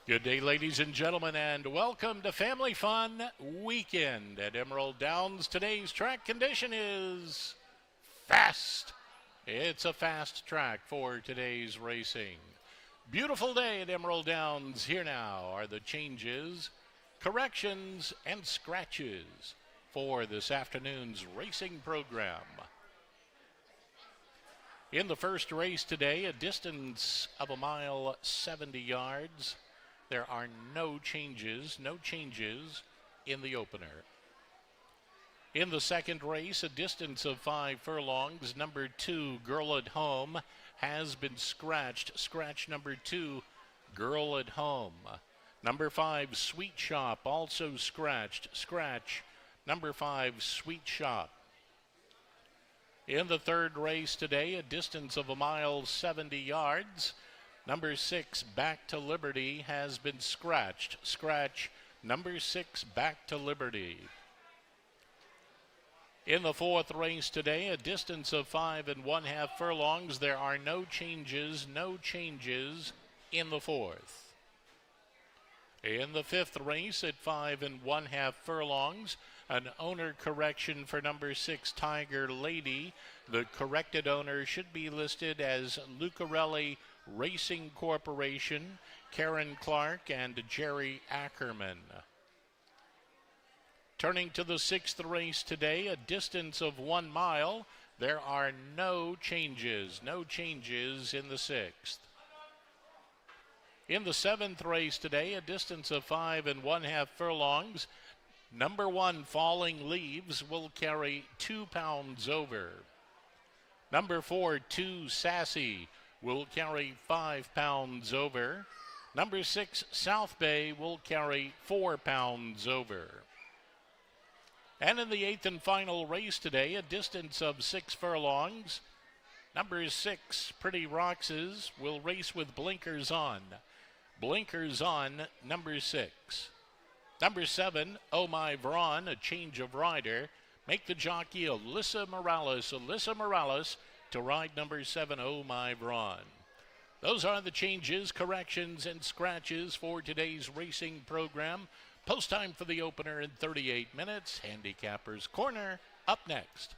Good day, ladies and gentlemen, and welcome to Family Fun Weekend at Emerald Downs. Today's track condition is fast. It's a fast track for today's racing. Beautiful day at Emerald Downs. Here now are the changes, corrections, and scratches for this afternoon's racing program. In the first race today, a distance of 1 mile 70 yards. There are no changes in the opener. In the second race, a distance of 5 furlongs, number 2, Girl at Home, has been scratched. Scratch number 2, Girl at Home. Number 5, Sweet Shop, also scratched. Scratch number 5, Sweet Shop. In the third race today, a distance of 1 mile 70 yards. Number 6, Back to Liberty, has been scratched. Scratch number 6, Back to Liberty. In the fourth race today, a distance of 5 1/2 furlongs. There are no changes in the fourth. In the fifth race at 5 1/2 furlongs, an owner correction for number 6, Tiger Lady. The corrected owner should be listed as Lucarelli Racing Corporation, Karen Clark and Jerry Ackerman. Turning to the sixth race today, a distance of 1 mile. There are no changes in the sixth. In the seventh race today, a distance of 5 1/2 furlongs. Number 1, Falling Leaves, will carry 2 pounds over. Number 4, Too Sassy, will carry 5 pounds over. Number 6, South Bay, will carry 4 pounds over. And in the eighth and final race today, a distance of 6 furlongs. Number 6, Pretty Roxas, will race with blinkers on. Blinkers on, number 6. Number 7, Oh My Vron, a change of rider. Make the jockey Alyssa Morales to ride number 7, Oh My Vron. Those are the changes, corrections, and scratches for today's racing program. Post time for the opener in 38 minutes. Handicappers Corner up next.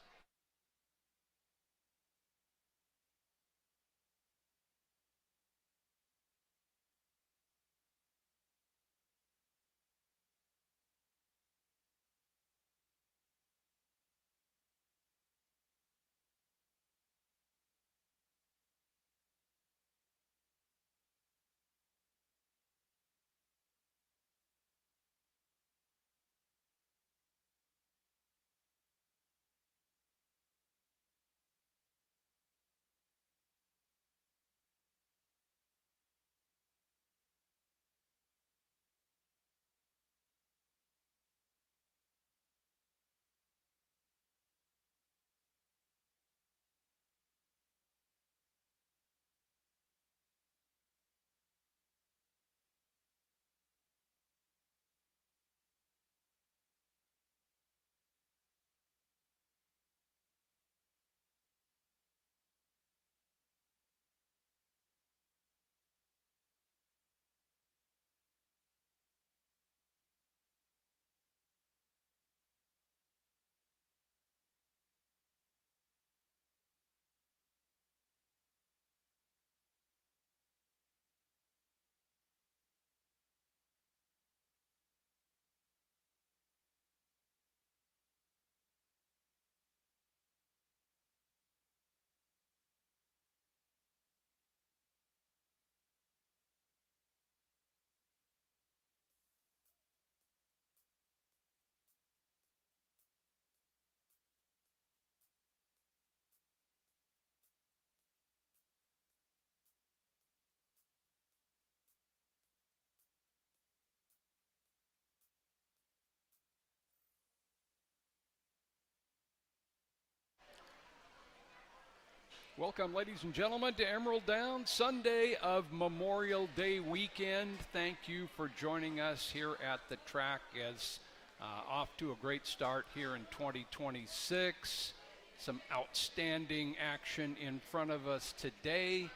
Welcome, ladies and gentlemen, to Emerald Downs, Sunday of Memorial Day weekend. Thank you for joining us here at the track as off to a great start here in 2026. Some outstanding action in front of us today.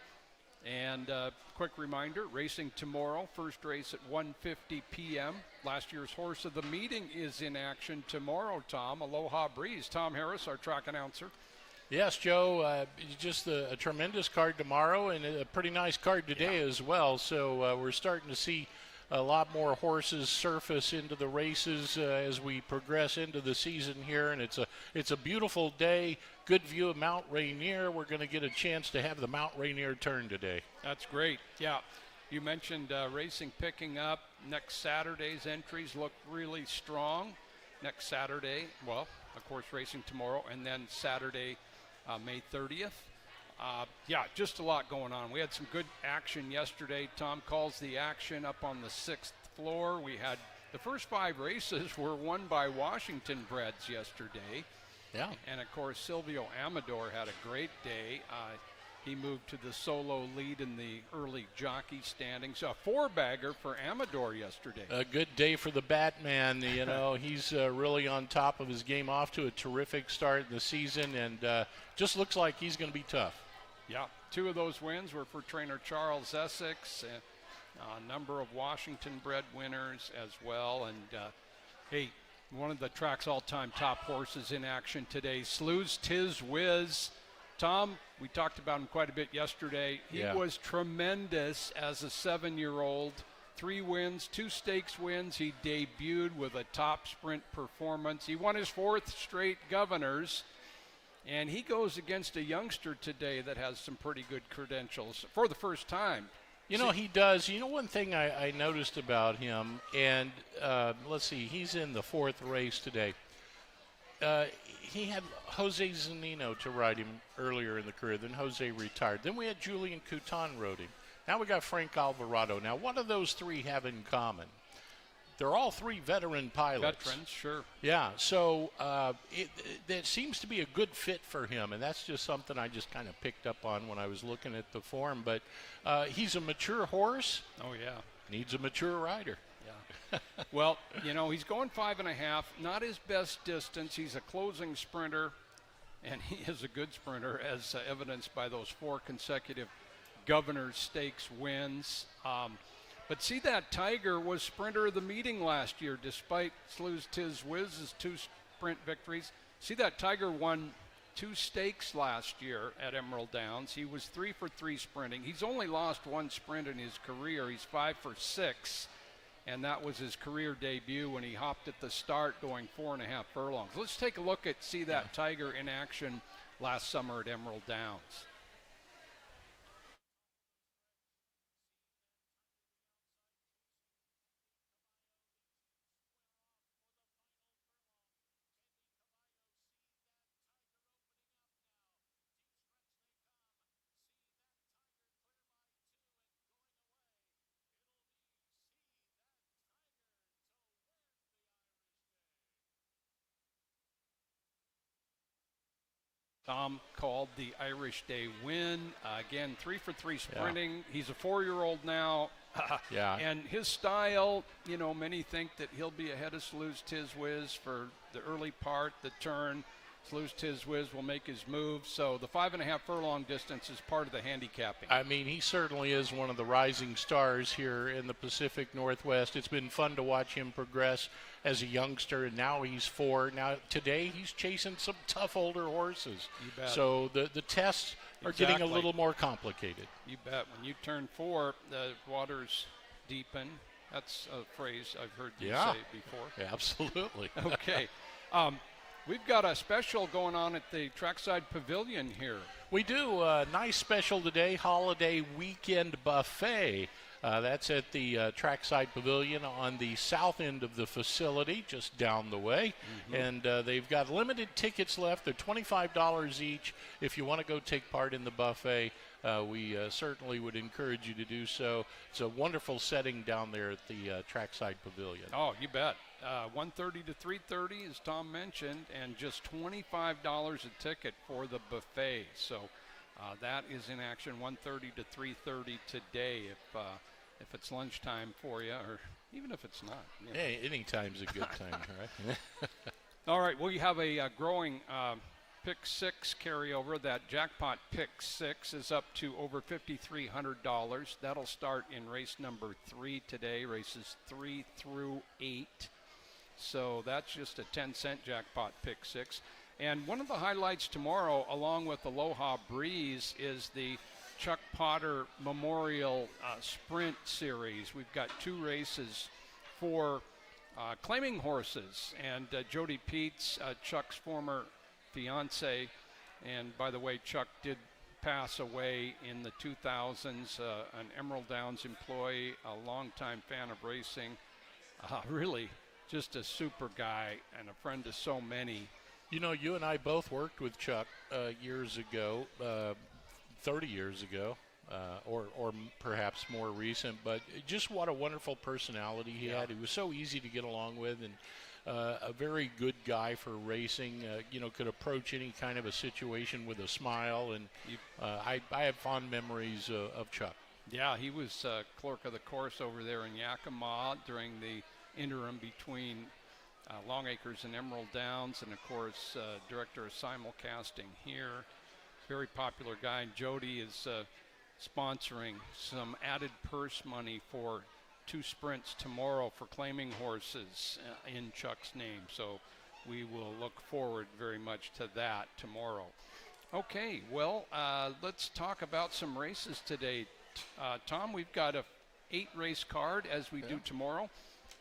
And quick reminder, racing tomorrow, first race at 1:50 p.m. Last year's horse of the meeting is in action tomorrow, Tom. Aloha Breeze. Tom Harris, our track announcer. Yes, Joe, just a tremendous card tomorrow and a pretty nice card today as well. So we're starting to see a lot more horses surface into the races as we progress into the season here, and it's a beautiful day. Good view of Mount Rainier. We're going to get a chance to have the Mount Rainier turn today. That's great. Yeah, you mentioned racing picking up. Next Saturday's entries look really strong. Next Saturday, well, of course, racing tomorrow, and then Saturday, May 30th. Yeah, just a lot going on. We had some good action yesterday. Tom calls the action up on the 6th floor. We had the first 5 races were won by Washington breds yesterday. Yeah. And, of course, Silvio Amador had a great day. He moved to the solo lead in the early jockey standings. A 4-bagger for Amador yesterday. A good day for the Batman. You know, he's really on top of his game, off to a terrific start in the season, and just looks like he's going to be tough. Yeah, 2 of those wins were for trainer Charles Essex, a number of Washington bred winners as well. And, hey, one of the track's all-time top horses in action today, Slew's Tiz Whiz. Tom, we talked about him quite a bit yesterday. He was tremendous as a 7-year-old. 3 wins, 2 stakes wins. He debuted with a top sprint performance. He won his 4th straight Governors. And he goes against a youngster today that has some pretty good credentials for the first time. You know, he does. You know, one thing I noticed about him, and let's see, he's in the 4th race today. He had Jose Zanino to ride him earlier in the career. Then Jose retired. Then we had Julian Couton rode him. Now we got Frank Alvarado. Now, what do those 3 have in common? They're all 3 veteran pilots. Veterans, sure. Yeah, so it seems to be a good fit for him, and that's just something I just kind of picked up on when I was looking at the form. But he's a mature horse. Oh, yeah. Needs a mature rider. Yeah. Well, you know, he's going 5.5, not his best distance. He's a closing sprinter, and he is a good sprinter, as evidenced by those 4 consecutive Governor's Stakes wins. But see, that Tiger was sprinter of the meeting last year, despite Slew's Tiz Whiz's 2 sprint victories. See, that Tiger won 2 stakes last year at Emerald Downs. He was 3 for 3 sprinting. He's only lost 1 sprint in his career. He's 5 for 6, and that was his career debut when he hopped at the start going 4.5 furlongs. Let's take a look at that Tiger in action last summer at Emerald Downs. Tom called the Irish Day win. Again, 3 for 3 sprinting. Yeah. He's a 4-year-old now. Yeah. And his style, you know, many think that he'll be ahead of Slew's Tiz Whiz for the early part, the turn. Slew's Tiz Whiz will make his move. So the 5.5 furlong distance is part of the handicapping. I mean, he certainly is one of the rising stars here in the Pacific Northwest. It's been fun to watch him progress as a youngster, and now he's 4. Now today he's chasing some tough older horses. You bet. So the tests are getting a little more complicated. You bet. When you turn 4, the waters deepen. That's a phrase I've heard you say before. Yeah, absolutely. Okay. We've got a special going on at the Trackside Pavilion here. We do. A nice special today, holiday weekend buffet. That's at the Trackside Pavilion on the south end of the facility, just down the way. Mm-hmm. And they've got limited tickets left. They're $25 each. If you want to go take part in the buffet, we certainly would encourage you to do so. It's a wonderful setting down there at the Trackside Pavilion. Oh, you bet. 1:30 to 3:30, as Tom mentioned, and just $25 a ticket for the buffet. So that is in action 1:30 to 3:30 today. If it's lunchtime for you, or even if it's not. You know. Hey, any time's a good time, right? All right, we have a growing pick six carryover. That jackpot pick six is up to over $5,300. That'll start in race number 3 today, races 3 through 8. So that's just a 10-cent jackpot pick six. And one of the highlights tomorrow, along with Aloha Breeze, is the Chuck Potter Memorial Sprint Series. We've got 2 races for claiming horses. And Jody Peets, Chuck's former fiance, and by the way, Chuck did pass away in the 2000s, an Emerald Downs employee, a longtime fan of racing, really just a super guy and a friend to so many. You know, you and I both worked with Chuck years ago, 30 years ago, or perhaps more recent, but just what a wonderful personality he had. He was so easy to get along with, and a very good guy for racing. You know, could approach any kind of a situation with a smile, and I have fond memories of Chuck. Yeah, he was clerk of the course over there in Yakima during the interim between Longacres and Emerald Downs, and of course director of simulcasting here. Very popular guy. And Jody is sponsoring some added purse money for 2 sprints tomorrow for claiming horses in Chuck's name. So we will look forward very much to that tomorrow. Okay, well, let's talk about some races today. Tom, we've got a 8-race card as we do tomorrow.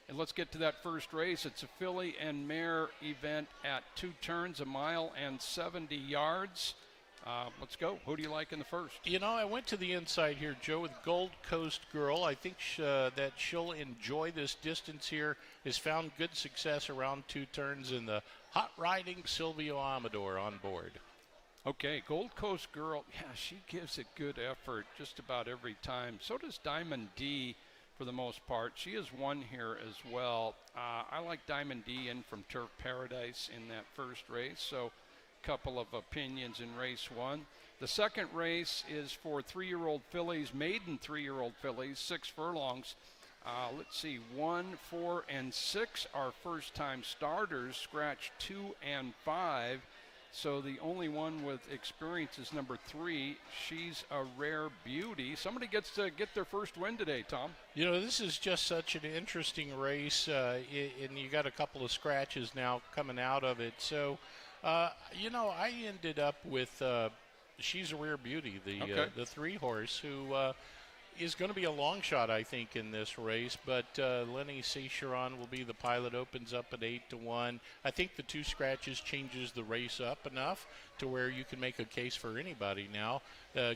And let's get to that first race. It's a filly and mare event at 2 turns, a mile and 70 yards. Let's go. Who do you like in the first? You know, I went to the inside here, Joe, with Gold Coast Girl. I think that she'll enjoy this distance here. Has found good success around 2 turns, in the hot riding Silvio Amador on board. Okay, Gold Coast Girl, yeah, she gives a good effort just about every time. So does Diamond D for the most part. She has won here as well. I like Diamond D in from Turf Paradise in that first race, so a couple of opinions in race 1. The second race is for 3-year-old fillies, maiden 3-year-old fillies, 6 furlongs. Let's see, 1, 4, and 6 are first-time starters, scratch 2 and 5. So the only one with experience is number 3. She's a rare beauty. Somebody gets to get their first win today, Tom. You know, this is just such an interesting race, and you got a couple of scratches now coming out of it. So, you know, I ended up with She's a Rare Beauty, the 3-horse, who is going to be a long shot, I think, in this race. But Lenny Cicheron will be the pilot. Opens up at 8-1. I think the 2 scratches changes the race up enough to where you can make a case for anybody now.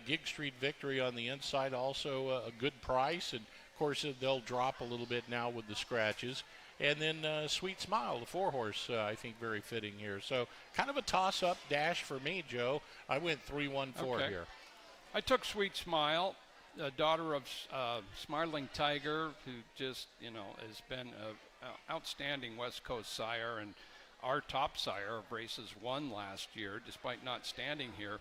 Gig Street Victory on the inside, also a good price. And, of course, they'll drop a little bit now with the scratches. And then Sweet Smile, the 4-horse, I think very fitting here. So kind of a toss-up dash for me, Joe. I went 3-1-4 here. I took Sweet Smile, the daughter of Smiling Tiger, who just, you know, has been an outstanding West Coast sire and our top sire of races 1 last year, despite not standing here.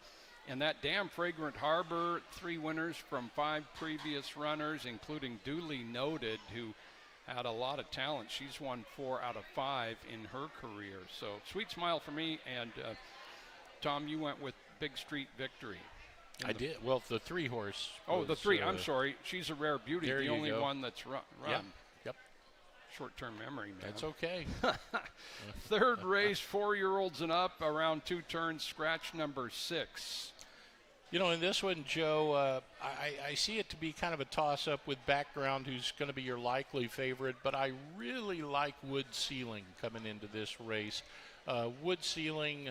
And that Damn Fragrant Harbor, 3 winners from 5 previous runners, including Duly Noted, who had a lot of talent. She's won 4 out of 5 in her career. So Sweet Smile for me. And Tom, you went with Big Street Victory. I did. Well, the 3-horse. Oh, the 3. I'm sorry. She's a Rare Beauty. The only one that's run. Yep. Short-term memory, man. That's okay. Third race, 4-year-olds and up, around 2 turns, scratch number 6. You know, in this one, Joe, I see it to be kind of a toss-up with Background, who's going to be your likely favorite, but I really like Wood Ceiling coming into this race. Wood Ceiling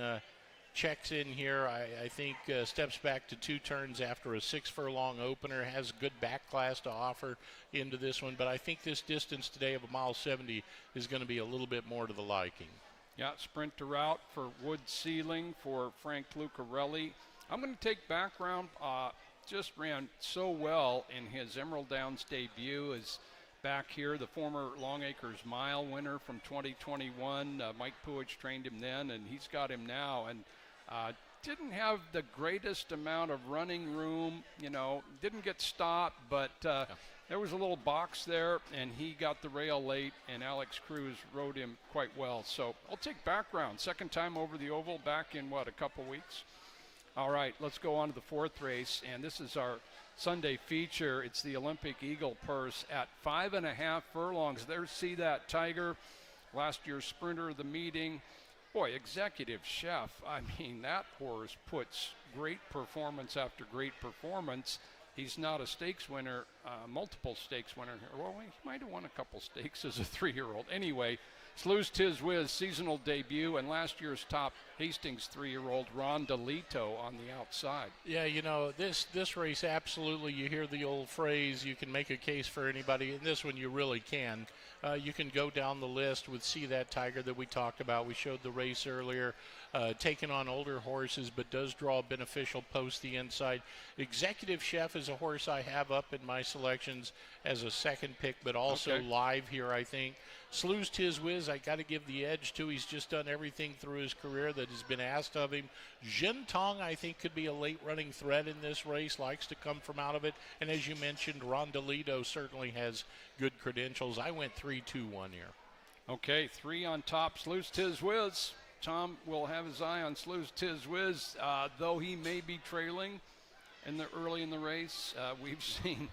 checks in here, I think steps back to 2 turns after a 6-furlong opener, has good back class to offer into this one, but I think this distance today of a mile 70 is going to be a little bit more to the liking. Yeah, sprint to route for Wood Ceiling for Frank Lucarelli. I'm going to take Background. Just ran so well in his Emerald Downs debut. Is back here, the former Longacres Mile winner from 2021. Mike Puig trained him then, and he's got him now. And didn't have the greatest amount of running room, you know, didn't get stopped, but there was a little box there, and he got the rail late, and Alex Cruz rode him quite well. So I'll take background. Second time over the oval back in, a couple weeks? All right, let's go on to the fourth race, and this is our Sunday feature. It's the Olympic Eagle Purse at 5.5 furlongs. There's See That Tiger, last year's sprinter of the meeting. Boy, Executive Chef, I mean, that horse puts great performance after great performance. He's not a stakes winner, multiple stakes winner. Well, he might have won a couple stakes as a 3-year-old. Anyway, Slew's Tiz Wiz seasonal debut, and last year's top Hastings 3-year-old Ron DeLito on the outside. Yeah, this race, absolutely, you hear the old phrase, you can make a case for anybody. In this one, you really can. You can go down the list with See That Tiger that we talked about. We showed the race earlier, taking on older horses, but does draw a beneficial post the inside. Executive Chef is a horse I have up in my selections as a second pick, but also live here, I think. Slew's Tiz Wiz, I got to give the edge to. He's just done everything through his career that has been asked of him. Jin Tong, I think, could be a late running threat in this race, likes to come from out of it. And as you mentioned, Ron DeLito certainly has good credentials. I went 3-2-1 here. Okay, 3 on top, Slew's Tiz Wiz. Tom will have his eye on Slew's Tiz Wiz, though he may be trailing early in the race. We've seen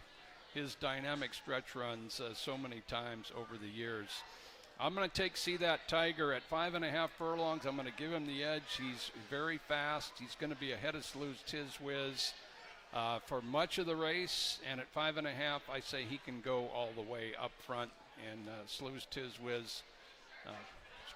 his dynamic stretch runs so many times over the years. I'm going to take See That Tiger at 5.5 furlongs. I'm going to give him the edge. He's very fast. He's going to be ahead of Slew's Tiz Wiz for much of the race. And at 5.5, I say he can go all the way up front. And Slew's Tiz Wiz,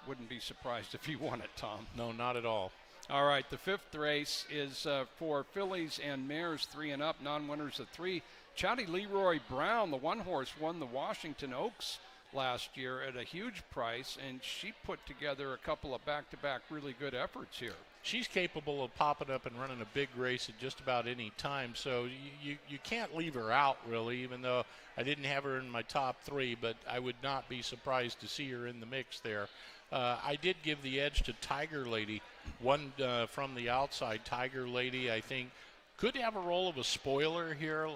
wouldn't be surprised if he won it, Tom. No, not at all. All right, the fifth race is for fillies and mares 3 and up, non-winners of 3. Chatty Leroy Brown, the one horse, won the Washington Oaks last year at a huge price, and she put together a couple of back-to-back really good efforts here. She's capable of popping up and running a big race at just about any time, so you can't leave her out, really, even though I didn't have her in my top 3, but I would not be surprised to see her in the mix there. I did give the edge to Tiger Lady, one from the outside. Tiger Lady, I think, could have a role of a spoiler here.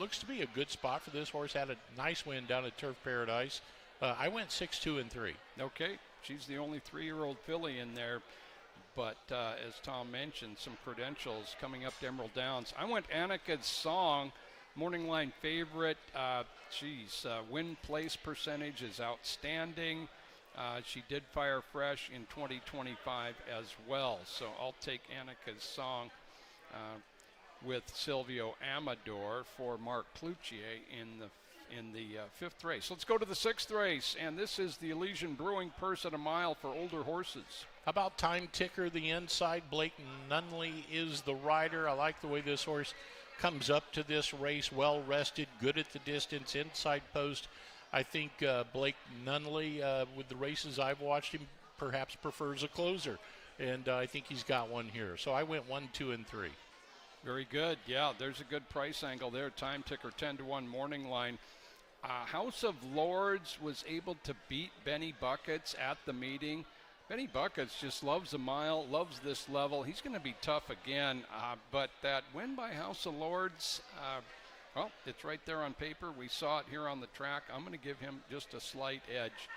Looks to be a good spot for this horse. Had a nice win down at Turf Paradise. I went 6-2-3. Okay, she's the only 3-year-old filly in there. But as Tom mentioned, some credentials coming up to Emerald Downs. I went Annika's Song, morning line favorite. Win place percentage is outstanding. She did fire fresh in 2025 as well. So I'll take Annika's Song with Silvio Amador for Mark Cloutier in the fifth race. Let's go to the sixth race, and this is the Elysian Brewing Purse at a mile for older horses. How about Time Ticker, the inside? Blake Nunley is the rider. I like the way this horse comes up to this race, well rested, good at the distance, inside post. I think Blake Nunley, with the races I've watched him, perhaps prefers a closer, and I think he's got one here. So I went 1, 2, and 3. Very good. Yeah, there's a good price angle there. Time Ticker 10-1 morning line. House of Lords was able to beat Benny Buckets at the meeting. Benny Buckets just loves a mile, loves this level. He's going to be tough again, but that win by House of Lords, well, it's right there on paper. We saw it here on the track. I'm going to give him just a slight edge.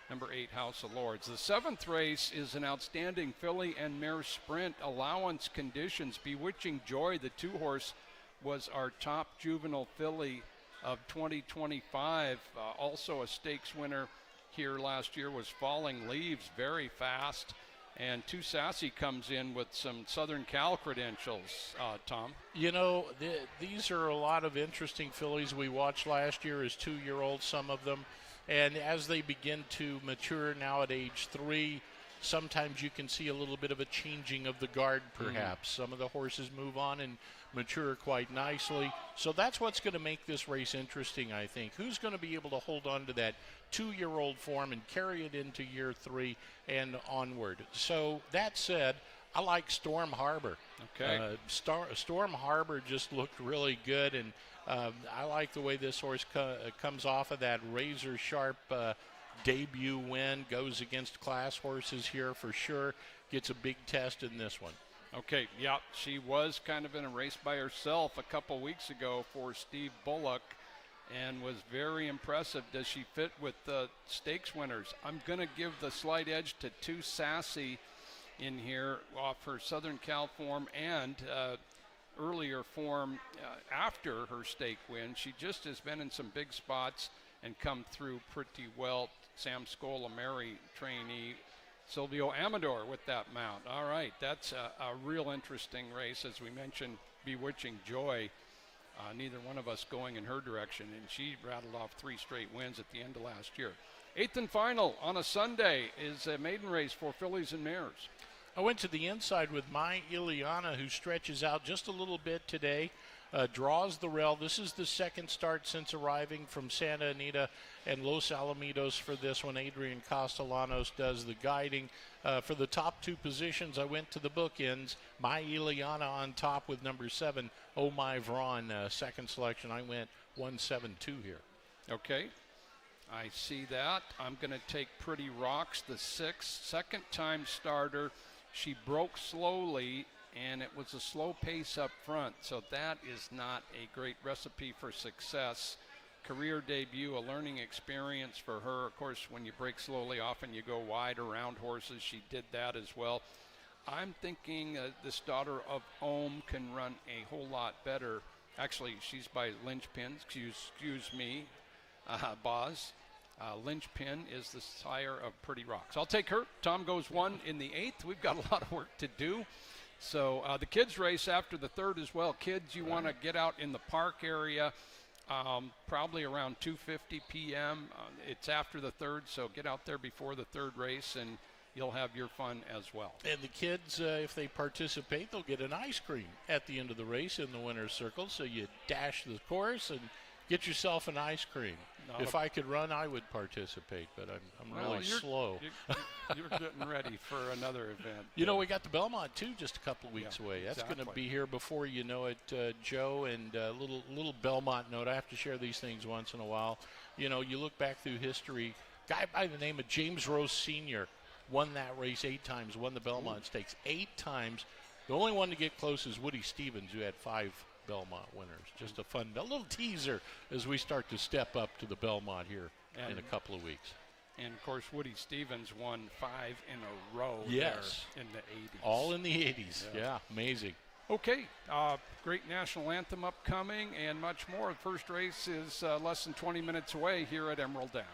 Number 8, House of Lords. The seventh race is an outstanding filly and mare sprint. Allowance Conditions. Bewitching Joy, the 2-horse, was our top juvenile filly of 2025. Also a stakes winner here last year was Falling Leaves, very fast. And Too Sassy comes in with some Southern Cal credentials, Tom. You know, these are a lot of interesting fillies we watched last year as 2-year-olds, some of them. And as they begin to mature now at age 3, sometimes you can see a little bit of a changing of the guard, perhaps. Some of the horses move on and mature quite nicely. So that's what's going to make this race interesting, I think. Who's going to be able to hold on to that 2-year-old form and carry it into year 3 and onward? So that said, I like Storm Harbor. Okay. Storm Harbor just looked really good, and I like the way this horse comes off of that razor-sharp debut win, goes against class horses here for sure, gets a big test in this one. Okay, yeah, she was kind of in a race by herself a couple weeks ago for Steve Bullock. and was very impressive. Does she fit with the stakes winners? I'm going to give the slight edge to Too Sassy in here off her Southern Cal form and earlier form after her stake win. She just has been in some big spots and come through pretty well. Sam Scola, Mary trainee, Silvio Amador with that mount. All right, that's a real interesting race. As we mentioned, Bewitching Joy, neither one of us going in her direction, and she rattled off 3 straight wins at the end of last year. 8th and final on a Sunday is a maiden race for fillies and mares. I went to the inside with My Ileana, who stretches out just a little bit today, draws the rail. This is the second start since arriving from Santa Anita and Los Alamitos for this one. Adrian Castellanos does the guiding. For the top 2 positions, I went to the bookends. My Ileana on top with number 7, Oh My Vron, second selection. I went 1-7-2 here. Okay, I see that. I'm going to take Pretty Rocks, the 6th, second time starter. She broke slowly, and it was a slow pace up front, so that is not a great recipe for success. Career debut, a learning experience for her. Of course, when you break slowly, often you go wide around horses. She did that as well. I'm thinking this daughter of Ohm can run a whole lot better. Actually, she's by Lynchpin. Excuse me, Boz. Lynchpin is the sire of Pretty Rocks. I'll take her. Tom goes 1 in the 8th. We've got a lot of work to do. So the kids race after the 3rd as well. Kids, you want to get out in the park area probably around 2:50 p.m. It's after the 3rd, so get out there before the 3rd race and you'll have your fun as well. And the kids, if they participate, they'll get an ice cream at the end of the race in the winner's circle. So you dash the course and get yourself an ice cream. If I could run, I would participate, but I'm really slow. You're getting ready for another event. You know, we got the Belmont, too, just a couple of weeks away. That's exactly. going to be here before you know it, Joe. And a little Belmont note. I have to share these things once in a while. You know, you look back through history, guy by the name of James Rose Sr. won that race 8 times, won the Belmont Stakes 8 times. The only one to get close is Woody Stevens, who had 5 Belmont winners. Just a little teaser as we start to step up to the Belmont here in a couple of weeks. And, of course, Woody Stevens won 5 in a row yes. there in the 80s. All in the 80s. Yeah, amazing. Okay, great national anthem upcoming and much more. The first race is less than 20 minutes away here at Emerald Downs.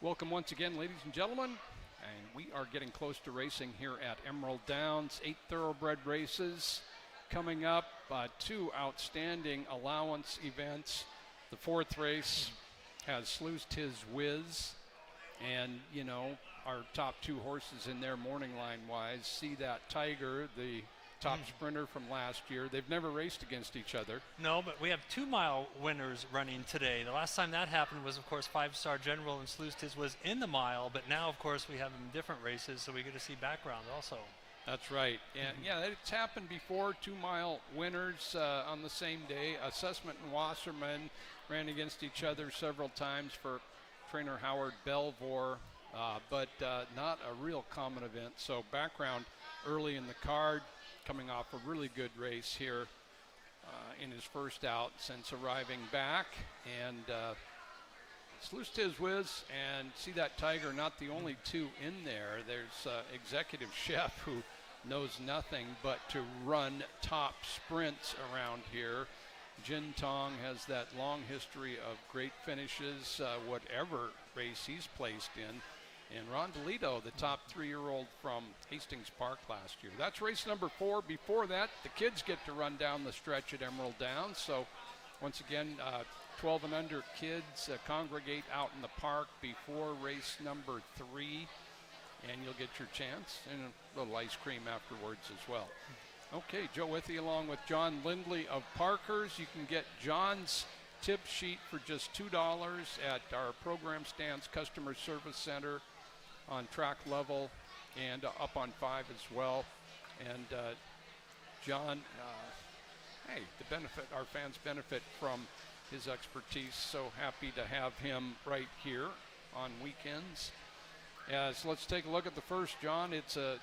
Welcome once again, ladies and gentlemen. And we are getting close to racing here at Emerald Downs. 8 thoroughbred races coming up. 2 outstanding allowance events. The 4th race has Sleuth's Tiz Whiz. And, you know, our top 2 horses in there morning line-wise. See That Tiger, the top sprinter from last year. They've never raced against each other. No, but we have 2-mile winners running today. The last time that happened was, of course, 5-Star General and Sleuth's Tiz was in the mile, but now, of course, we have them in different races, so we get to see background also. That's right. And yeah, it's happened before. 2-mile winners on the same day. Assessment and Wasserman ran against each other several times for trainer Howard Belvoir, but not a real common event. So background early in the card, coming off a really good race here in his first out since arriving back. And Sleuth's Tiz Whiz and See That Tiger, not the only 2 in there. There's Executive Chef, who knows nothing but to run top sprints around here. Jin Tong has that long history of great finishes, whatever race he's placed in. And Ron DeLito, the top 3-year-old from Hastings Park last year. That's race number 4. Before that, the kids get to run down the stretch at Emerald Downs. So once again, 12 and under kids congregate out in the park before race number 3. And you'll get your chance and a little ice cream afterwards as well. Okay, Joe Withy along with John Lindley of Parker's. You can get John's tip sheet for just $2 at our program stands, Customer Service Center on track level and up on 5 as well. And John, hey, our fans benefit from his expertise. So happy to have him right here on weekends. So let's take a look at the first, John. It's a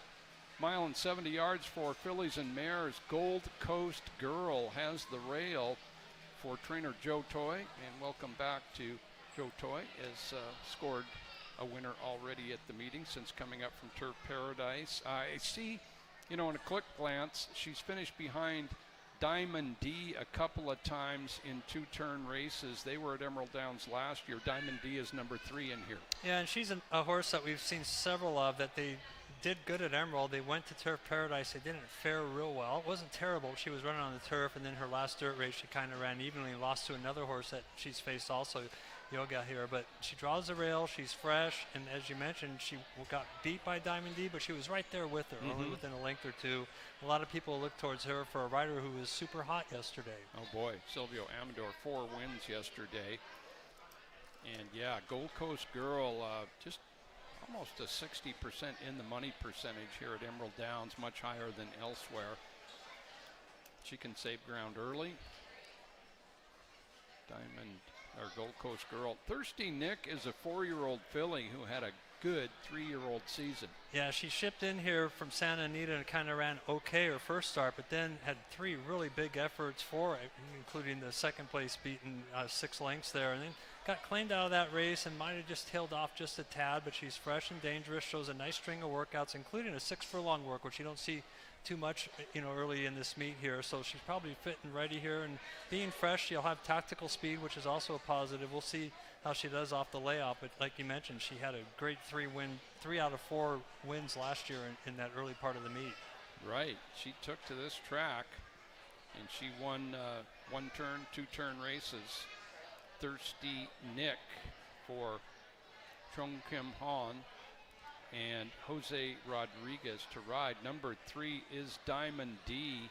1 and 70 yards for fillies and mares. Gold Coast Girl has the rail for trainer Joe Toy. And welcome back to Joe Toy, has scored a winner already at the meeting since coming up from Turf Paradise. I see, you know, in a quick glance, she's finished behind Diamond D a couple of times in 2-turn races. They were at Emerald Downs last year. Diamond D is number 3 in here. Yeah, and she's a horse that we've seen several of that they did good at Emerald. They went to Turf Paradise. They didn't fare real well. It wasn't terrible. She was running on the turf, and then her last dirt race, she kind of ran evenly and lost to another horse that she's faced also, Yoga here. But she draws the rail. She's fresh, and as you mentioned, she got beat by Diamond D, but she was right there with her, only within a length or 2. A lot of people look towards her for a rider who was super hot yesterday. Oh boy, Silvio Amador, 4 wins yesterday. And yeah, Gold Coast Girl, just almost a 60% in the money percentage here at Emerald Downs, much higher than elsewhere. She can save ground early. Gold Coast Girl. Thirsty Nick is a 4-year-old filly who had a good 3-year-old season. Yeah, she shipped in here from Santa Anita and kind of ran okay her first start, but then had 3 really big efforts for it, including the second place beaten 6 lengths there, and then got claimed out of that race and might have just tailed off just a tad, but she's fresh and dangerous, shows a nice string of workouts, including a 6-furlong work, which you don't see too much, you know, early in this meet here. So she's probably fit and ready here, and being fresh, she'll have tactical speed, which is also a positive. We'll see how she does off the layoff, but like you mentioned, she had a great 3 out of 4 wins last year in that early part of the meet. Right, she took to this track and she won 1-turn, 2-turn races. Thirsty Nick for Chung Kim Han and Jose Rodriguez to ride. Number 3 is Diamond D.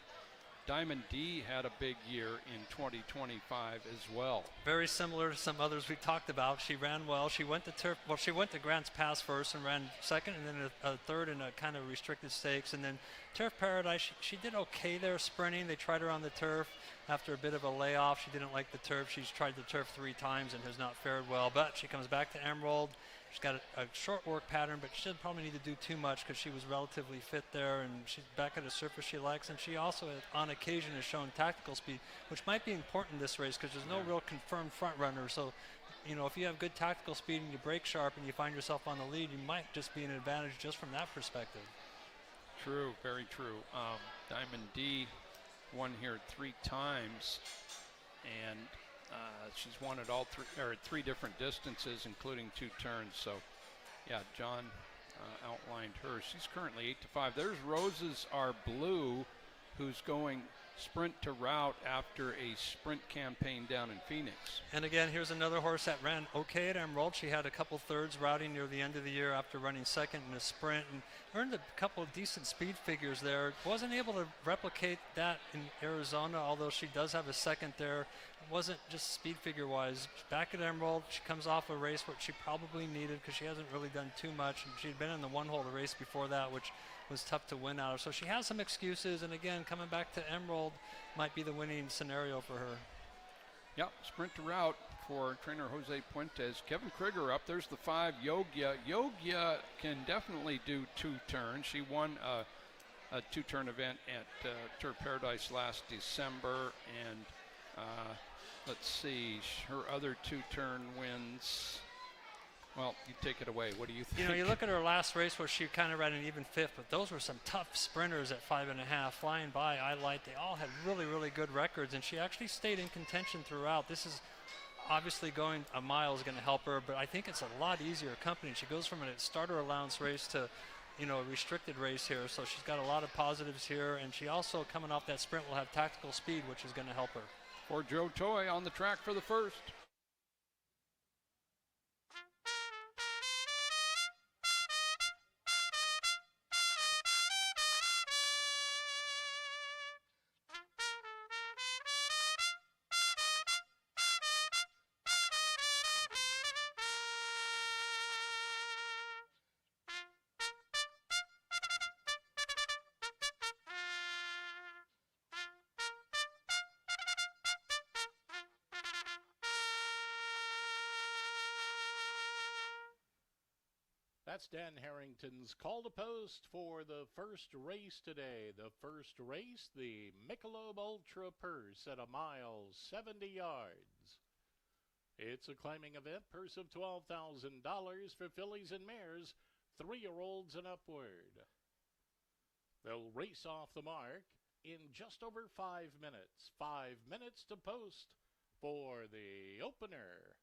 Diamond D had a big year in 2025 as well. Very similar to some others we talked about. She ran well. She went to turf. Well, she went to Grants Pass first and ran second, and then a third in a kind of restricted stakes. And then Turf Paradise, she did okay there sprinting. They tried her on the turf after a bit of a layoff. She didn't like the turf. She's tried the turf 3 times and has not fared well. But she comes back to Emerald. She's got a short work pattern, but she doesn't probably need to do too much because she was relatively fit there, and she's back at a surface she likes. And she also, on occasion, has shown tactical speed, which might be important in this race because there's no real confirmed front runner. So, you know, if you have good tactical speed and you break sharp and you find yourself on the lead, you might just be an advantage just from that perspective. True, very true. Diamond D won here 3 times, and She's won at all three different distances, including 2 turns. So, yeah, John outlined her. She's currently 8-5. There's Roses Are Blue, who's going sprint to route after a sprint campaign down in Phoenix. And again, here's another horse that ran okay at Emerald. She had a couple thirds routing near the end of the year after running second in a sprint and earned a couple of decent speed figures there. Wasn't able to replicate that in Arizona, although she does have a second there. It wasn't just speed figure wise. Back at Emerald, she comes off a race which she probably needed because she hasn't really done too much. And she'd been in the one hole race before that, which was tough to win out of. So she has some excuses, and again, coming back to Emerald might be the winning scenario for her. Yep, sprint to route for trainer Jose Puentes. Kevin Krieger up. There's the 5, Yogia. Yogia can definitely do 2 turns. She won a 2-turn event at Turf Paradise last December, and let's see, her other 2-turn wins. Well, you take it away. What do you think? You know, you look at her last race where she kind of ran an even 5th, but those were some tough sprinters at 5.5, flying by. I liked. They all had really, really good records, and she actually stayed in contention throughout. This is obviously going a mile is going to help her, but I think it's a lot easier accompanying. She goes from a starter allowance race to, you know, a restricted race here, so she's got a lot of positives here, and she also, coming off that sprint, will have tactical speed, which is going to help her. For Joe Toy on the track for the first. That's Dan Harrington's call to post for the first race today. The first race, the Michelob Ultra Purse at 1 mile, 70 yards. It's a claiming event, purse of $12,000 for fillies and mares, 3-year-olds and upward. They'll race off the mark in just over 5 minutes. 5 minutes to post for the opener.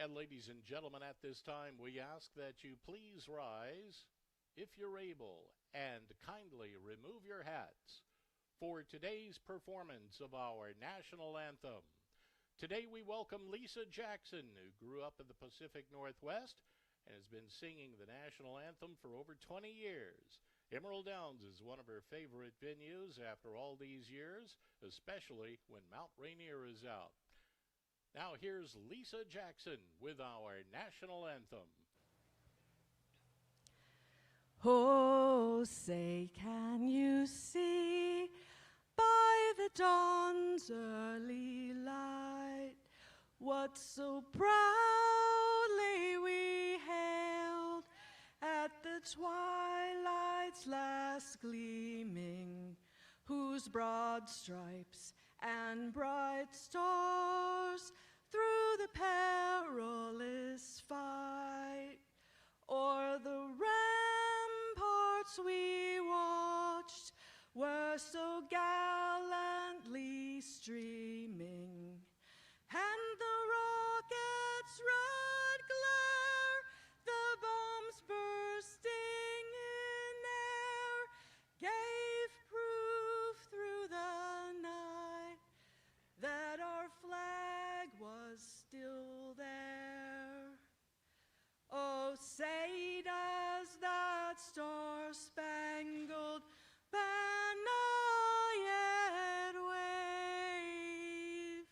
And ladies and gentlemen, at this time, we ask that you please rise, if you're able, and kindly remove your hats for today's performance of our national anthem. Today we welcome Lisa Jackson, who grew up in the Pacific Northwest and has been singing the national anthem for over 20 years. Emerald Downs is one of her favorite venues after all these years, especially when Mount Rainier is out. Now here's Lisa Jackson with our national anthem. Oh, say, can you see by the dawn's early light what so proudly we hailed twilight's last gleaming, whose broad stripes and bright stars through the perilous fight o'er the ramparts we watched were so gallantly streaming, and the rocket's red glare, the bombs bursting in air, gave proof through the night that our flag was still there. Oh, say does that star-spangled banner yet wave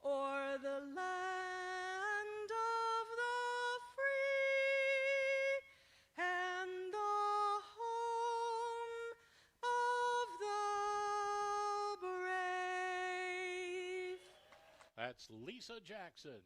o'er the land of the free and the home of the brave? That's Lisa Jackson.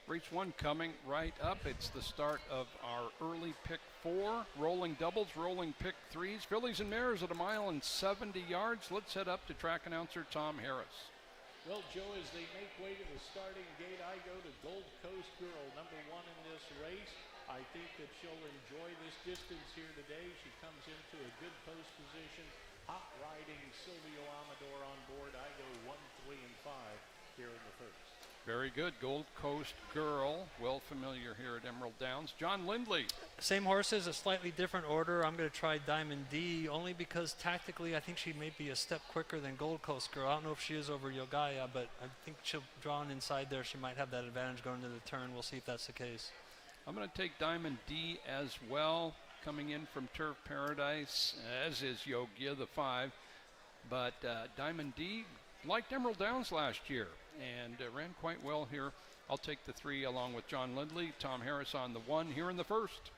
Race 1 coming right up. It's the start of our early pick 4. Rolling doubles, rolling pick 3s. Fillies and mares at 1 mile and 70 yards. Let's head up to track announcer Tom Harris. Well, Joe, as they make way to the starting gate, I go to Gold Coast Girl, number 1 in this race. I think that she'll enjoy this distance here today. She comes into a good post position. Hot riding Silvio Amador on board. I go 1, 3, and 5 here in the first. Very good. Gold Coast Girl, well familiar here at Emerald Downs. John Lindley. Same horses, a slightly different order. I'm going to try Diamond D only because tactically I think she may be a step quicker than Gold Coast Girl. I don't know if she is over Yogaya, but I think she'll draw on inside there. She might have that advantage going into the turn. We'll see if that's the case. I'm going to take Diamond D as well, coming in from Turf Paradise, as is Yogia, the 5. But Diamond D liked Emerald Downs last year and ran quite well here. I'll take the 3 along with John Lindley. Tom Harris on the 1 here in the first.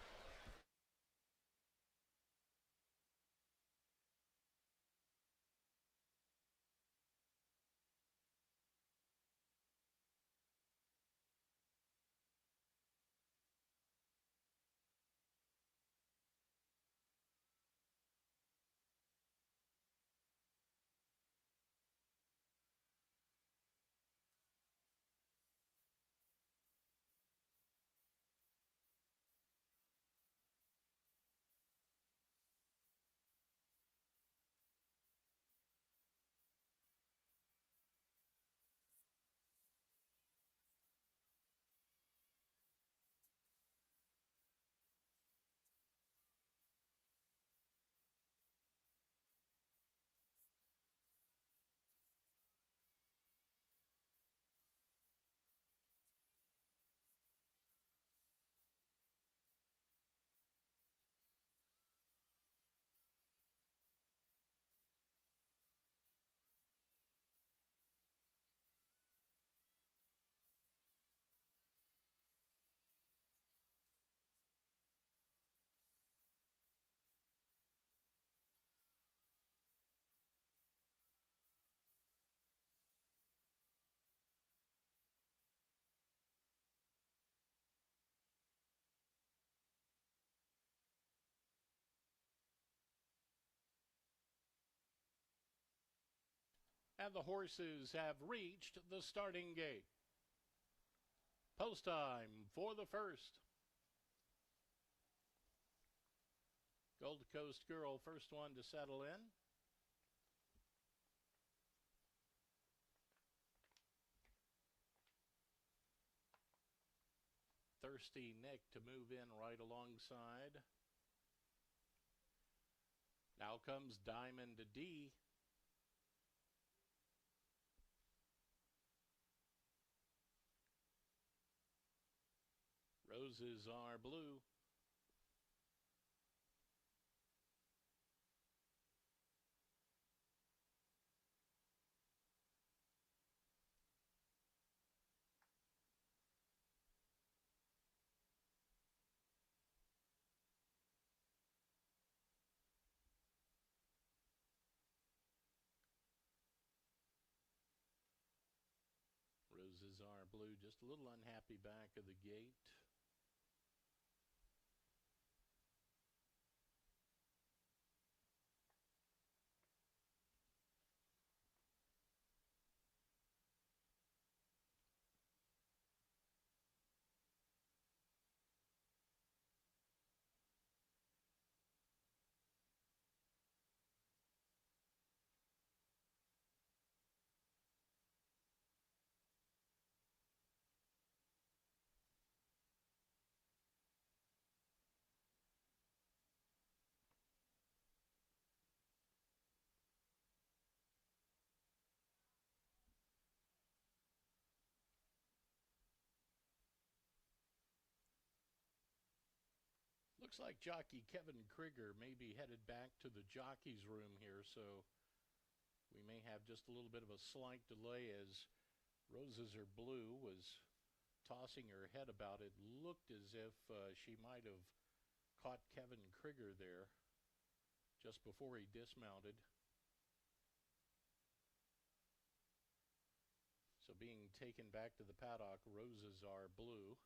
And the horses have reached the starting gate. Post time for the first. Gold Coast Girl, first one to settle in. Thirsty Nick to move in right alongside. Now comes Diamond D. Roses are blue. are blue, just a little unhappy back of the gate. Looks like jockey Kevin Krieger may be headed back to the jockey's room here, so we may have just a little bit of a slight delay as Roses Are Blue was tossing her head about. It looked as if she might have caught Kevin Krieger there just before he dismounted. So being taken back to the paddock, Roses Are Blue.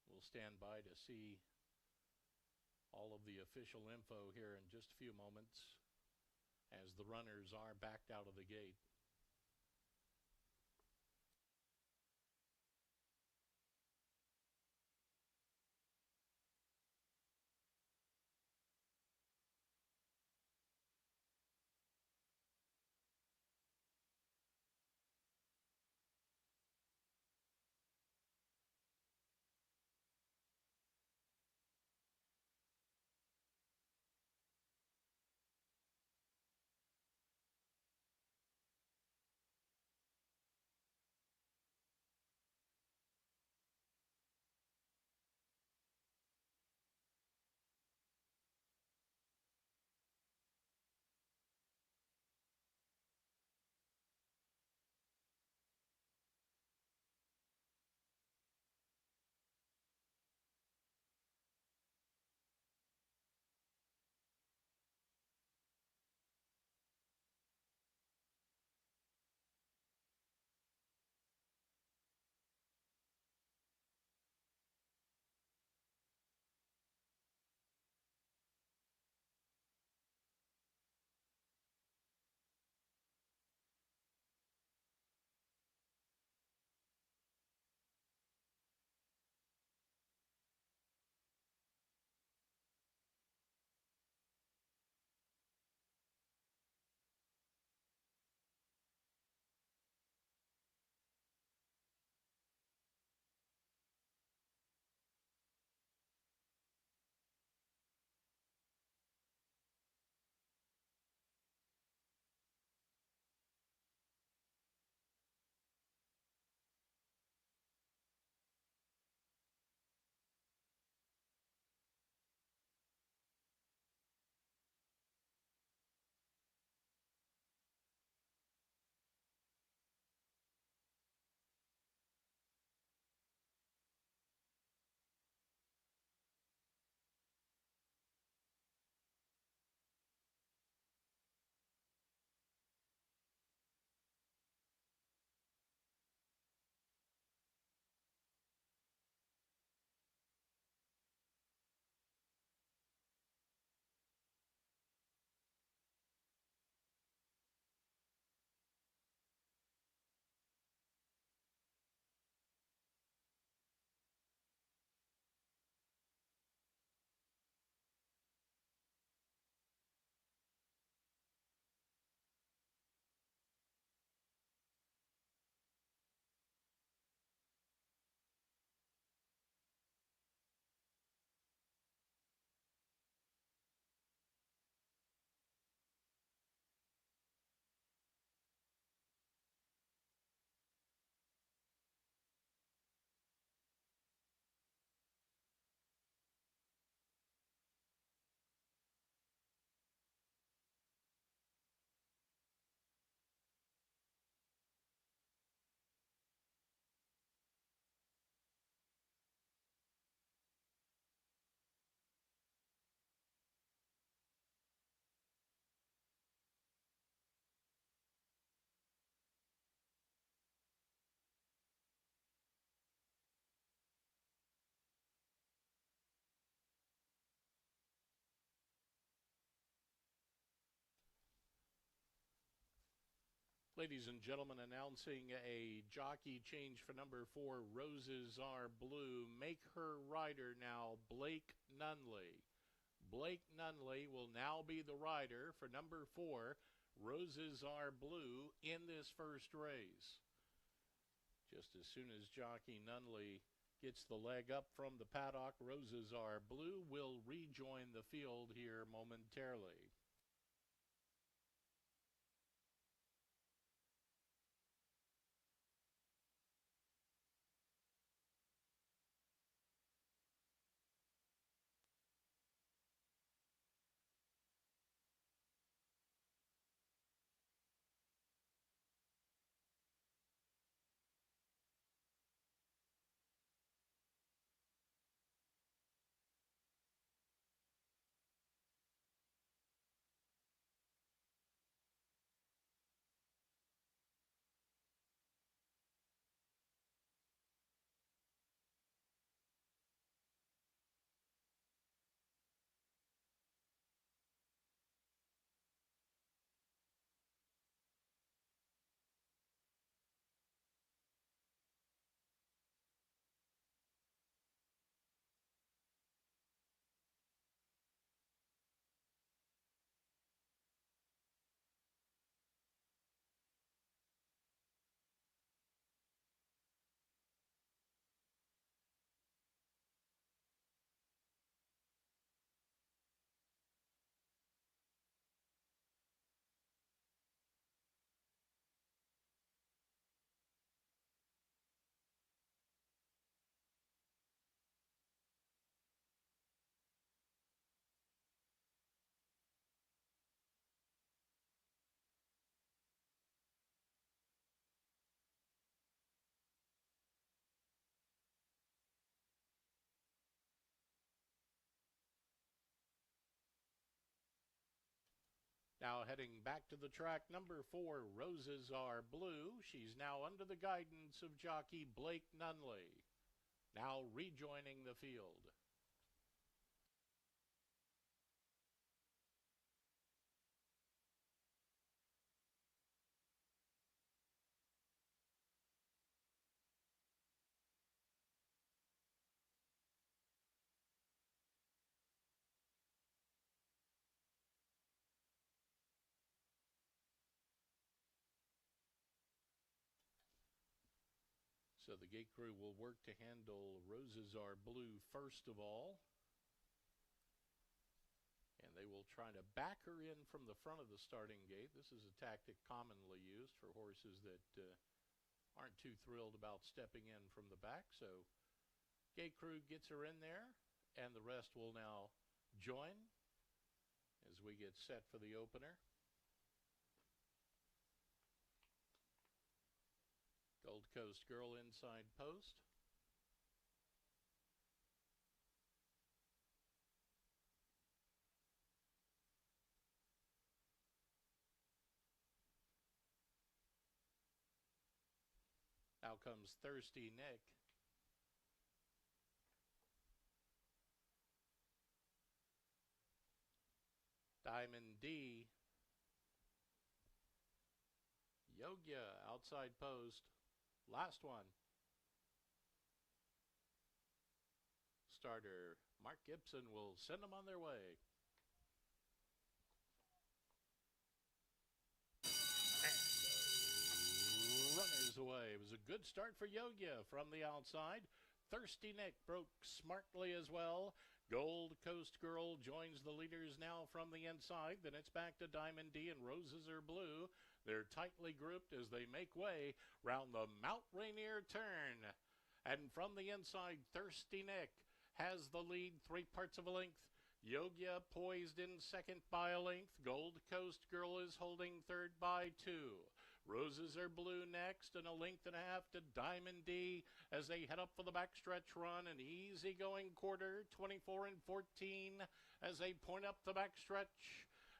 We'll stand by to see all of the official info here in just a few moments as the runners are backed out of the gate. Ladies and gentlemen, announcing a jockey change for number 4, Roses Are Blue. Make her rider now Blake Nunley. Blake Nunley will now be the rider for number 4, Roses Are Blue, in this first race. Just as soon as jockey Nunley gets the leg up from the paddock, Roses Are Blue will rejoin the field here momentarily. Now heading back to the track, number 4, Roses Are Blue. She's now under the guidance of jockey Blake Nunley. Now rejoining the field. So the gate crew will work to handle Roses Are Blue first of all. And they will try to back her in from the front of the starting gate. This is a tactic commonly used for horses that aren't too thrilled about stepping in from the back. So gate crew gets her in there, and the rest will now join as we get set for the opener. Gold Coast Girl inside post. Now comes Thirsty Nick. Diamond D. Yogya outside post. Last one. Starter Mark Gibson will send them on their way. And runners away. It was a good start for Yogya from the outside. Thirsty Nick broke smartly as well. Gold Coast Girl joins the leaders now from the inside. Then it's back to Diamond D and Roses Are Blue. They're tightly grouped as they make way round the Mount Rainier turn. And from the inside, Thirsty Nick has the lead 3 parts of a length. Yogya poised in second by a length. Gold Coast Girl is holding third by 2. Roses Are Blue next, and a length and a half to Diamond D as they head up for the backstretch run. An easy-going quarter, 24 and 14 as they point up the backstretch.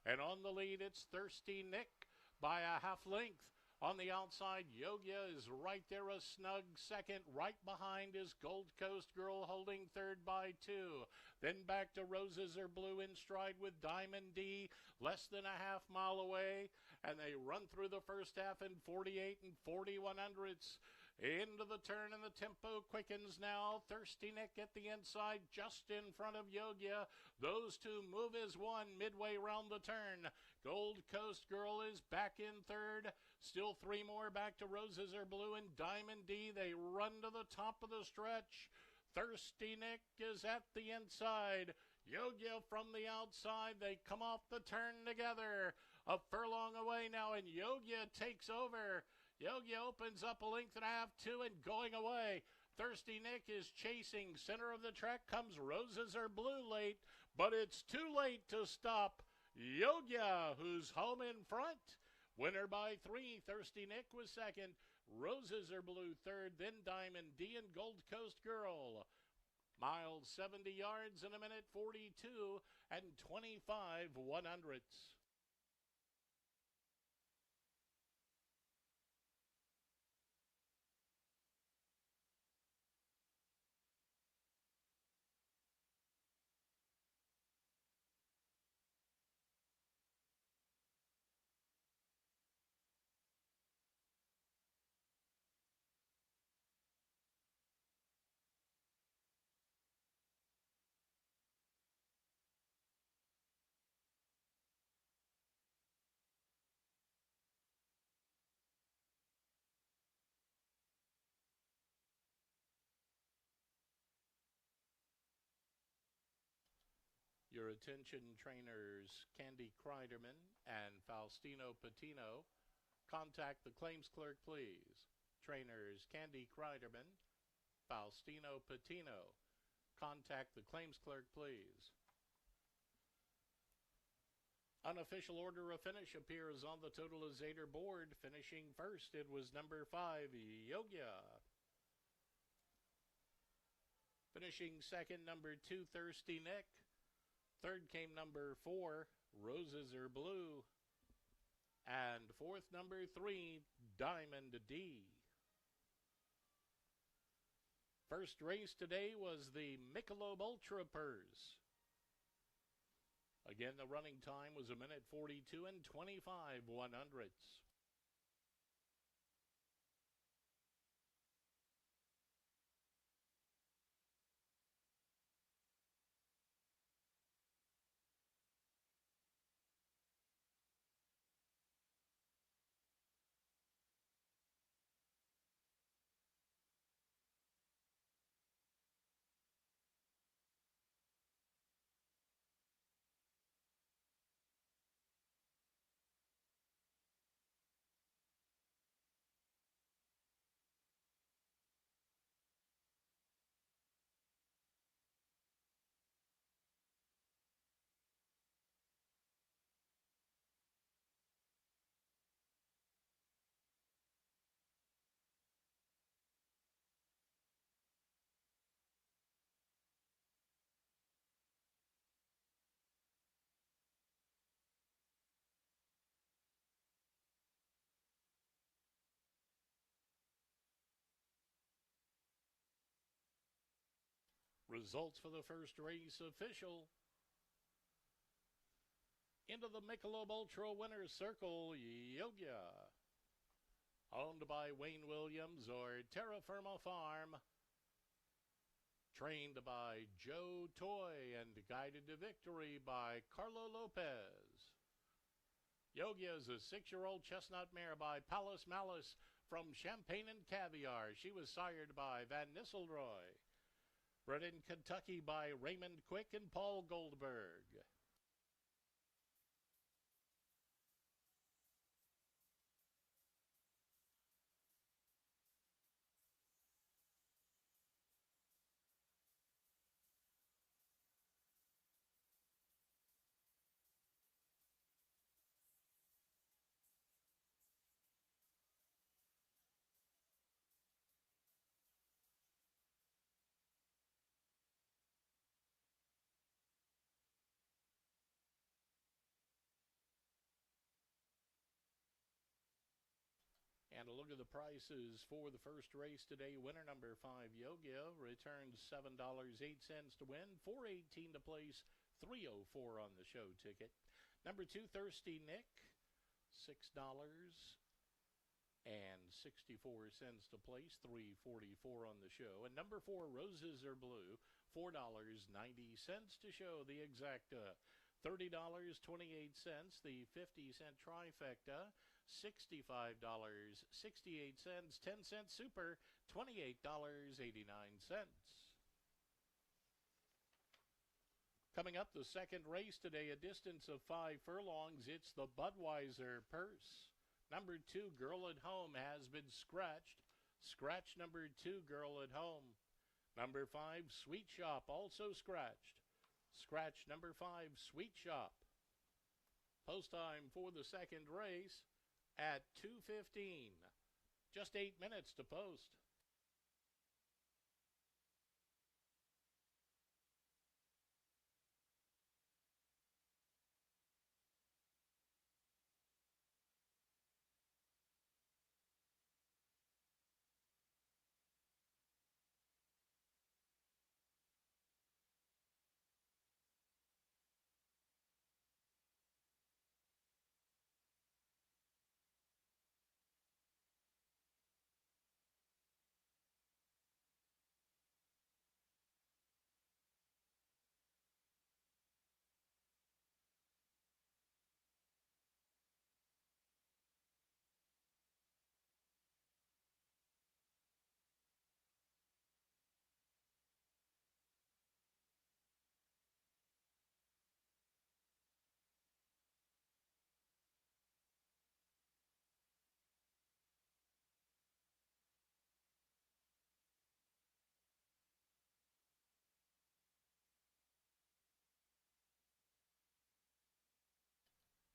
And on the lead, it's Thirsty Nick by a half length. On the outside, Yogya is right there, a snug second. Right behind is Gold Coast Girl holding third by 2. Then back to Roses Are Blue in stride with Diamond D, less than a half mile away. and they run through the first half in 48 and 41 hundredths. Into the turn, and the tempo quickens now. Thirsty Nick at the inside, just in front of Yogia. Those two move as one midway round the turn. Gold Coast Girl is back in third. Still three more back to Roses Are Blue and Diamond D. They run to the top of the stretch. Thirsty Nick is at the inside. Yogia from the outside. They come off the turn together. A furlong away now, and Yogia takes over. Yogi opens up a length and a half, two, and going away. Thirsty Nick is chasing. Center of the track comes Roses Are Blue late, but it's too late to stop Yogia, who's home in front. Winner by 3. Thirsty Nick was second. Roses Are Blue third, then Diamond D and Gold Coast Girl. Miles 70 yards in a minute 42 and 25 100ths. Your attention, trainers Candy Kreiderman and Faustino Patino. Contact the claims clerk, please. Trainers Candy Kreiderman, Faustino Patino. Contact the claims clerk, please. Unofficial order of finish appears on the totalizator board. Finishing first, it was number 5, Yogia. Finishing second, number 2, Thirsty Nick. Third came number 4, Roses Are Blue. And fourth, number 3, Diamond D. First race today was the Michelob Ultra Purse. Again, the running time was a minute 42 and 25 100ths. Results for the first race official. Into the Michelob Ultra winner's circle, Yogia. Owned by Wayne Williams or Terra Firma Farm. Trained by Joe Toy and guided to victory by Carlo Lopez. Yogia is a 6-year-old chestnut mare by Palace Malice from Champagne and Caviar. She was sired by Van Nistelrooy. Bred in Kentucky by Raymond Quick and Paul Goldberg. And a look at the prices for the first race today. Winner number 5, Yogia, returns $7.08 to win, $4.18 to place, $3.04 on the show ticket. Number 2, Thirsty Nick, $6.64 to place, $3.44 on the show. And number 4, Roses Are Blue, $4.90 to show the exacta. $30.28, the 50-cent trifecta, $65.68, 10-cent super, $28.89. Coming up, the second race today, a distance of 5 furlongs. It's the Budweiser Purse. Number 2, Girl at Home, has been scratched. Scratch number 2, Girl at Home. Number 5, Sweet Shop, also scratched. Scratch number 5, Sweet Shop. Post time for the second race at 2:15. Just 8 minutes to post.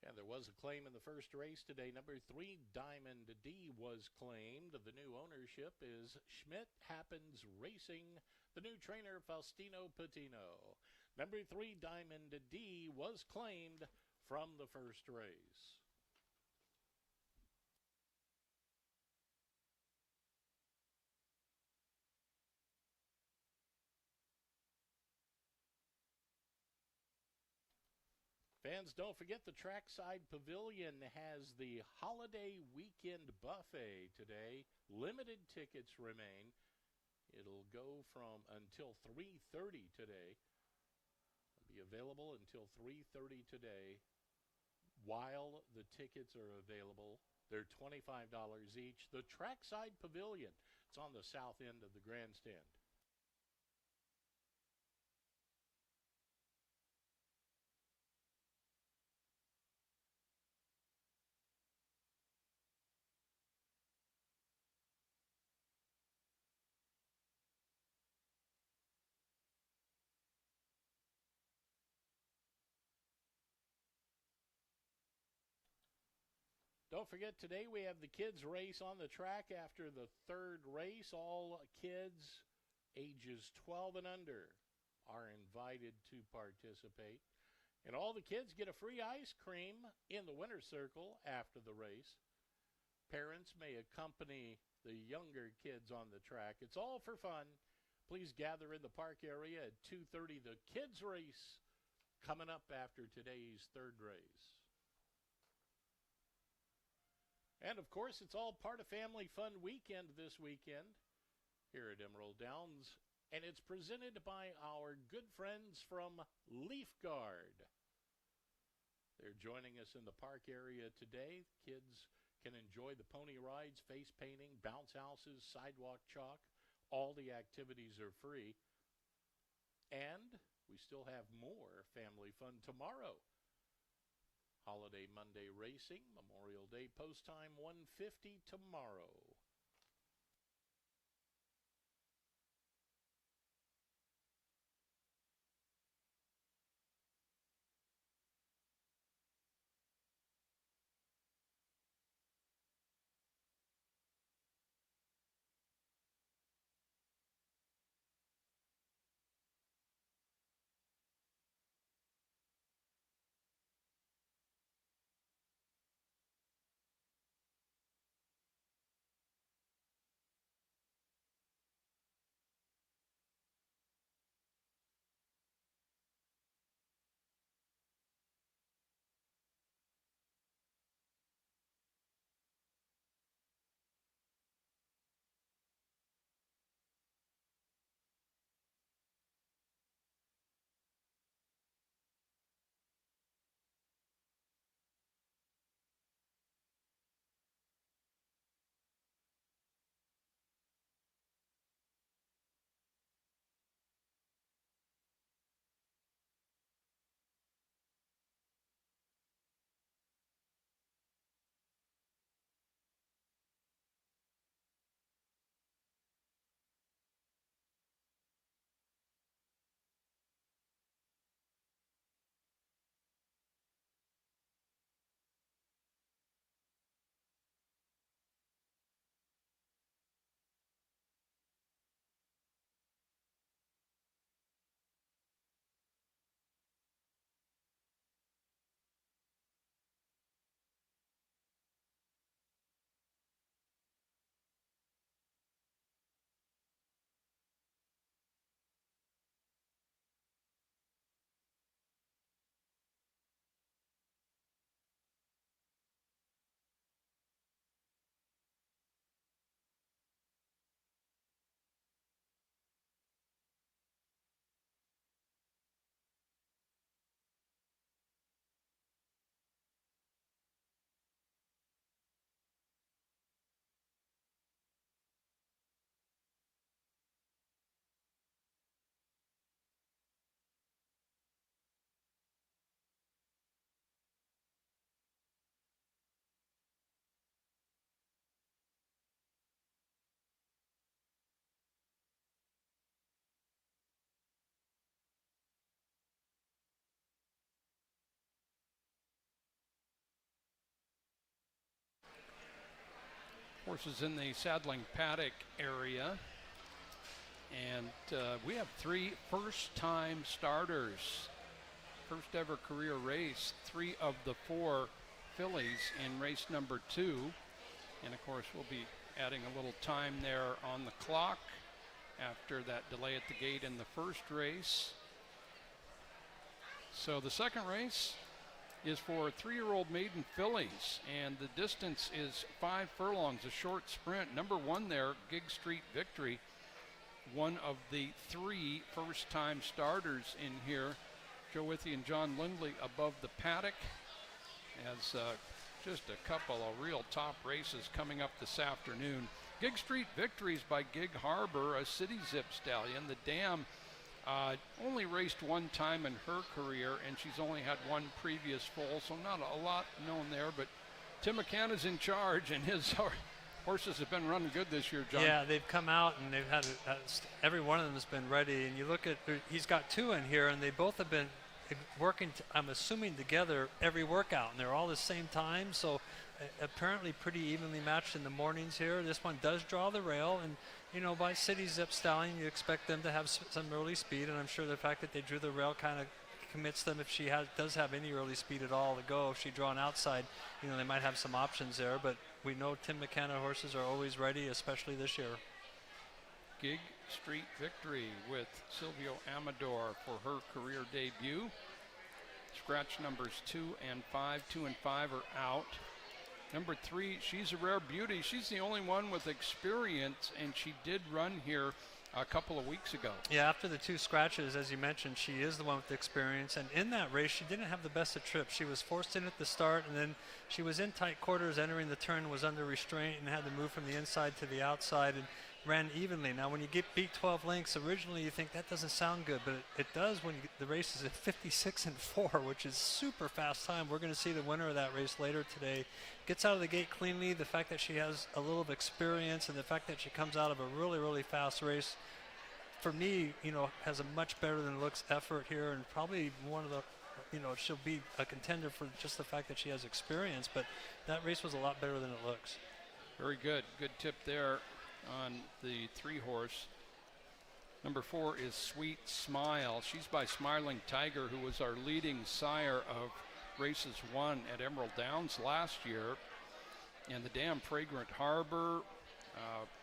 And there was a claim in the first race today. Number 3, Diamond D, was claimed. The new ownership is Schmidt Happens Racing. The new trainer, Faustino Patino. Number 3, Diamond D, was claimed from the first race. Fans, don't forget the Trackside Pavilion has the holiday weekend buffet today. Limited tickets remain. It'll go from until 3:30 today. It'll be available until 3:30 today while the tickets are available. They're $25 each. The Trackside Pavilion, it's on the south end of the grandstand. Don't forget, today we have the kids race on the track after the third race. All kids ages 12 and under are invited to participate. And all the kids get a free ice cream in the winner's circle after the race. Parents may accompany the younger kids on the track. It's all for fun. Please gather in the park area at 2:30. The kids race coming up after today's third race. And, of course, it's all part of Family Fun Weekend this weekend here at Emerald Downs. And it's presented by our good friends from Leaf Guard. They're joining us in the park area today. Kids can enjoy the pony rides, face painting, bounce houses, sidewalk chalk. All the activities are free. And we still have more family fun tomorrow. Holiday Monday racing, Memorial Day post time 1:50 tomorrow. Horses in the saddling paddock area. And we have 3 first-time starters. First ever career race, 3 of the 4 fillies in race number 2. And of course, we'll be adding a little time there on the clock after that delay at the gate in the first race. So the second race is for 3-year-old maiden fillies, and the distance is 5 furlongs, a short sprint. Number 1 there, Gig Street Victory, one of the 3 first-time starters in here. Joe Withey and John Lindley above the paddock, as just a couple of real top races coming up this afternoon. Gig Street Victories by Gig Harbor, a City Zip stallion. The Dam only raced 1 time in her career, and she's only had 1 previous foal, so not a lot known there. But Tim McCann is in charge, and his horses have been running good this year, John. Yeah, they've come out, and they've had every one of them has been ready. And you look at, he's got 2 in here, and they both have been working, I'm assuming, together every workout, and they're all the same time, so apparently pretty evenly matched in the mornings here. This one does draw the rail, and you know, by City Zip Stallion, you expect them to have some early speed, and I'm sure the fact that they drew the rail kind of commits them. If she does have any early speed at all to go, if she drawn outside, you know, they might have some options there, but we know Tim McCann horses are always ready, especially this year. Gig Street Victory with Silvio Amador for her career debut. Scratch numbers 2 and 5. 2 and 5 are out. Number 3, She's a Rare Beauty. She's the only one with experience, and she did run here a couple of weeks ago. Yeah, after the 2 scratches, as you mentioned, she is the one with the experience. And in that race, she didn't have the best of trips. She was forced in at the start, and then she was in tight quarters entering the turn, was under restraint, and had to move from the inside to the outside and ran evenly. Now, when you get beat 12 lengths, originally you think that doesn't sound good, but it does when the race is at 56 and 4, which is super fast time. We're going to see the winner of that race later today. Gets out of the gate cleanly. The fact that she has a little of experience and the fact that she comes out of a really, really fast race, for me, you know, has a much better than looks effort here, and probably one of the, you know, she'll be a contender for just the fact that she has experience, but that race was a lot better than it looks. Very good. Good tip there on the 3-horse. Number 4 is Sweet Smile. She's by Smiling Tiger, who was our leading sire of races 1 at Emerald Downs last year. And the Dam Fragrant Harbor,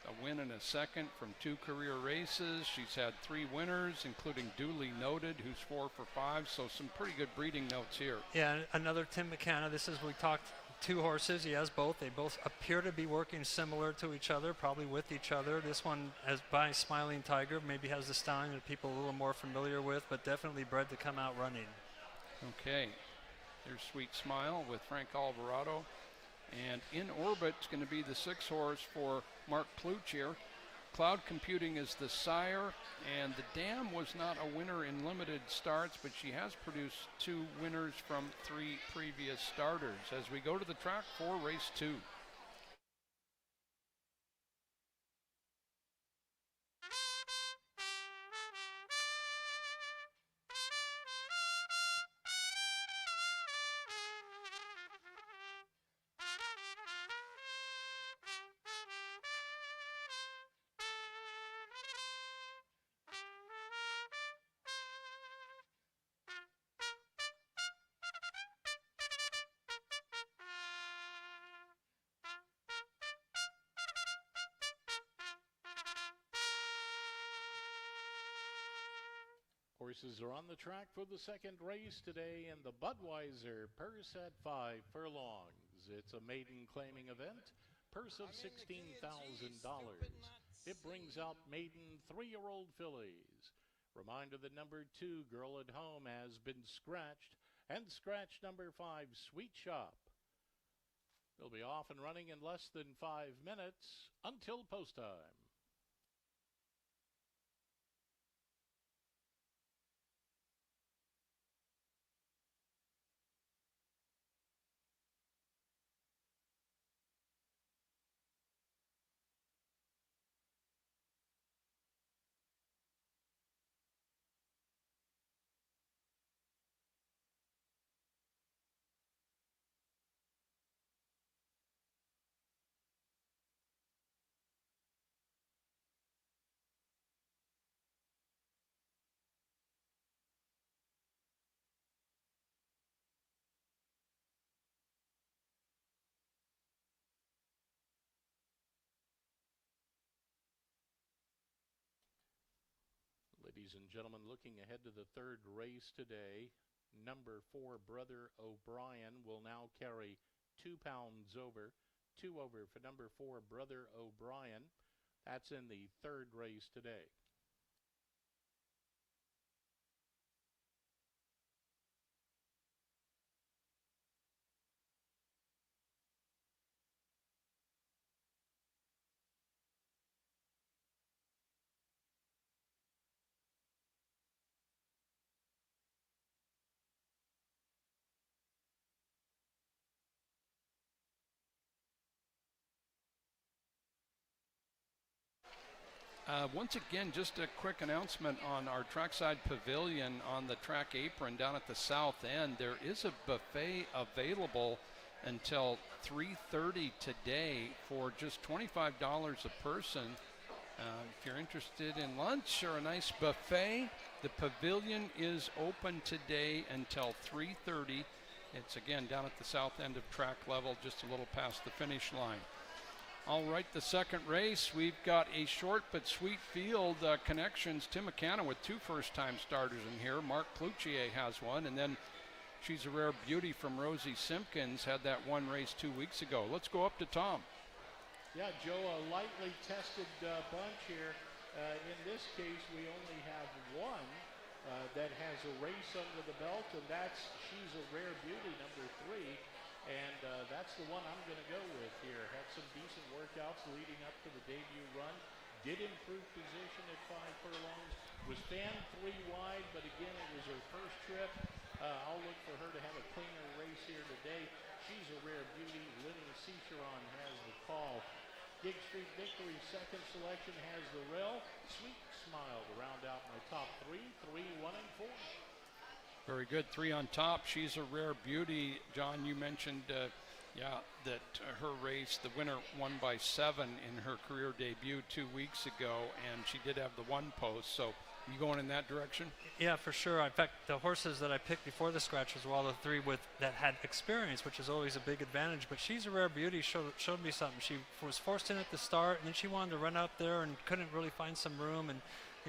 a win and a second from 2 career races. She's had 3 winners, including Duly Noted, who's 4 for 5. So some pretty good breeding notes here. Yeah, another Tim McCann. This is, we talked 2 horses. He has both. They both appear to be working similar to each other, probably with each other. This one, as by Smiling Tiger, maybe has the stallion that people are a little more familiar with, but definitely bred to come out running. Okay, there's Sweet Smile with Frank Alvarado. And in orbit is going to be the 6-horse for Mark Pluch here. Cloud Computing is the sire, and the Dam was not a winner in limited starts, but she has produced 2 winners from 3 previous starters. As we go to the track for race 2. Horses are on the track for the second race today in the Budweiser purse at 5 furlongs. It's a maiden claiming event, purse of $16,000. It brings out maiden 3-year-old fillies. Reminder that number 2, Girl at Home, has been scratched, and scratch number 5, Sweet Shop. They'll be off and running in less than 5 minutes until post time. Ladies and gentlemen, looking ahead to the third race today, number 4, Brother O'Brien, will now carry 2 pounds over. 2 over for number 4, Brother O'Brien. That's in the third race today. Once again, just a quick announcement on our trackside pavilion on the track apron down at the south end. There is a buffet available until 3:30 today for just $25 a person. If you're interested in lunch or a nice buffet, the pavilion is open today until 3:30. It's again down at the south end of track level, just a little past the finish line. All right, the second race, we've got a short but sweet field. Connections, Tim McCanna with 2 first-time starters in here. Mark Cloutier has one, and then She's a Rare Beauty from Rosie Simpkins had that one race 2 weeks ago. Let's go up to Tom. Yeah, Joe, a lightly tested bunch here. In this case, we only have one that has a race under the belt, and that's She's a Rare Beauty, number 3. And that's the one I'm going to go with here. Had some decent workouts leading up to the debut run. Did improve position at 5 furlongs. Was fanned 3 wide, but again, it was her first trip. I'll look for her to have a cleaner race here today. She's a Rare Beauty. Lenny Cicheron has the call. Gig Street Victory, second selection, has the rail. Sweet Smile to round out my top 3, 3, 1, and 4. Very good. 3 on top. She's a Rare Beauty. John, you mentioned, that her race, the winner won by 7 in her career debut 2 weeks ago, and she did have the 1 post. So, you going in that direction? Yeah, for sure. In fact, the horses that I picked before the scratches were all the 3 that had experience, which is always a big advantage. But She's a Rare Beauty showed me something. She was forced in at the start, and then she wanted to run out there and couldn't really find some room. And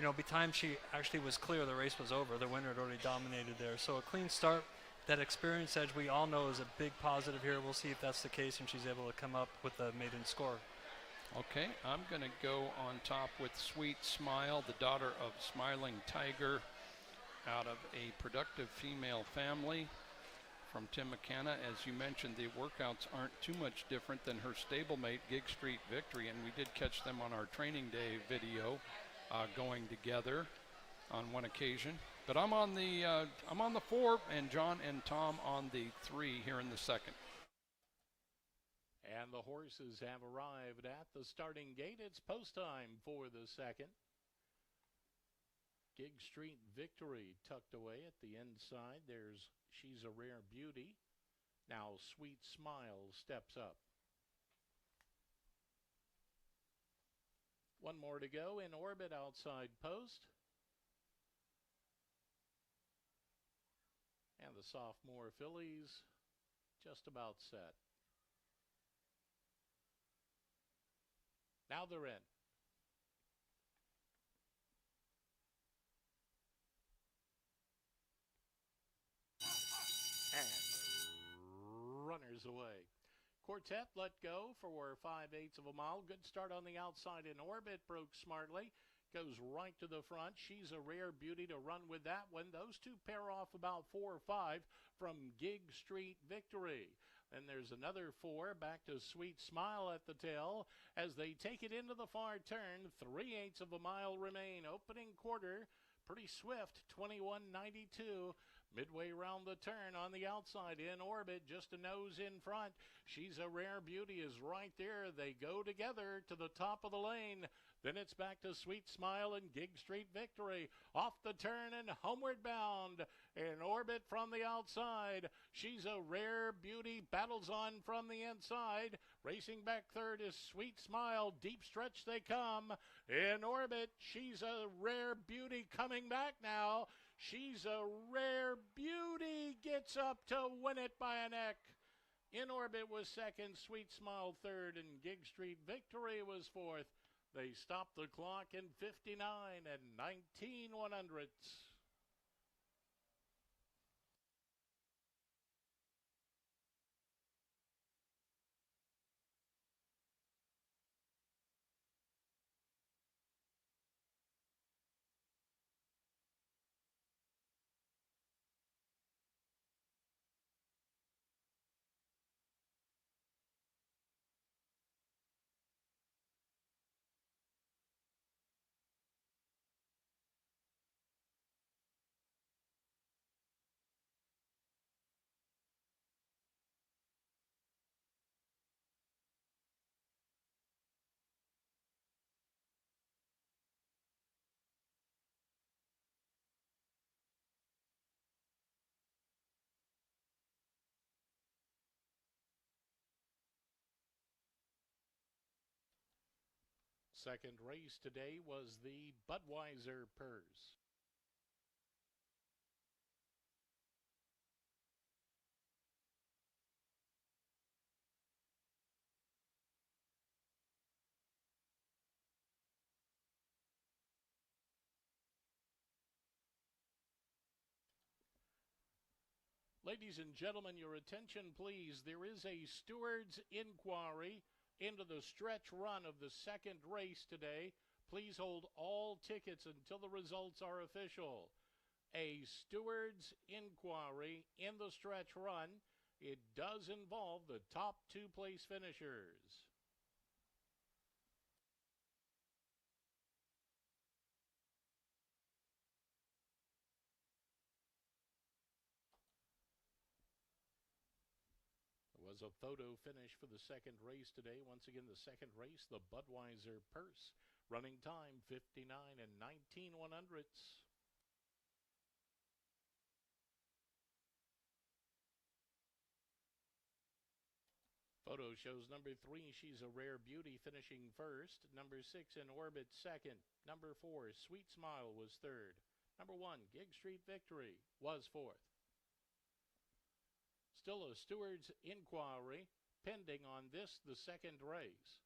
by the time she actually was clear, the race was over. The winner had already dominated there. So a clean start, that experience edge we all know is a big positive here. We'll see if that's the case and she's able to come up with a maiden score. Okay, I'm going to go on top with Sweet Smile, the daughter of Smiling Tiger, out of a productive female family from Tim McCanna. As you mentioned, the workouts aren't too much different than her stablemate, Gig Street Victory, and we did catch them on our training day video going together on one occasion. But I'm on the 4, and John and Tom on the 3 here in the second. And the horses have arrived at the starting gate. It's post time for the second. Gig Street Victory tucked away at the inside. There's She's a Rare Beauty. Now Sweet Smile steps up. One more to go in orbit outside post. And the sophomore fillies just about set. Now they're in. And runners away. Quartet let go for 5/8 of a mile. Good start on the outside in orbit. Broke smartly. Goes right to the front. She's a Rare Beauty to run with that one. Those two pair off about 4 or 5 from Gig Street Victory. Then there's another 4 back to Sweet Smile at the tail as they take it into the far turn. 3/8 of a mile remain. Opening quarter, pretty swift, 21.92. Midway round the turn on the outside in orbit, just a nose in front. She's a Rare Beauty is right there. They go together to the top of the lane. Then it's back to Sweet Smile and Gig Street Victory. Off the turn and homeward bound. In orbit from the outside. She's a Rare Beauty. Battles on from the inside. Racing back third is Sweet Smile. Deep stretch they come. In orbit, She's a Rare Beauty coming back now. She's a Rare Beauty gets up to win it by a neck. In orbit was second, Sweet Smile third, and Gig Street Victory was fourth. They stopped the clock in 59 and 19/100ths. Second race today was the Budweiser Purse. Ladies and gentlemen, your attention please. There is a steward's inquiry into the stretch run of the second race today. Please hold all tickets until the results are official. A steward's inquiry in the stretch run. It does involve the top 2 place finishers. There was a photo finish for the second race today. Once again, the second race, the Budweiser Purse. Running time 59 and 19/100ths. Photo shows number 3, She's a Rare Beauty, finishing first. Number 6, In Orbit, second. Number 4, Sweet Smile, was third. Number 1, Gig Street Victory, was fourth. Still a steward's inquiry pending on this, the second race.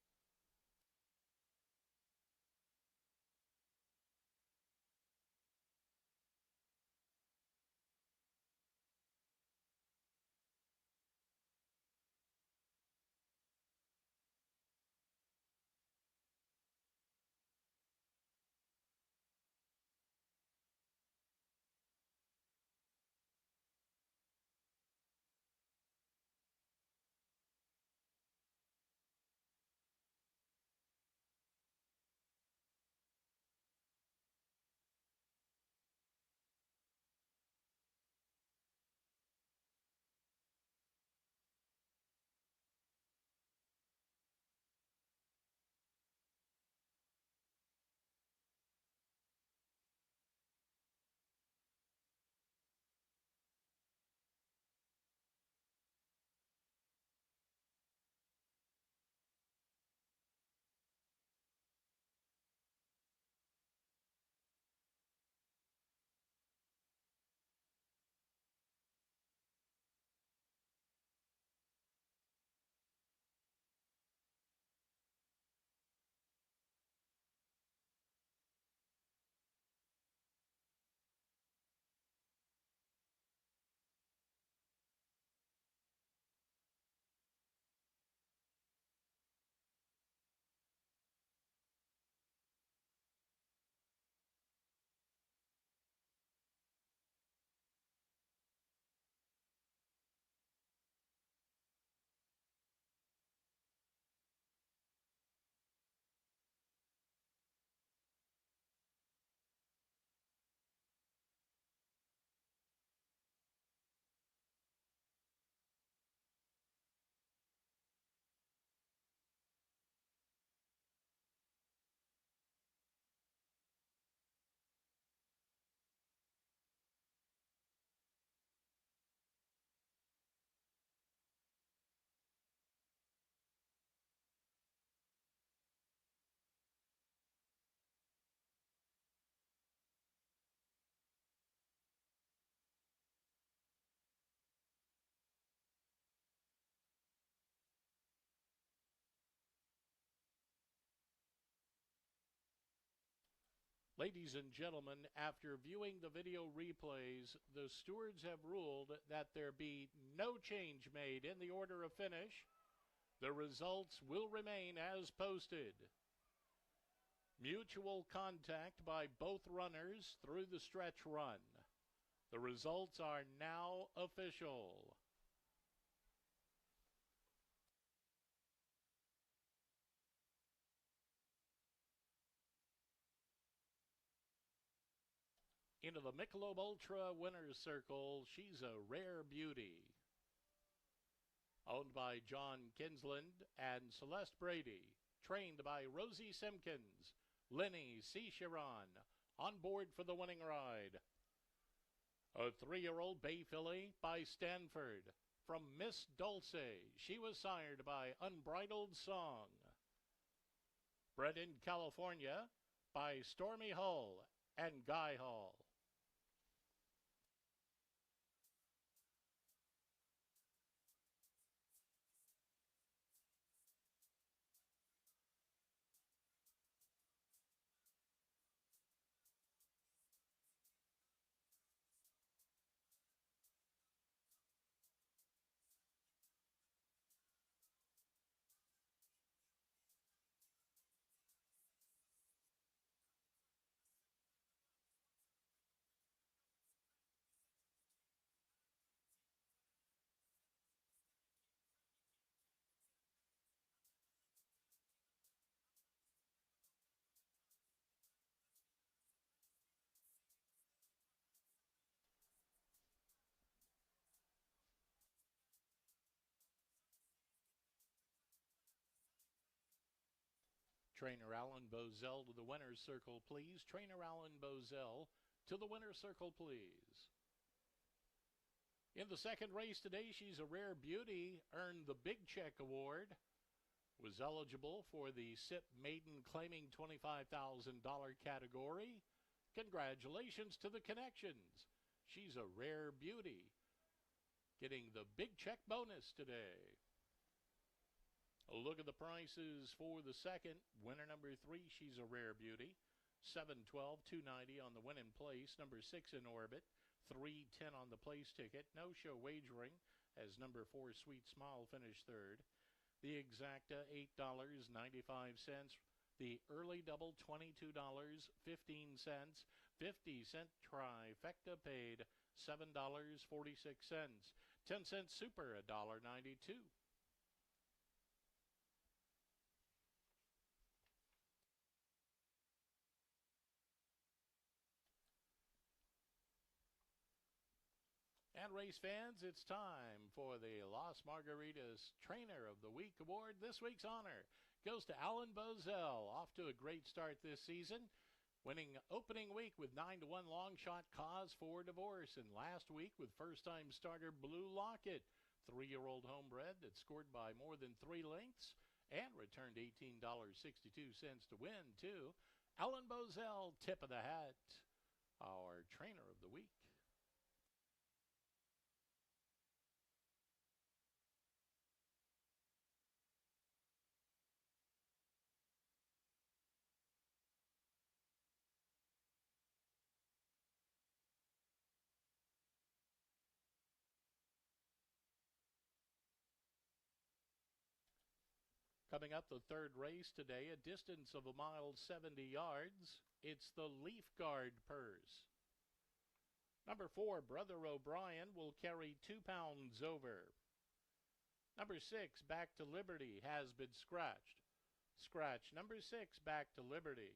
Ladies and gentlemen, after viewing the video replays, the stewards have ruled that there be no change made in the order of finish. The results will remain as posted. Mutual contact by both runners through the stretch run. The results are now official. Into the Michelob Ultra winner's circle, she's a rare beauty. Owned by John Kinsland and Celeste Brady. Trained by Rosie Simpkins, Lenny C. Chiron. On board for the winning ride. A 3-year-old bay filly by Stanford. From Miss Dulce, she was sired by Unbridled Song. Bred in California by Stormy Hull and Guy Hall. Trainer Alan Bozell to the winner's circle, please. Trainer Alan Bozell to the winner's circle, please. In the second race today, she's a rare beauty, earned the Big Check Award, was eligible for the SIP Maiden claiming $25,000 category. Congratulations to the connections. She's a rare beauty, getting the Big Check bonus today. A look at the prices for the second. Winner number 3, she's a rare beauty. $712, $290 on the win in place. Number 6 in orbit. $310 on the place ticket. No show wagering as number 4 Sweet Smile finished third. The exacta $8.95. The early double $22.15. 50-cent trifecta paid $7.46. 10-cent super $1.92. And race fans, it's time for the Las Margaritas Trainer of the Week Award. This week's honor goes to Alan Bozell, off to a great start this season, winning opening week with 9-1 long shot Cause for Divorce, and last week with first-time starter Blue Locket, 3-year-old homebred that scored by more than 3 lengths and returned $18.62 to win, too. Alan Bozell, tip of the hat, our Trainer of the Week. Coming up, the third race today, a distance of 1 mile 70 yards. It's the Leaf Guard purse. Number 4, Brother O'Brien, will carry 2 pounds over. Number 6, Back to Liberty, has been scratched. Scratch number 6, Back to Liberty.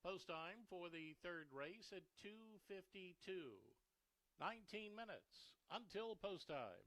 Post time for the third race at 2:52. 19 minutes until post time.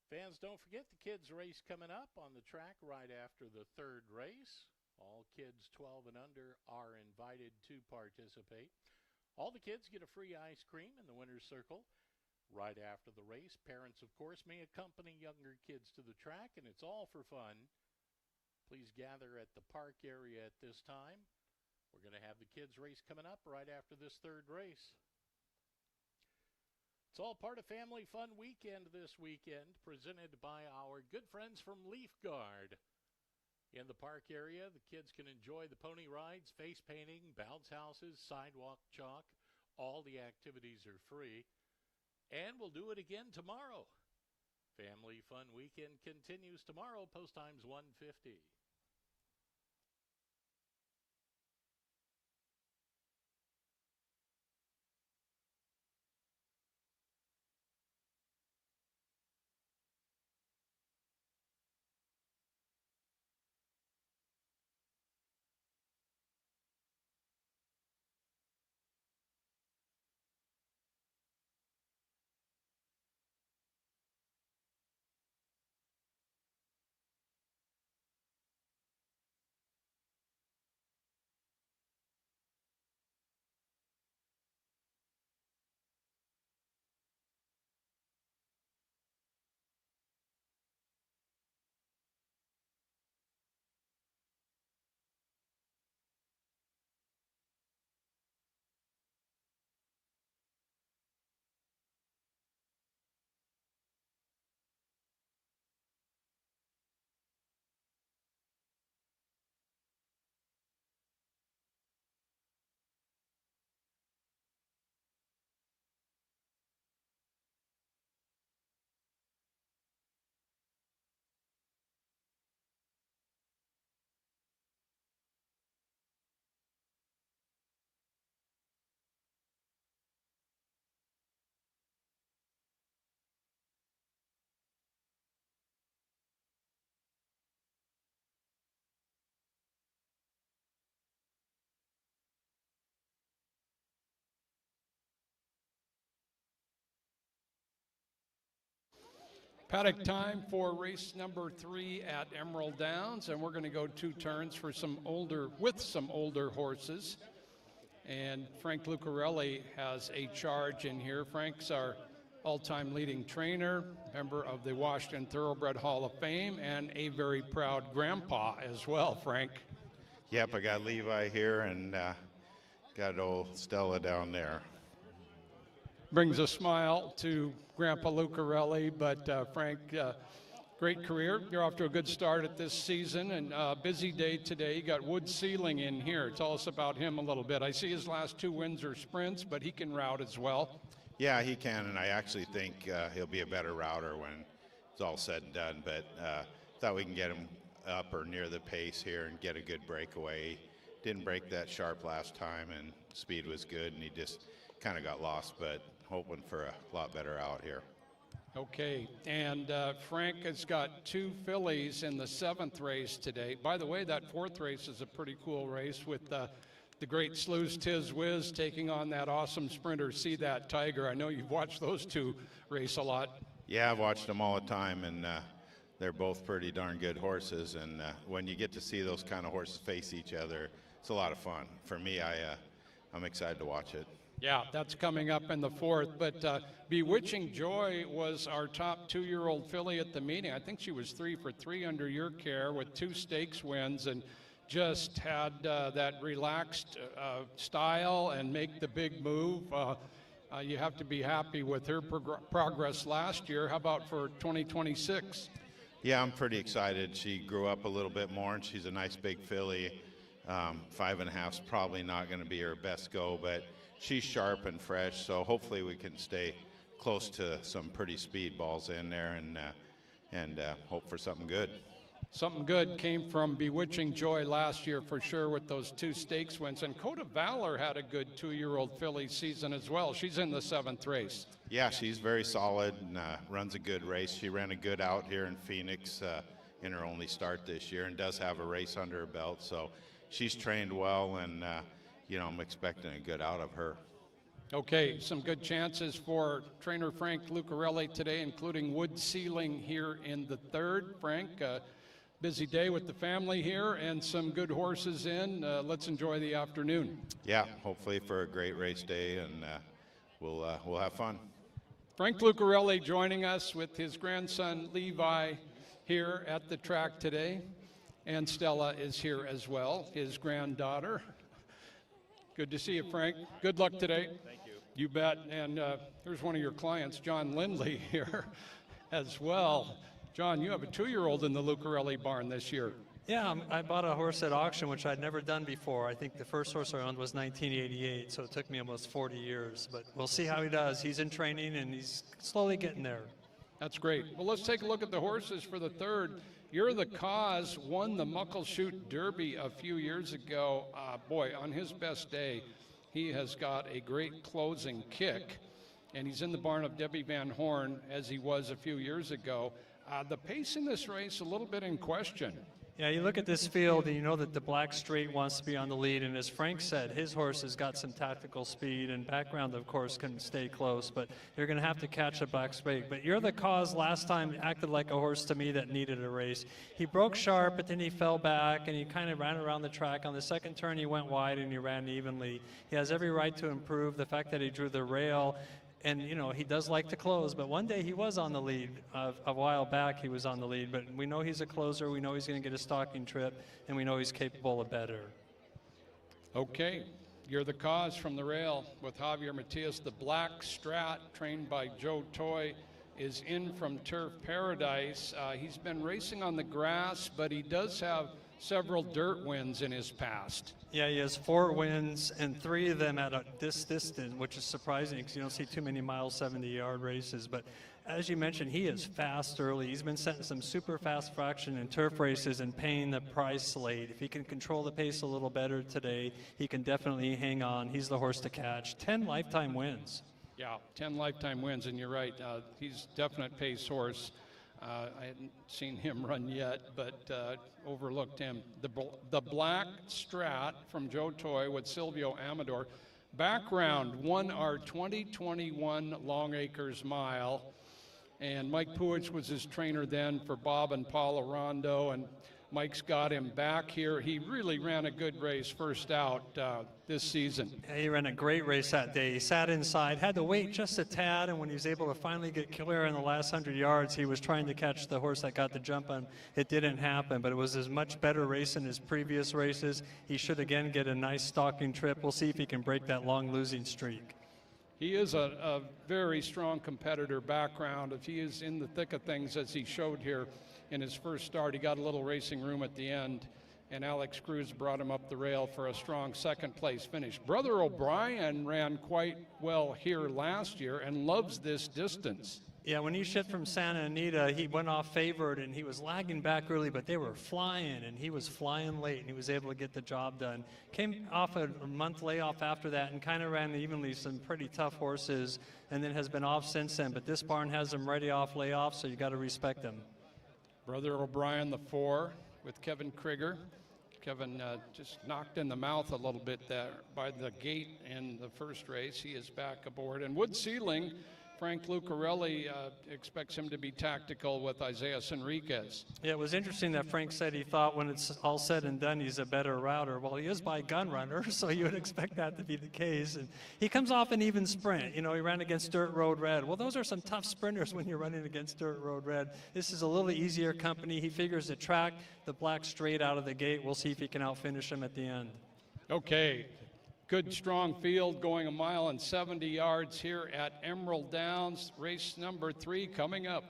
Fans, don't forget the kids' race coming up on the track right after the third race. All kids 12 and under are invited to participate. All the kids get a free ice cream in the winner's circle right after the race. Parents, of course, may accompany younger kids to the track, and it's all for fun. Please gather at the park area at this time. We're going to have the kids' race coming up right after this third race. It's all part of Family Fun Weekend this weekend, presented by our good friends from Leaf Guard. In the park area, the kids can enjoy the pony rides, face painting, bounce houses, sidewalk chalk. All the activities are free. And we'll do it again tomorrow. Family Fun Weekend continues tomorrow, post times 1:50. Paddock time for race number 3 at Emerald Downs, and we're going to go 2 turns for some older horses. And Frank Lucarelli has a charge in here. Frank's our all-time leading trainer, member of the Washington Thoroughbred Hall of Fame, and a very proud grandpa as well, Frank. Yep, I got Levi here and got old Stella down there. Brings a smile to Grandpa Lucarelli, but Frank, great career. You're off to a good start at this season, and busy day today. You got Wood Sealing in here. Tell us about him a little bit. I see his last 2 wins are sprints, but he can route as well. Yeah, he can, and I actually think he'll be a better router when it's all said and done, but thought we can get him up or near the pace here and get a good breakaway. Didn't break that sharp last time, and speed was good, and he just kind of got lost, but hoping for a lot better out here. Okay, and Frank has got 2 fillies in the 7th race today. By the way, that 4th race is a pretty cool race with the great Slews Tiz Wiz taking on that awesome sprinter, See That Tiger. I know you've watched those 2 race a lot. Yeah, I've watched them all the time, and they're both pretty darn good horses, and when you get to see those kind of horses face each other, it's a lot of fun. For me, I'm excited to watch it. Yeah, that's coming up in the 4th. But Bewitching Joy was our top 2-year-old filly at the meeting. I think she was 3 for 3 under your care with 2 stakes wins, and just had that relaxed style and make the big move. You have to be happy with her progress last year. How about for 2026? Yeah, I'm pretty excited. She grew up a little bit more, and she's a nice big filly. 5.5's probably not going to be her best go, but she's sharp and fresh, so hopefully we can stay close to some pretty speed balls in there and hope for something good. Something good came from Bewitching Joy last year for sure with those 2 stakes wins. And Coda Valor had a good 2-year-old filly season as well. She's in the 7th race. Yeah, she's very solid and runs a good race. She ran a good out here in Phoenix in her only start this year and does have a race under her belt. So she's trained well, and I'm expecting a good out of her. Okay, some good chances for trainer Frank Lucarelli today, including wood ceiling here in the third. Frank, busy day with the family here and some good horses in. Let's enjoy the afternoon. Yeah, hopefully for a great race day, and we'll have fun. Frank Lucarelli joining us with his grandson Levi here at the track today. And Stella is here as well, his granddaughter. Good to see you, Frank. Good luck today. Thank you. You bet. And here's one of your clients, John Lindley, here as well. John, you have a 2-year-old in the Lucarelli barn this year. Yeah, I bought a horse at auction, which I'd never done before. I think the first horse I owned was 1988, so it took me almost 40 years. But we'll see how he does. He's in training, and he's slowly getting there. That's great. Well, let's take a look at the horses for the third. You're the Cause won the Muckleshoot Derby a few years ago. Boy, on his best day, he has got a great closing kick, and he's in the barn of Debbie Van Horn as he was a few years ago. The pace in this race a little bit in question. Yeah, you look at this field and you know that the Black Straight wants to be on the lead, and as Frank said, his horse has got some tactical speed, and Background, of course, can stay close, but you're going to have to catch a Black Straight. But You're the Cause last time acted like a horse to me that needed a race. He broke sharp, but then he fell back, and he kind of ran around the track. On the second turn, he went wide, and he ran evenly. He has every right to improve. The fact that he drew the rail, and you know, he does like to close, but one day he was on the lead. A while back he was on the lead, but we know he's a closer, we know he's going to get a stalking trip, and we know he's capable of better. Okay, You're the Cause from the rail with Javier Matias. The Black Strat, trained by Joe Toy, is in from Turf Paradise. He's been racing on the grass, but he does have several dirt wins in his past. Yeah, he has 4 wins, and 3 of them at this distance, which is surprising because you don't see too many mile 70-yard races. But as you mentioned, he is fast early. He's been setting some super fast fraction in turf races and paying the price late. If he can control the pace a little better today, he can definitely hang on. He's the horse to catch. 10 lifetime wins. Yeah, 10 lifetime wins, and you're right. He's definite pace horse. I hadn't seen him run yet, but overlooked him. The Black Strat from Joe Toy with Silvio Amador. Background won our 2021 Long Acres Mile, and Mike Puich was his trainer then for Bob and Paula Rondo, and Mike's got him back here. He really ran a good race first out this season. Yeah, he ran a great race that day. He sat inside, had to wait just a tad, and when he was able to finally get clear in the last 100 yards, he was trying to catch the horse that got the jump on. It didn't happen, but it was a much better race than his previous races. He should again get a nice stalking trip. We'll see if he can break that long losing streak. He is a very strong competitor. Background, if he is in the thick of things as he showed here in his first start, he got a little racing room at the end, and Alex Cruz brought him up the rail for a strong second place finish. Brother O'Brien ran quite well here last year and loves this distance. Yeah, when he shipped from Santa Anita, he went off favored, and he was lagging back early, but they were flying, and he was flying late, and he was able to get the job done. Came off a month layoff after that and kind of ran evenly some pretty tough horses, and then has been off since then. But this barn has him ready off layoff, so you got to respect him. Brother O'Brien, the 4, with Kevin Krieger. Kevin just knocked in the mouth a little bit there by the gate in the first race. He is back aboard. And Wood Ceiling, Frank Lucarelli expects him to be tactical with Isaiah Enriquez. Yeah, it was interesting that Frank said he thought when it's all said and done, he's a better router. Well, he is by gun runner, so you would expect that to be the case. And he comes off an even sprint. You know, he ran against Dirt Road Red. Well, those are some tough sprinters when you're running against Dirt Road Red. This is a little easier company. He figures the track, the Black straight out of the gate. We'll see if he can outfinish him at the end. Okay. Good strong field going 1 mile and 70 yards here at Emerald Downs. Race number 3 coming up.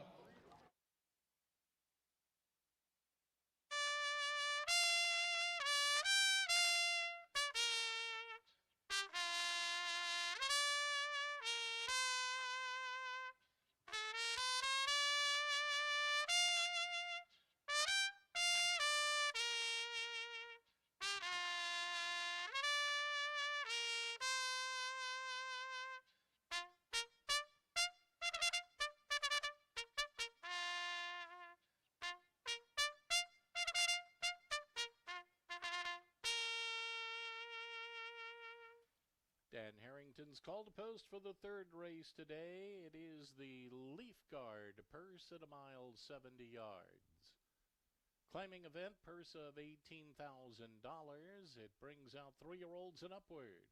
Dan Harrington's called to post for the third race today. It is the Leaf Guard purse at 1 mile 70 yards. Claiming event purse of $18,000. It brings out 3-year-olds and upward.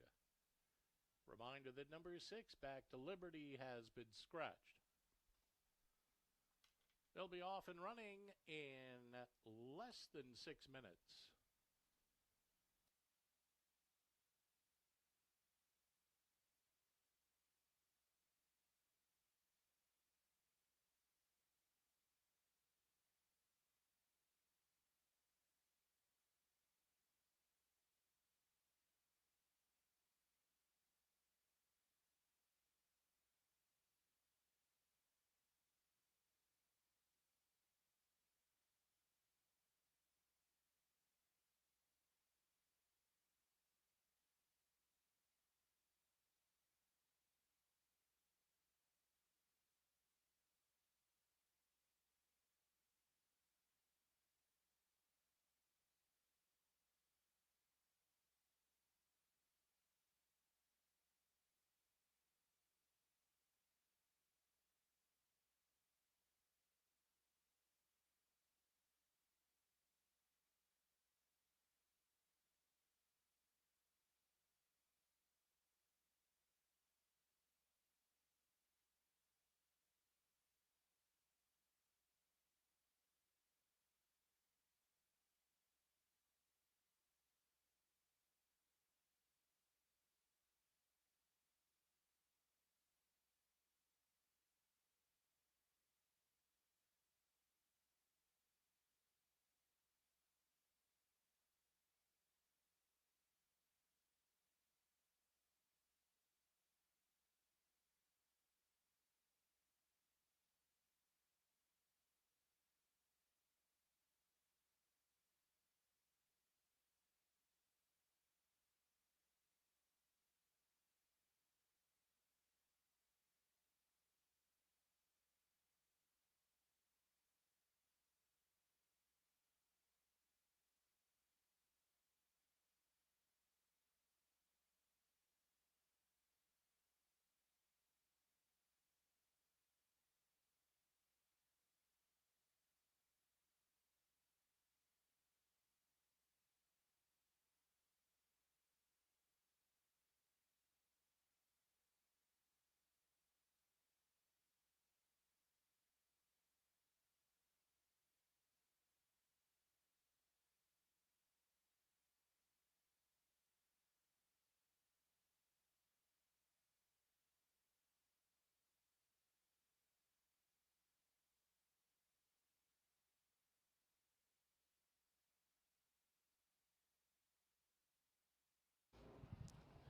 Reminder that number 6, Back to Liberty, has been scratched. They'll be off and running in less than 6 minutes.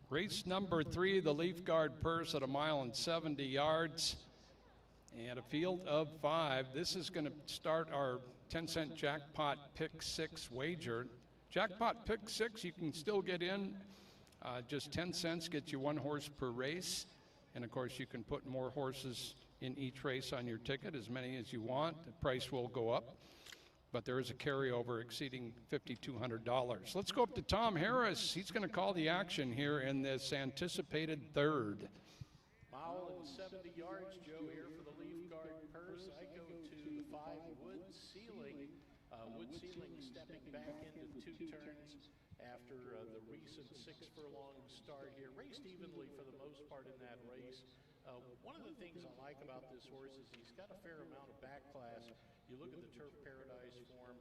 Race number 3, the Leaf Guard purse at 1 mile and 70 yards. And a field of 5. This is going to start our 10-cent jackpot pick 6 wager. Jackpot pick 6, you can still get in. Just 10 cents gets you 1 horse per race. And of course, you can put more horses in each race on your ticket, as many as you want. The price will go up, but there is a carryover exceeding $5,200. Let's go up to Tom Harris. He's going to call the action here in this anticipated third. 1 mile and 70 yards, Joe, here for the Leaf Guard purse. I go to the 5, Wood Ceiling. Wood Ceiling stepping back into 2 turns after the recent 6-furlong start here. Raced evenly for the most part in that race. One of the things I like about this horse is he's got a fair amount of back class. You look at the Turf Paradise form,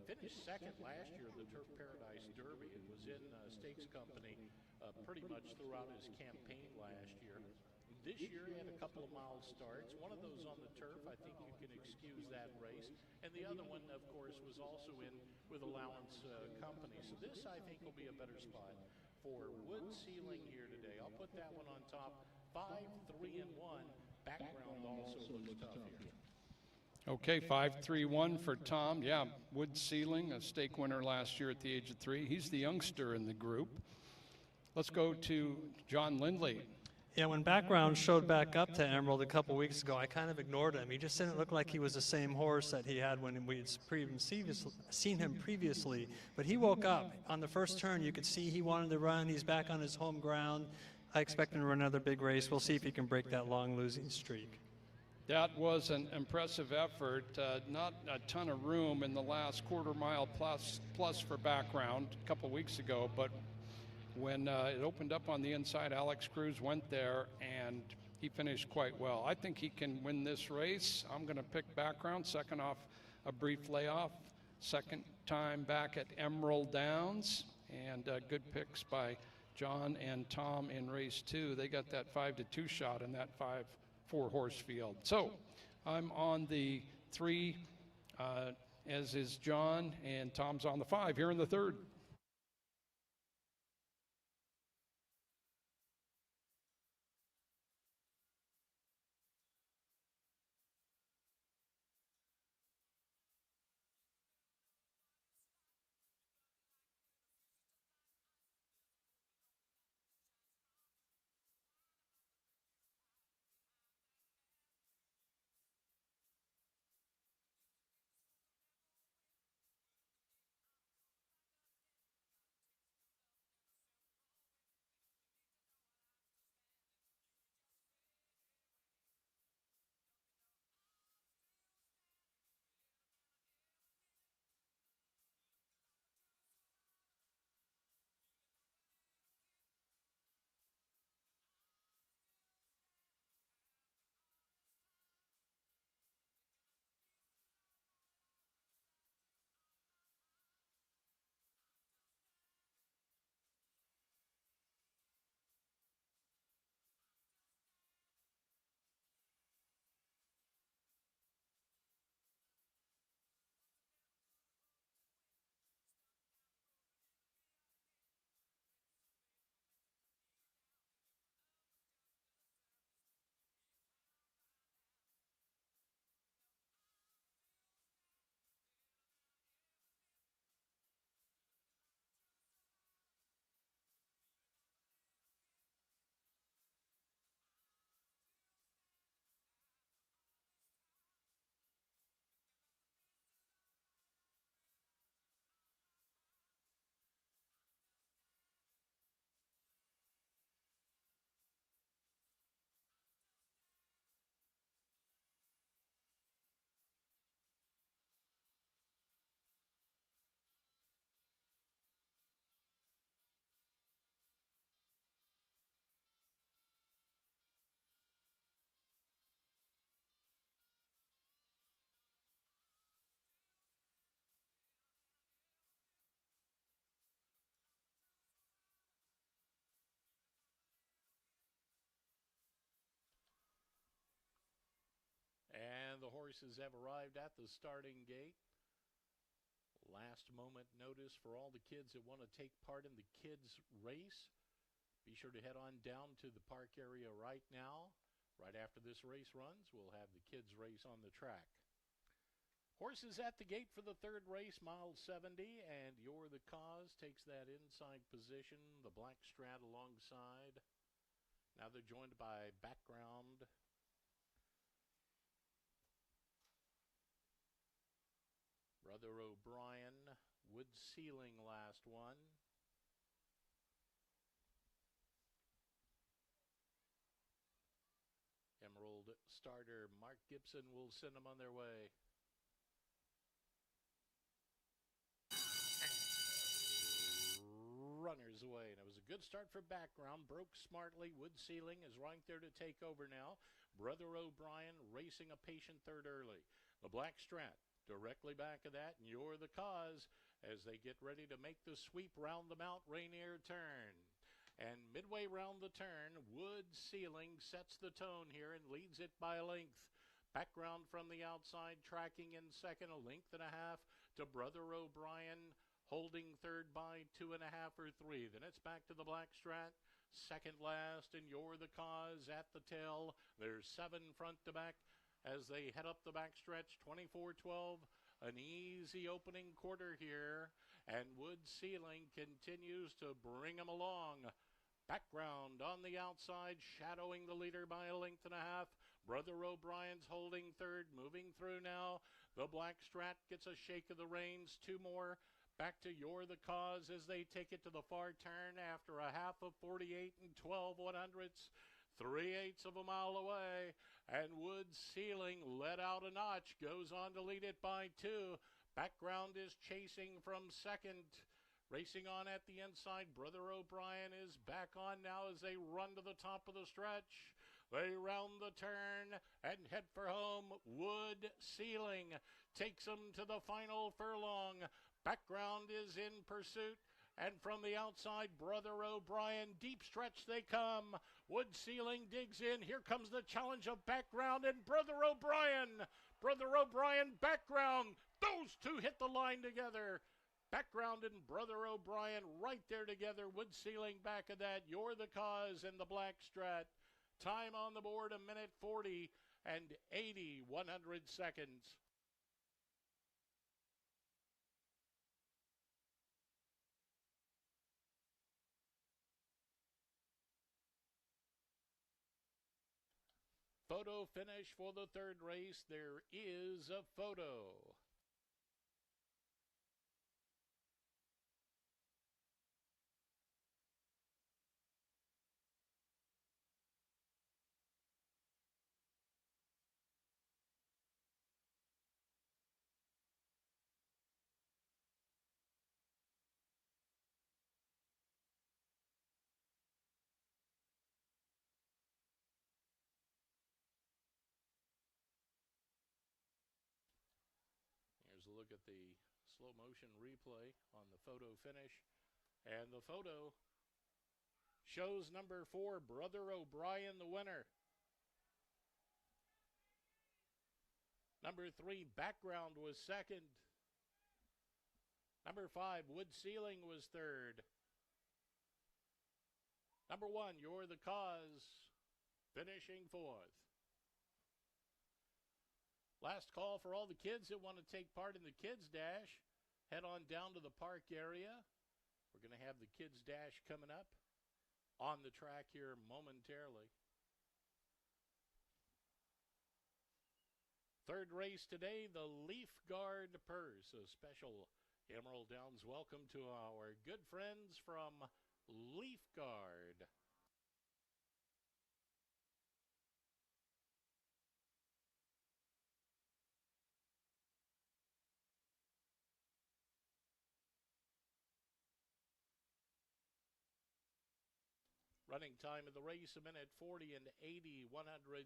finished second last year in the Turf Paradise Derby. It was in Stakes Company pretty much throughout his campaign last year. This year he had a couple of mile starts. One of those on the turf, I think you can excuse that race. And the other one, of course, was also in with Allowance Company. So this, I think, will be a better spot for Wood Ceiling here today. I'll put that one on top. 5, 3, and 1. Background also looks tough here. Okay, 5-3-1 for Tom. Yeah, Wood Ceiling, a stake winner last year at the age of 3. He's the youngster in the group. Let's go to John Lindley. Yeah, when Background showed back up to Emerald a couple weeks ago, I kind of ignored him. He just didn't look like he was the same horse that he had when we had seen him previously. But he woke up. On the first turn, you could see he wanted to run. He's back on his home ground. I expect him to run another big race. We'll see if he can break that long losing streak. That was an impressive effort. Not a ton of room in the last quarter mile plus for background a couple weeks ago, but when it opened up on the inside, Alex Cruz went there and he finished quite well. I think he can win this race. I'm going to pick background, second off a brief layoff, second time back at Emerald Downs, and good picks by John and Tom in race 2. They got that 5-2 shot in that 4 horse field. So I'm on the 3, as is John, and Tom's on the 5 here in the 3rd. And the horses have arrived at the starting gate. Last moment notice for all the kids that want to take part in the kids race. Be sure to head on down to the park area right now. Right after this race runs, we'll have the kids race on the track. Horses at the gate for the 3rd race, mile 70, and You're the Cause takes that inside position. The Black Strat alongside. Now they're joined by Background. Brother O'Brien, Wood Ceiling last one. Emerald starter Mark Gibson will send them on their way. Runners away, and it was a good start for Background. Broke smartly. Wood Ceiling is right there to take over now. Brother O'Brien racing a patient 3rd early. The Black Strat directly back of that, and You're the Cause as they get ready to make the sweep round the Mount Rainier turn. And midway round the turn, Wood Ceiling sets the tone here and leads it by a length. Background from the outside, tracking in 2nd, a length and a half to Brother O'Brien, holding 3rd by 2.5 or 3. Then it's back to the Black Strat, 2nd last, and You're the Cause at the tail. There's 7 front to back as they head up the backstretch, 24-12, an easy opening quarter here, and Wood Ceiling continues to bring them along. Background on the outside, shadowing the leader by a length and a half. Brother O'Brien's holding 3rd, moving through now. The Black Strat gets a shake of the reins, 2 more. Back to You're the Cause as they take it to the far turn after a half of 48 and 12 100ths. 3/8 of a mile away, and Woods Ceiling let out a notch, goes on to lead it by 2. Background is chasing from second. Racing on at the inside, Brother O'Brien is back on now as they run to the top of the stretch. They round the turn and head for home. Wood Ceiling takes them to the final furlong. Background is in pursuit. And from the outside, Brother O'Brien, deep stretch they come. Wood Ceiling digs in. Here comes the challenge of Background and Brother O'Brien. Brother O'Brien, Background. Those two hit the line together. Background and Brother O'Brien right there together. Wood Ceiling back of that. You're the Cause in the black strat. Time on the board, 1:40 and 80 100 Photo finish for the third race. There is a photo. Here's a look at the slow motion replay on the photo finish. And the photo shows number 4, Brother O'Brien, the winner. Number 3, Background, was second. Number 5, Wood Ceiling, was third. Number 1, You're the Cause, finishing fourth. Last call for all the kids that want to take part in the Kids Dash. Head on down to the park area. We're going to have the Kids Dash coming up on the track here momentarily. Third race today, the Leaf Guard Purse, a special Emerald Downs welcome to our good friends from Leaf Guard. Running time of the race, 1:40 and 80 100.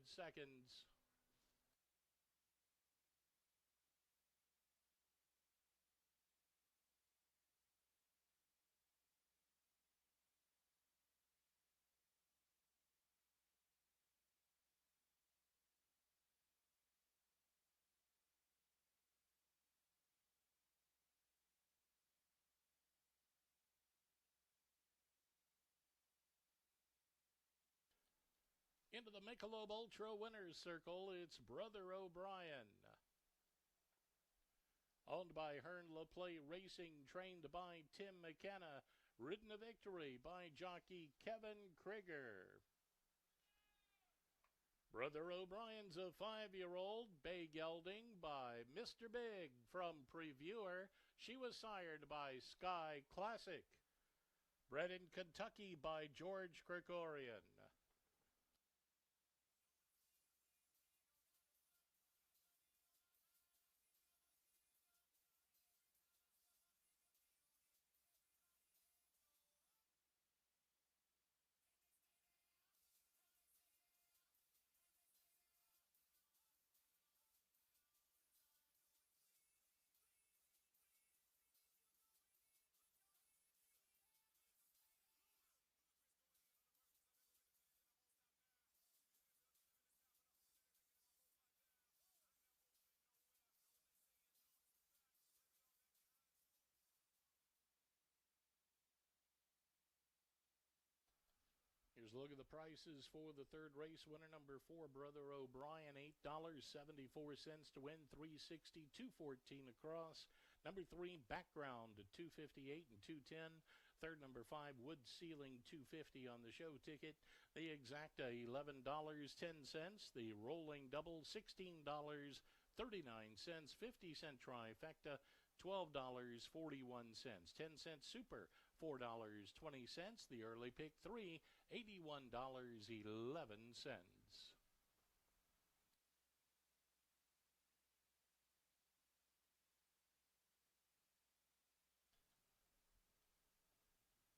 Into the Michelob Ultra Winners Circle, it's Brother O'Brien. Owned by Hearn LaPlay Racing, trained by Tim McKenna, ridden to victory by jockey Kevin Krieger. Brother O'Brien's a 5-year-old, bay gelding by Mr. Big from Previewer. She was sired by Sky Classic. Bred in Kentucky by George Krikorian. Here's a look at the prices for the third race. Winner number 4, Brother O'Brien, $8.74 to win, $360, $214 across. Number 3, Background, $258 and $210. Third, number 5, Wood Ceiling, $250 on the show ticket. The exacta, $11.10. The rolling double, $16.39. 50-cent trifecta, $12.41. 10-cent Super, $4.20. The early pick 3, $81.11.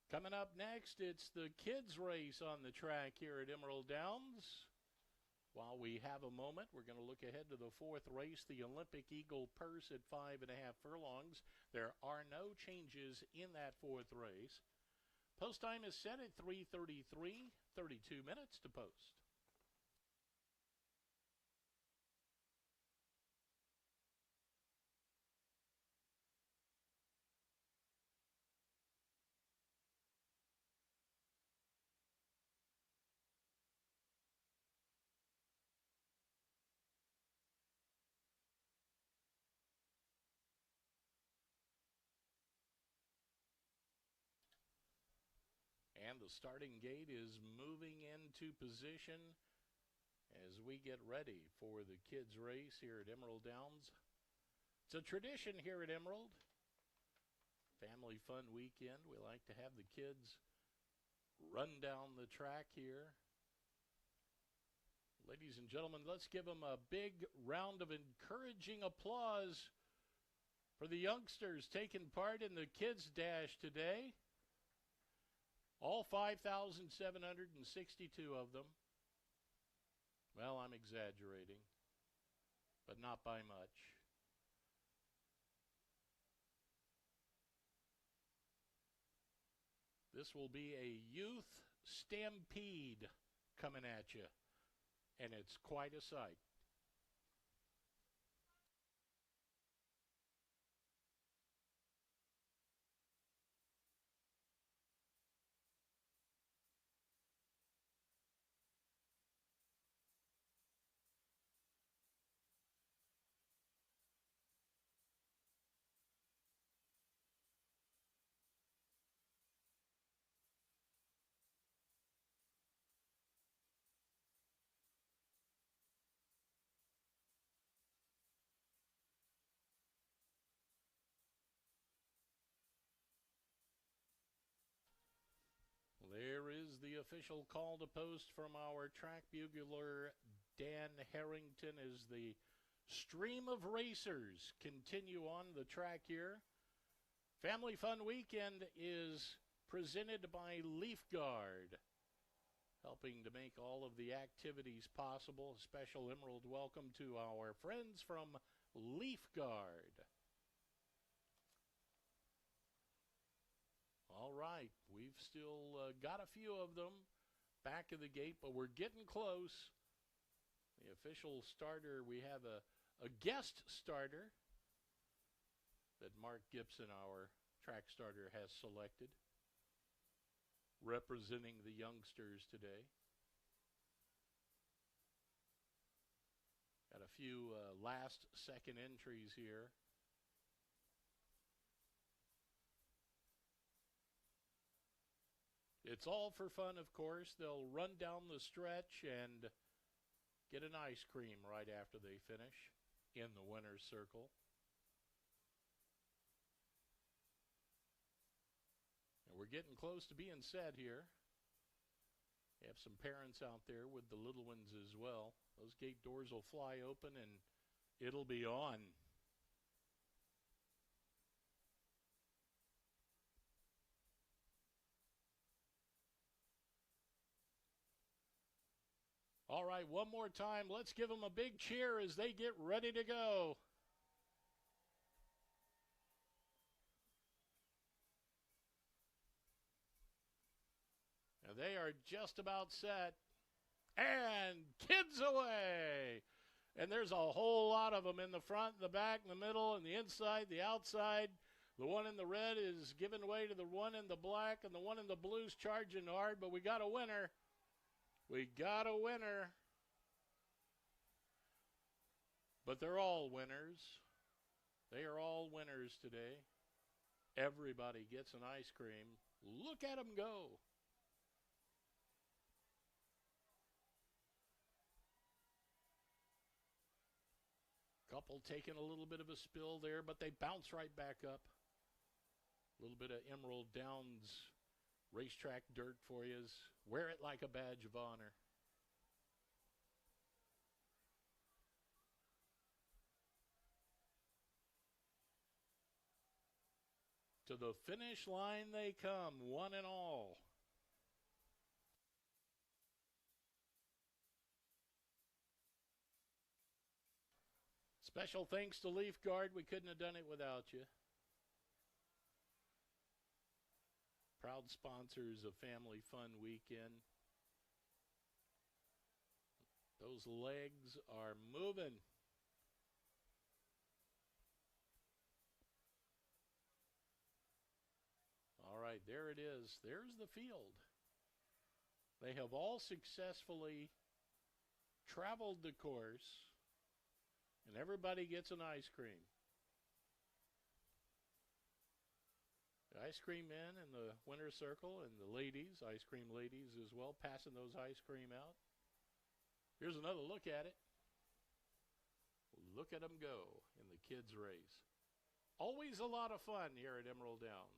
Coming up next, it's the kids' race on the track here at Emerald Downs. While we have a moment, we're going to look ahead to the fourth race, the Olympic Eagle Purse at 5.5 furlongs. There are no changes in that fourth race. Post time is set at 3:33, 32 minutes to post. And the starting gate is moving into position as we get ready for the kids' race here at Emerald Downs. It's a tradition here at Emerald. Family fun weekend. We like to have the kids run down the track here. Ladies and gentlemen, let's give them a big round of encouraging applause for the youngsters taking part in the kids' dash today. All 5,762 of them. Well, I'm exaggerating, but not by much. This will be a youth stampede coming at you, and it's quite a sight. There is the official call to post from our track bugler, Dan Harrington, as the stream of racers continue on the track here. Family Fun Weekend is presented by Leaf Guard, helping to make all of the activities possible. A special Emerald welcome to our friends from Leaf Guard. All right, we've still got a few of them back of the gate, but we're getting close. The official starter, we have a guest starter that Mark Gibson, our track starter, has selected, representing the youngsters today. Got a few last-second entries here. It's all for fun, of course. They'll run down the stretch and get an ice cream right after they finish in the winner's circle. And we're getting close to being set here. We have some parents out there with the little ones as well. Those gate doors will fly open and it'll be on. All right, one more time. Let's give them a big cheer as they get ready to go. And they are just about set. And kids away. And there's a whole lot of them in the front, the back, the middle, and the inside, the outside. The one in the red is giving way to the one in the black, and the one in the blue's charging hard, but we got a winner. We got a winner. But they're all winners. They are all winners today. Everybody gets an ice cream. Look at them go. Couple taking a little bit of a spill there, but they bounce right back up. A little bit of Emerald Downs racetrack dirt for you. Wear it like a badge of honor. To the finish line they come, one and all. Special thanks to Leaf Guard. We couldn't have done it without you. Proud sponsors of Family Fun Weekend. Those legs are moving. All right, there it is. There's the field. They have all successfully traveled the course, and everybody gets an ice cream. The ice cream men in the winner's circle and the ladies, ice cream ladies as well, passing those ice cream out. Here's another look at it. Look at them go in the kids' race. Always a lot of fun here at Emerald Downs.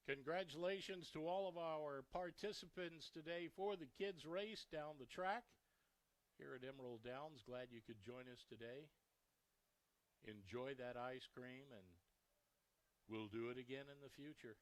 Congratulations to all of our participants today for the kids' race down the track here at Emerald Downs. Glad you could join us today. Enjoy that ice cream, and we'll do it again in the future.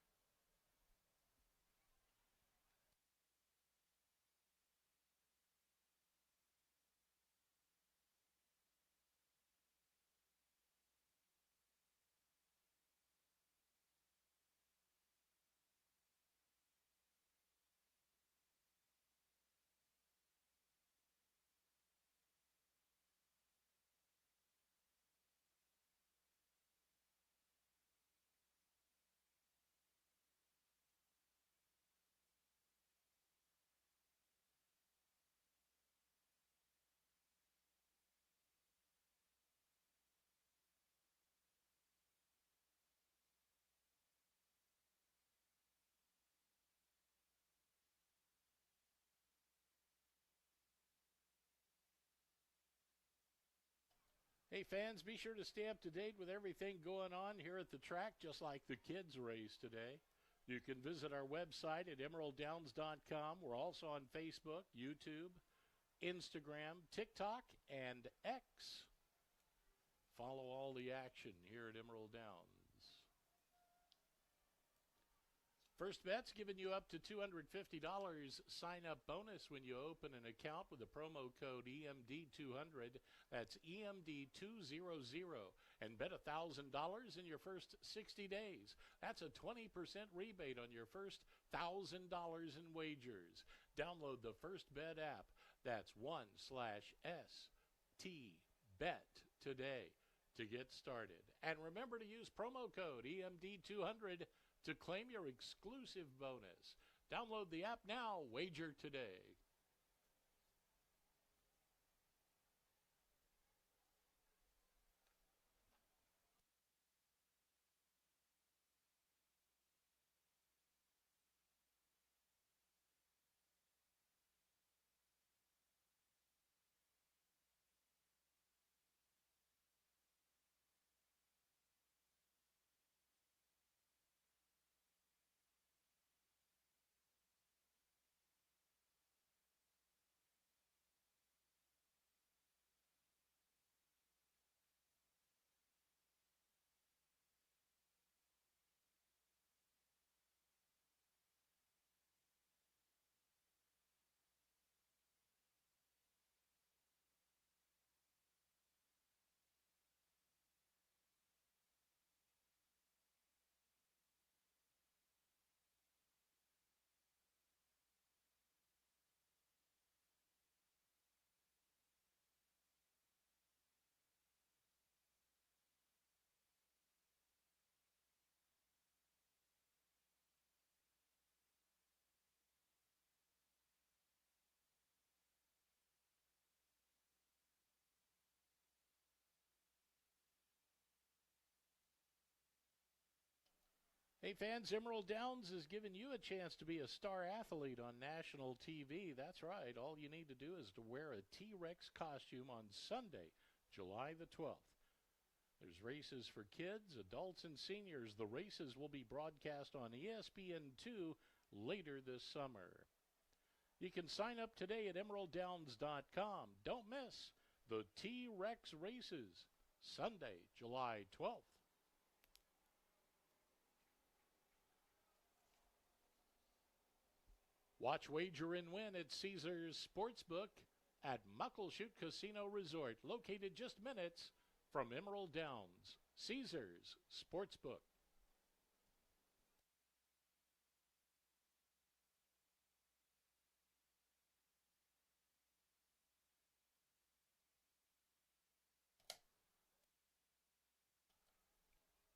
Hey fans, be sure to stay up to date with everything going on here at the track, just like the kids' race today. You can visit our website at emeralddowns.com. We're also on Facebook, YouTube, Instagram, TikTok, and X. Follow all the action here at Emerald Downs. First Bet's giving you up to $250 sign-up bonus when you open an account with the promo code EMD200. That's EMD200. And bet $1,000 in your first 60 days. That's a 20% rebate on your first $1,000 in wagers. Download the First Bet app. That's 1/ST-BET today to get started. And remember to use promo code EMD200 to claim your exclusive bonus. Download the app now. Wager today. Hey fans, Emerald Downs is giving you a chance to be a star athlete on national TV. That's right. All you need to do is to wear a T-Rex costume on Sunday, July the 12th. There's races for kids, adults, and seniors. The races will be broadcast on ESPN2 later this summer. You can sign up today at emeralddowns.com. Don't miss the T-Rex races, Sunday, July 12th. Watch, wager, and win at Caesars Sportsbook at Muckleshoot Casino Resort, located just minutes from Emerald Downs. Caesars Sportsbook.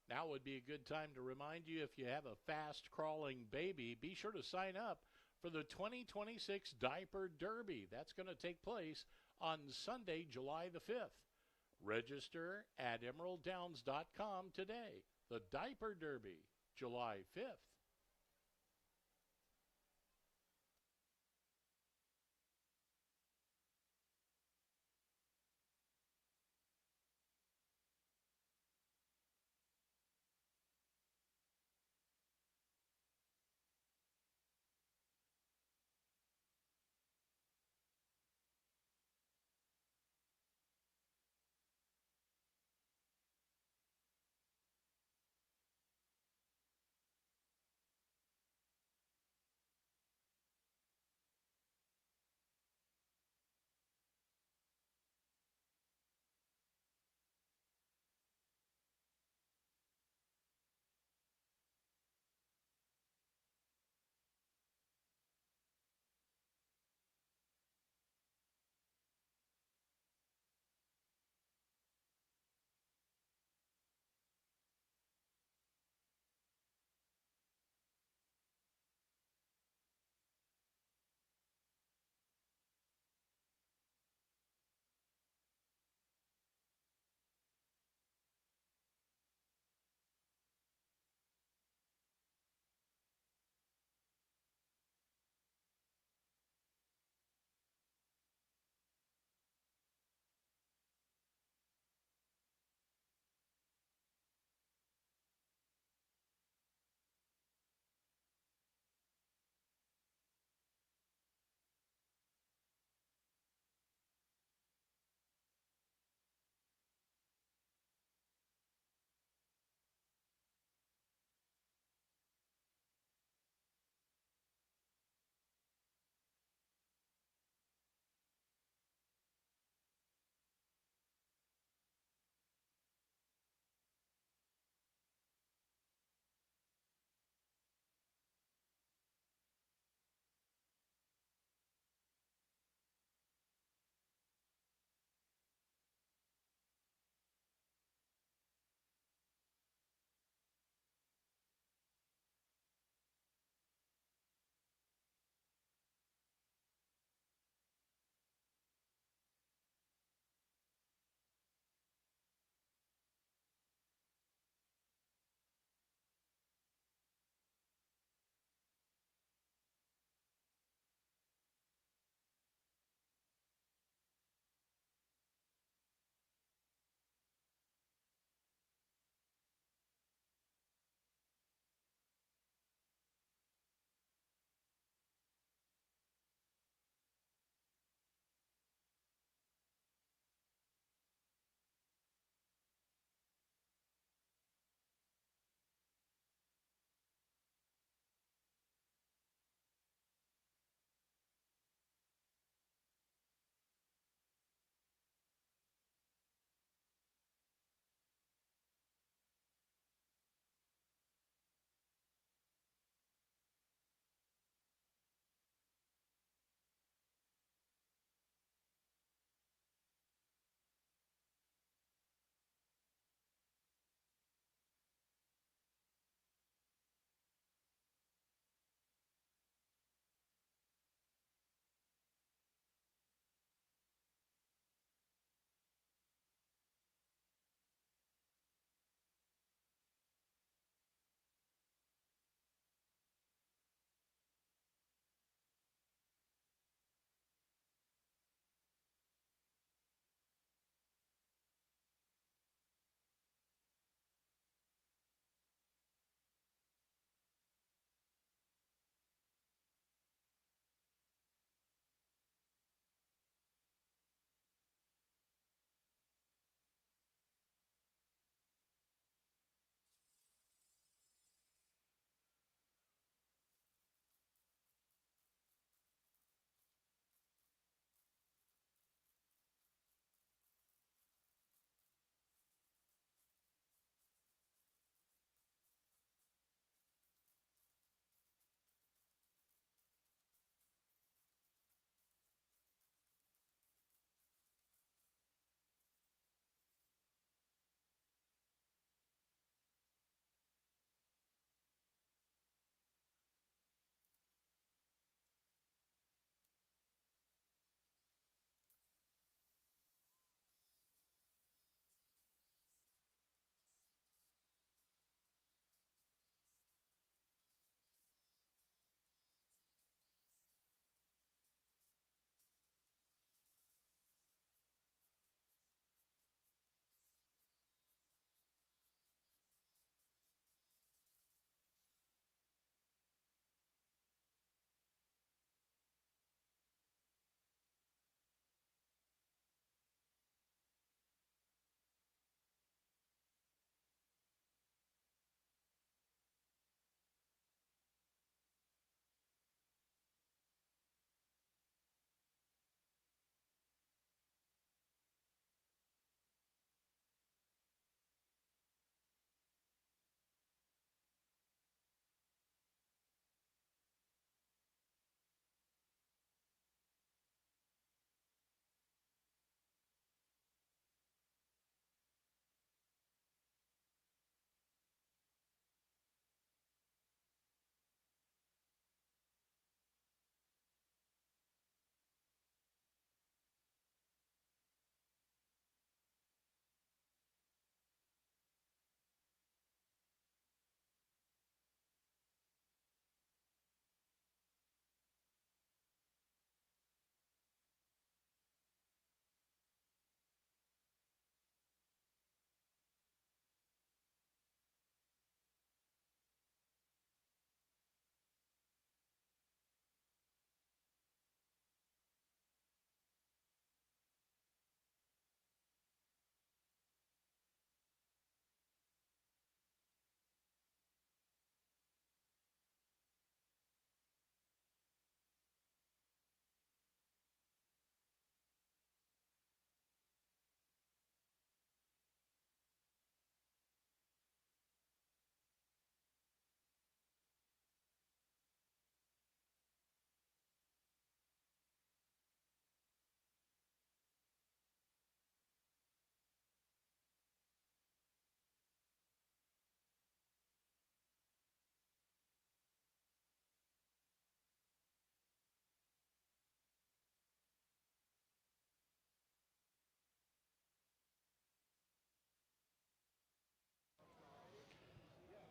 Now would be a good time to remind you, if you have a fast-crawling baby, be sure to sign up for the 2026 Diaper Derby. That's going to take place on Sunday, July the 5th. Register at emeralddowns.com today. The Diaper Derby, July 5th.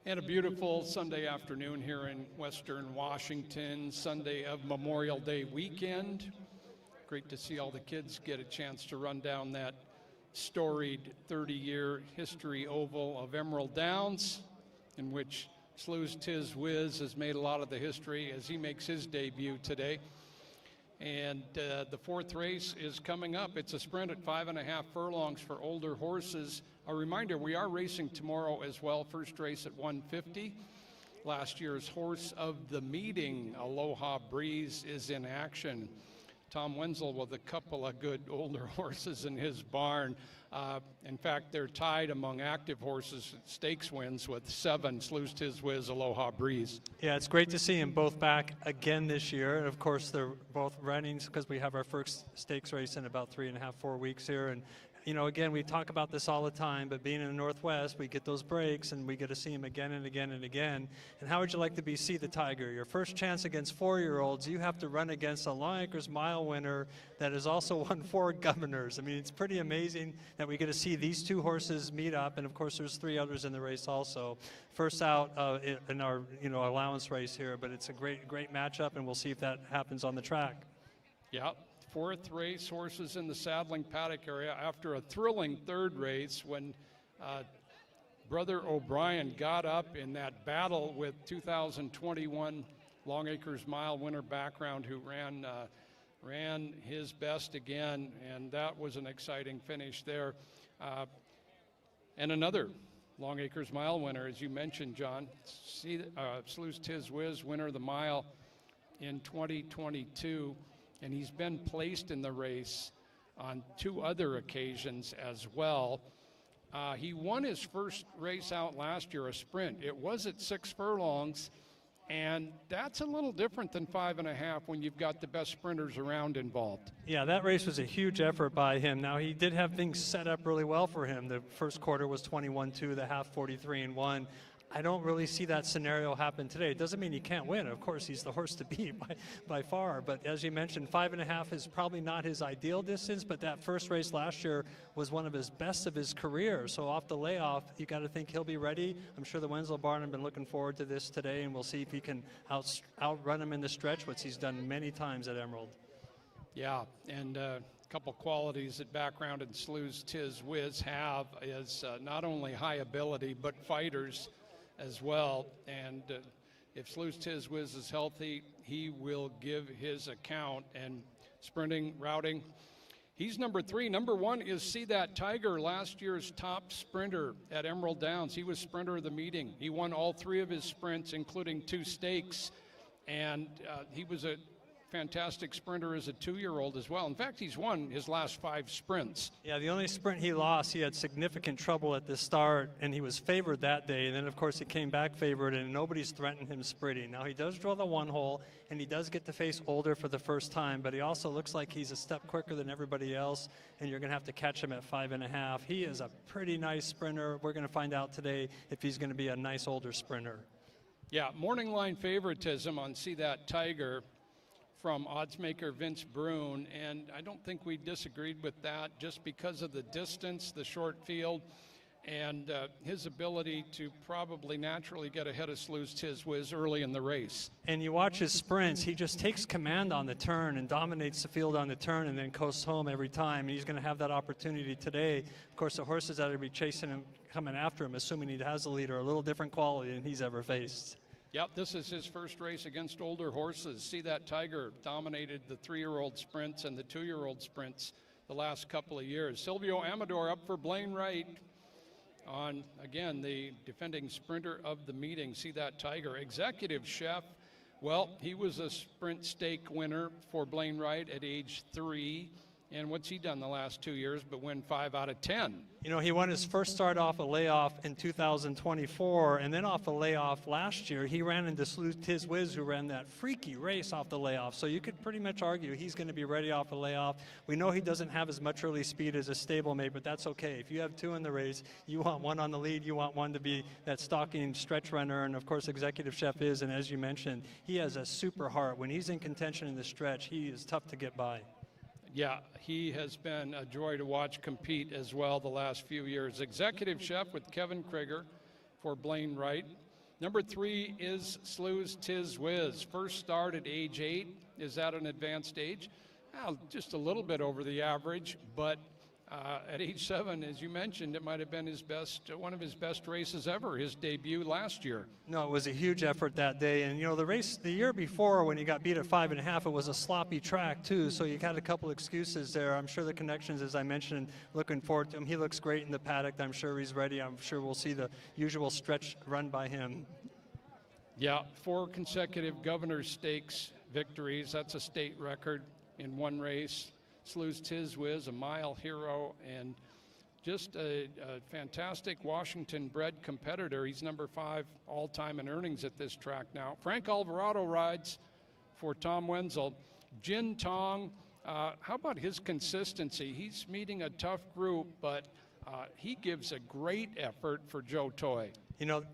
And a beautiful Sunday afternoon here in Western Washington, Sunday of Memorial Day weekend. Great to see all the kids get a chance to run down that storied 30-year history oval of Emerald Downs, in which Slew's Tiz Wiz has made a lot of the history as he makes his debut today. And the fourth race is coming up. It's a sprint at 5.5 furlongs for older horses. A reminder, we are racing tomorrow as well. First race at 1:50. Last year's horse of the meeting, Aloha Breeze, is in action. Tom Wenzel with a couple of good older horses in his barn. In fact, they're tied among active horses at stakes wins with 7, Slew's Tiz Wiz, Aloha Breeze. Yeah, it's great to see them both back again this year. And of course, they're both running because we have our first stakes race in about 3.5, 4 weeks here. And you know, again, we talk about this all the time, but being in the Northwest, we get those breaks, and we get to see him again and again and again. And how would you like to see the Tiger? Your first chance against 4-year-olds, you have to run against a Longacres Mile winner that has also won 4 Governors. I mean, it's pretty amazing that we get to see these 2 horses meet up, and of course, there's 3 others in the race also. First out in our allowance race here, but it's a great matchup, and we'll see if that happens on the track. Yeah. Fourth race, horses in the saddling paddock area after a thrilling third race when Brother O'Brien got up in that battle with 2021 Longacres Mile winner background who ran his best again, and that was an exciting finish there. And another Longacres Mile winner, as you mentioned, John, Slew's Tiz Wiz, winner of the mile in 2022. And he's been placed in the race on 2 other occasions as well. He won his first race out last year, a sprint. It was at 6 furlongs, and that's a little different than 5.5 when you've got the best sprinters around involved. Yeah, that race was a huge effort by him. Now, he did have things set up really well for him. The first quarter was 21-2, the half 43-1. I don't really see that scenario happen today. It doesn't mean he can't win. Of course, he's the horse to beat by far. But as you mentioned, 5.5 is probably not his ideal distance, but that first race last year was one of his best of his career. So off the layoff, you got to think he'll be ready. I'm sure the Wenzel barn have been looking forward to this today, and we'll see if he can outrun him in the stretch, which he's done many times at Emerald. Yeah, and a couple qualities that background and Slew's Tiz Wiz have is not only high ability, but fighters as well. And if Slew's Tiz Wiz is healthy, he will give his account. And sprinting, routing, he's number 3. Number 1 is See That Tiger, last year's top sprinter at Emerald Downs. He was sprinter of the meeting. He won all 3 of his sprints, including 2 stakes. And he was a fantastic sprinter as a 2-year-old as well. In fact, he's won his last 5 sprints. Yeah, the only sprint he lost, he had significant trouble at the start, and he was favored that day. And then, of course, he came back favored, and nobody's threatened him sprinting. Now, he does draw the 1 hole, and he does get to face older for the first time, but he also looks like he's a step quicker than everybody else, and you're going to have to catch him at 5.5. He is a pretty nice sprinter. We're going to find out today if he's going to be a nice older sprinter. Yeah, morning line favoritism on See That Tiger from oddsmaker Vince Brune, and I don't think we disagreed with that just because of the distance, the short field, and his ability to probably naturally get ahead of Slew's Tiz Wiz early in the race. And you watch his sprints, he just takes command on the turn and dominates the field on the turn and then coasts home every time. And he's going to have that opportunity today. Of course, the horses that are going to be chasing him, coming after him, assuming he has a leader, a little different quality than he's ever faced. Yep, this is his first race against older horses. See That Tiger dominated the 3-year-old sprints and the 2-year-old sprints the last couple of years. Silvio Amador up for Blaine Wright on, again, the defending sprinter of the meeting. See That Tiger. Executive Chef, well, he was a sprint stake winner for Blaine Wright at age 3. And what's he done the last 2 years but win 5 out of 10? You know, he won his first start off a layoff in 2024, and then off a layoff last year, he ran into Slew's Tiz Wiz, who ran that freaky race off the layoff. So you could pretty much argue he's going to be ready off a layoff. We know he doesn't have as much early speed as a stablemate, but that's okay. If you have 2 in the race, you want one on the lead, you want one to be that stalking stretch runner, and of course Executive Chef is, and as you mentioned, he has a super heart. When he's in contention in the stretch, he is tough to get by. Yeah, he has been a joy to watch compete as well the last few years. Executive Chef with Kevin Krieger for Blaine Wright. Number 3 is Slew's Tiz Whiz. First start at age 8. Is that an advanced age? Well, just a little bit over the average, but at age 7, as you mentioned, it might have been one of his best races ever, his debut last year. No, it was a huge effort that day. And, the race the year before when he got beat at 5.5, it was a sloppy track, too. So you had a couple excuses there. I'm sure the connections, as I mentioned, looking forward to him. He looks great in the paddock. I'm sure he's ready. I'm sure we'll see the usual stretch run by him. Yeah, 4 consecutive Governor's Stakes victories. That's a state record in one race. Slew's Tiz Whiz, a mile hero, and just a fantastic Washington-bred competitor. He's number 5 all-time in earnings at this track now. Frank Alvarado rides for Tom Wenzel. Jin Tong, how about his consistency? He's meeting a tough group, but he gives a great effort for Joe Toy.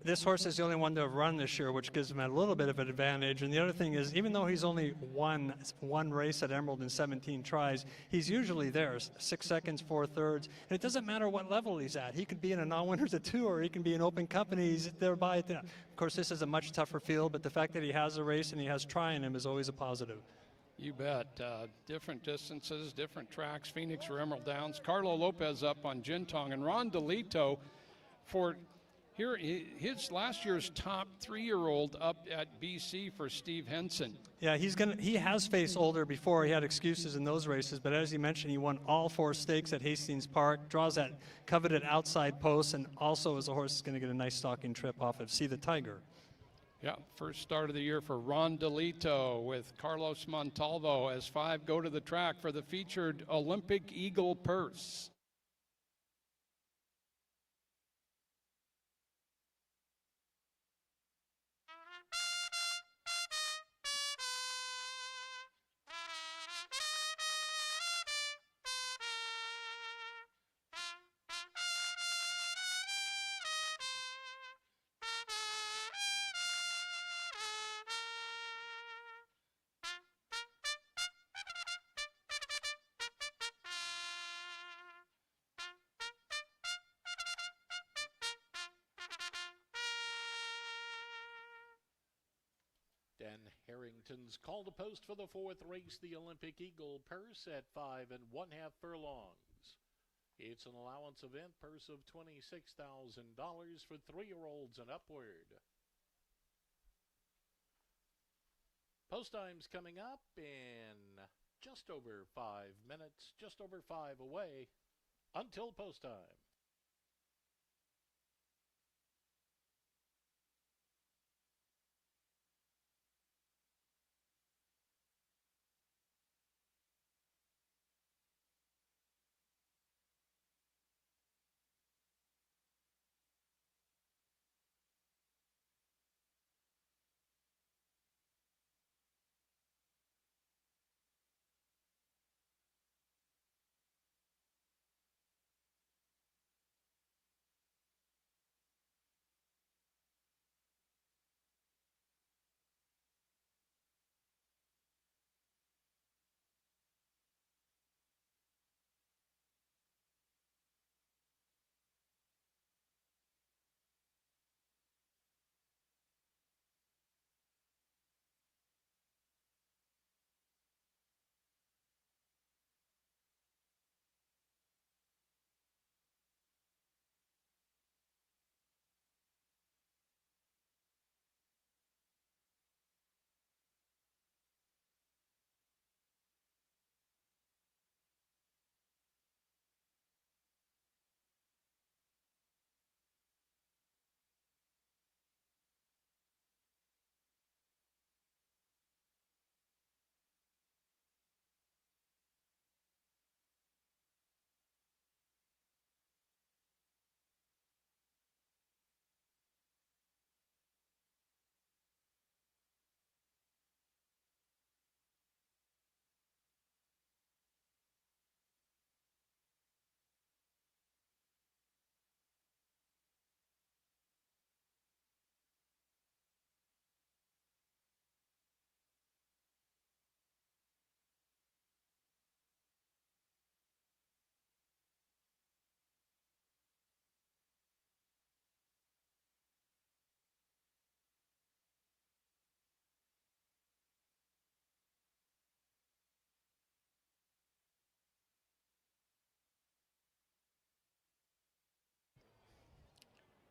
This horse is the only one to have run this year, which gives him a little bit of an advantage. And the other thing is, even though he's only won one race at Emerald in 17 tries, he's usually there, 6 seconds, 4/3. And it doesn't matter what level he's at. He could be in a non-winners at 2, or he can be in open company. He's there by it. Of course, this is a much tougher field, but the fact that he has a race and he has try in him is always a positive. You bet. Different distances, different tracks, Phoenix or Emerald Downs. Carlo Lopez up on Jintong, and Ron DeLito for here, his last year's top 3-year-old up at BC for Steve Henson. Yeah, he has faced older before. He had excuses in those races, but as you mentioned, he won all 4 stakes at Hastings Park, draws that coveted outside post, and also as a horse is going to get a nice stalking trip off of See the Tiger. Yeah, first start of the year for Ron DeLito with Carlos Montalvo as 5 go to the track for the featured Olympic Eagle Purse. Dan Harrington's call to post for the 4th race, the Olympic Eagle Purse at 5 1/2 furlongs. It's an allowance event, purse of $26,000 for 3-year-olds and upward. Post time's coming up in just over 5 minutes, just over 5 away until post time.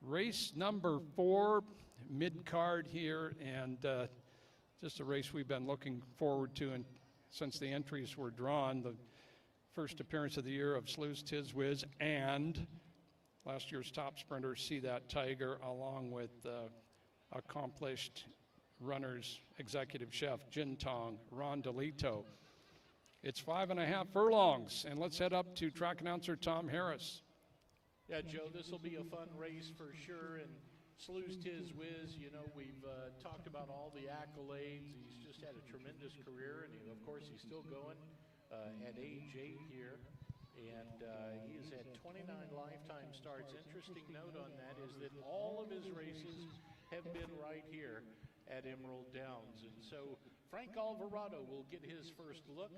Race number 4, mid-card here, and just a race we've been looking forward to and since the entries were drawn. The first appearance of the year of Slew's Tiz Whiz and last year's top sprinter, See That Tiger, along with accomplished runners, executive chef Jin Tong, Ron DeLito. It's 5.5 furlongs, and let's head up to track announcer Tom Harris. Yeah, Joe, this will be a fun race for sure. And Slew's Tiz Whiz, you know, we've talked about all the accolades. He's just had a tremendous career, and of course, he's still going at age 8 here. And he has had 29 lifetime starts. Interesting note on that is that all of his races have been right here at Emerald Downs. And so Frank Alvarado will get his first look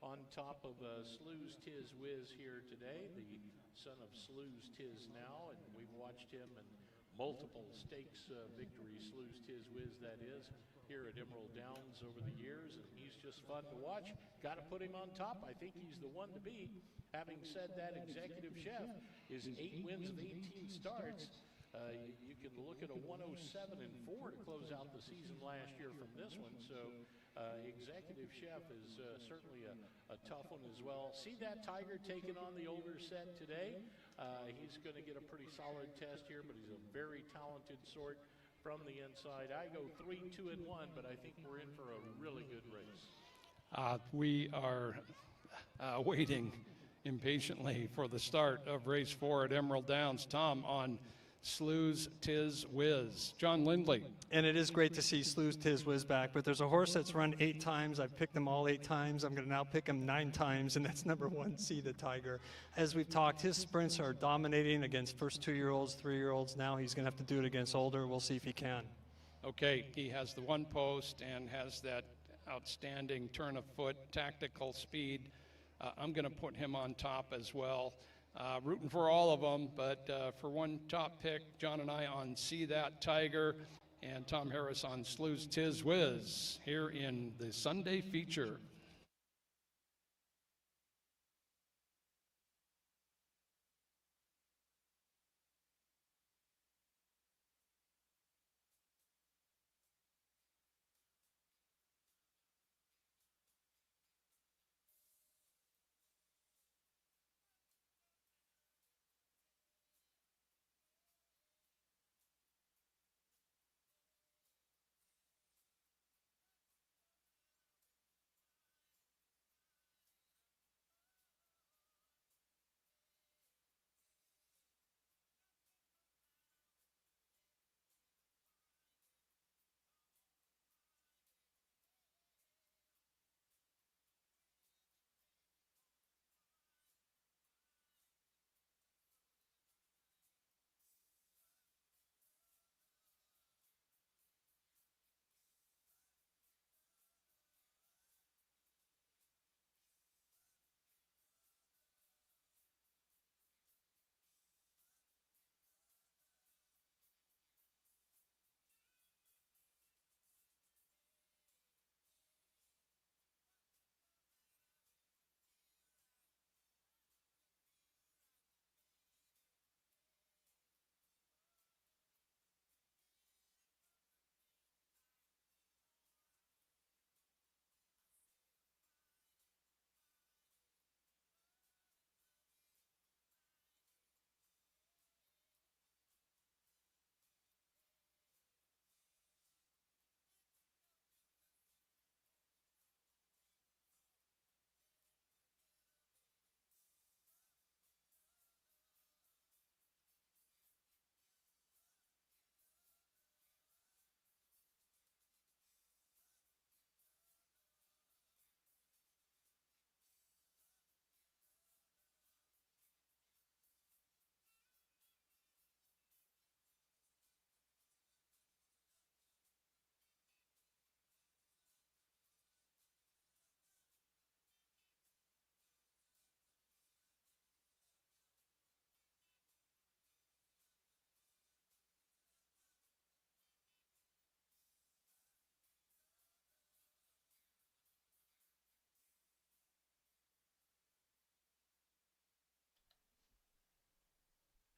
on top of Slew's Tiz Whiz here today, the son of Slew's Tiz Now, and we've watched him in multiple stakes victories, Slew's Tiz Whiz that is, here at Emerald Downs over the years, and he's just fun to watch. Got to put him on top. I think he's the one to beat. Having said that, Executive Chef is 8 wins of 18 starts. You can look at a 107-4 to close out the season last year from this one. So Executive Chef is certainly a tough one as well. See That Tiger taking on the older set today. He's going to get a pretty solid test here, but he's a very talented sort from the inside. I go 3, 2, and 1, but I think we're in for a really good race. We are waiting impatiently for the start of race 4 at Emerald Downs. Tom, on Slew's Tiz Whiz. John Lindley. And it is great to see Slew's Tiz Whiz back, but there's a horse that's run 8 times. I've picked him all 8 times. I'm going to now pick him 9 times, and that's number 1, See the Tiger. As we've talked, his sprints are dominating against first 2-year-olds, 3-year-olds. Now he's going to have to do it against older. We'll see if he can. Okay, he has the 1 post and has that outstanding turn of foot, tactical speed. I'm going to put him on top as well. Rooting for all of them, but for one top pick, John and I on See That Tiger, and Tom Harris on Slew's Tiz Whiz here in the Sunday feature.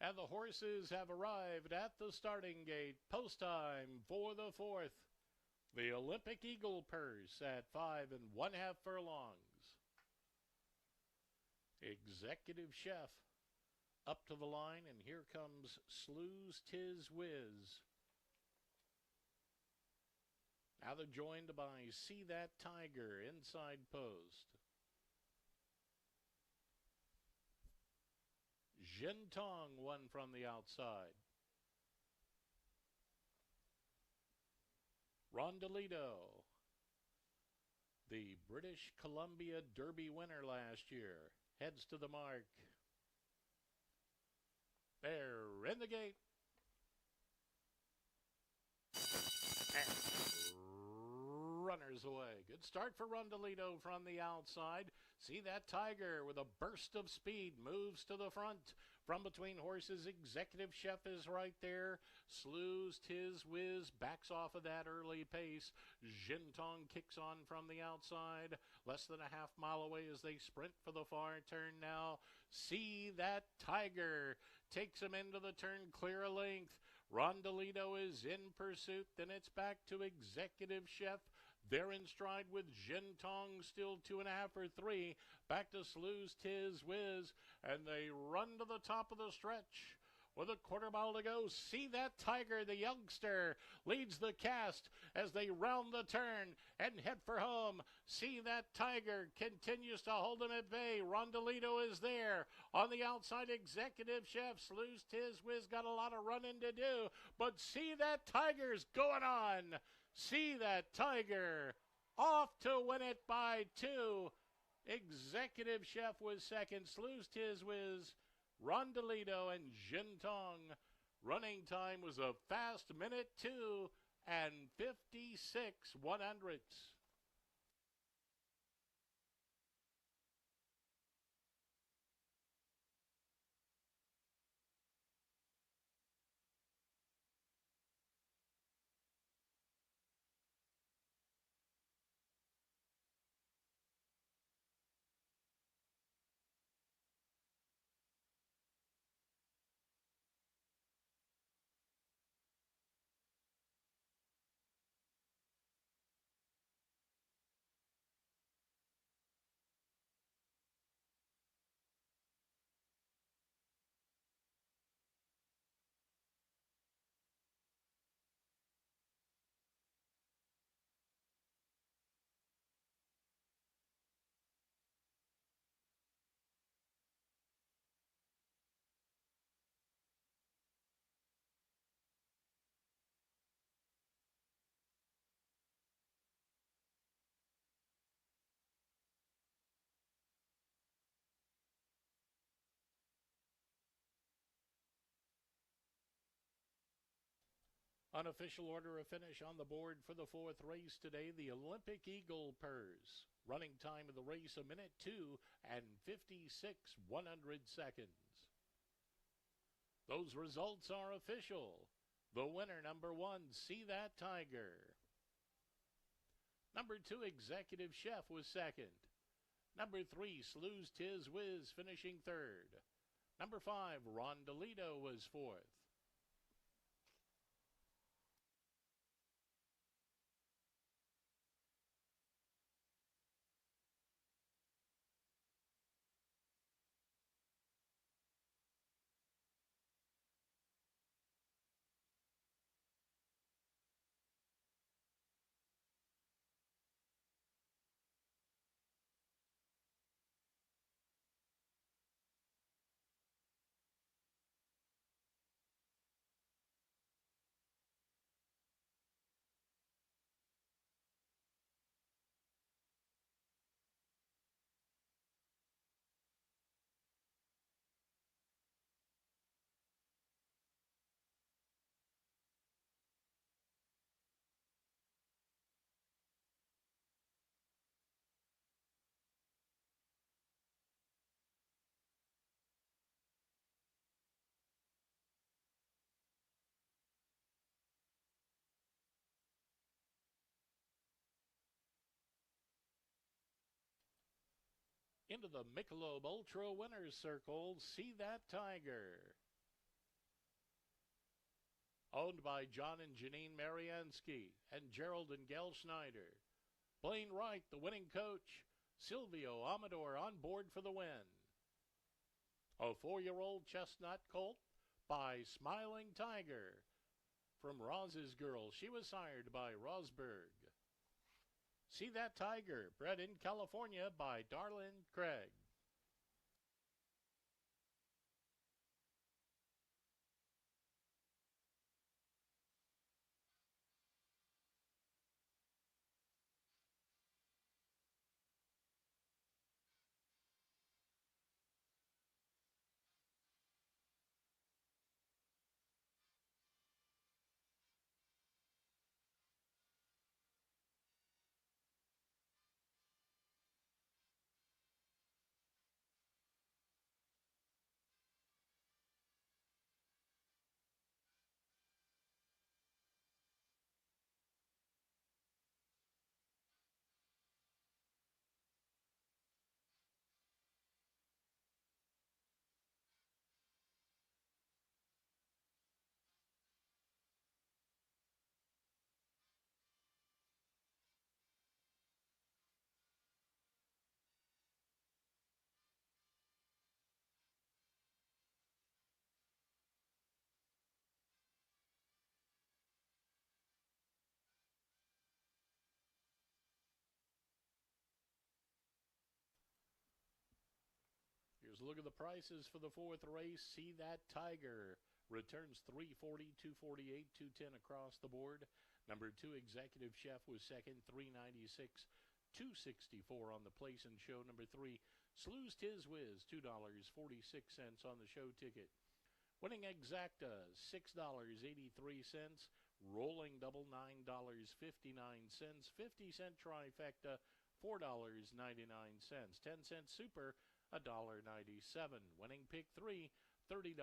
And the horses have arrived at the starting gate. Post time for the 4th. The Olympic Eagle Purse at 5 1/2 furlongs. Executive Chef up to the line, and here comes Slew's Tiz Whiz. Now they're joined by See That Tiger inside post. Jin Tong won from the outside. Rondolito, the British Columbia Derby winner last year, heads to the mark. They're in the gate. And runners away. Good start for Rondolito from the outside. See That Tiger with a burst of speed moves to the front. From between horses, Executive Chef is right there. Slew's Tiz Whiz backs off of that early pace. Jintong kicks on from the outside. Less than a half mile away as they sprint for the far turn now. See That Tiger takes him into the turn, clear a length. Rondolito is in pursuit. Then it's back to Executive Chef. They're in stride with Jin Tong, still 2.5 or 3. Back to Slew's Tiz Whiz, and they run to the top of the stretch. With a quarter mile to go, See That Tiger, the youngster, leads the cast as they round the turn and head for home. See That Tiger continues to hold them at bay. Rondolito is there. On the outside, Executive Chef. Slew's Tiz Whiz got a lot of running to do, but See That Tiger's going on. See That Tiger off to win it by 2. Executive Chef was second. Slew's Tiz Whiz, Rondolito, and Jin Tong. Running time was a fast minute 2 and 56 100ths. Unofficial order of finish on the board for the 4th race today, the Olympic Eagle Purse. Running time of the race, 1 minute 2 and 56 100 seconds. Those results are official. The winner, number 1, See That Tiger. Number 2, Executive Chef was second. Number 3, Slew's Tiz Whiz finishing third. Number 5, Rondolito was fourth. Into the Michelob Ultra Winners Circle, See That Tiger. owned by John and Janine Mariansky and Gerald and Gail Schneider. Blaine Wright, the winning coach. Silvio Amador on board for the win. A 4-year-old chestnut colt by Smiling Tiger. From Roz's Girl, she was sired by Rosberg. See That Tiger, bred in California by Darlin Craig. Here's a look at the prices for the 4th race. See That Tiger returns $340, $248, $210 across the board. Number 2, Executive Chef was second, $396, $264 on the place and show. Number 3, Slew's Tiz Whiz, $2.46 on the show ticket. Winning Exacta, $6.83. Rolling Double, $9.59. 50-cent trifecta, $4.99. 10-cent super, $1.97. Winning Pick 3, $30.71.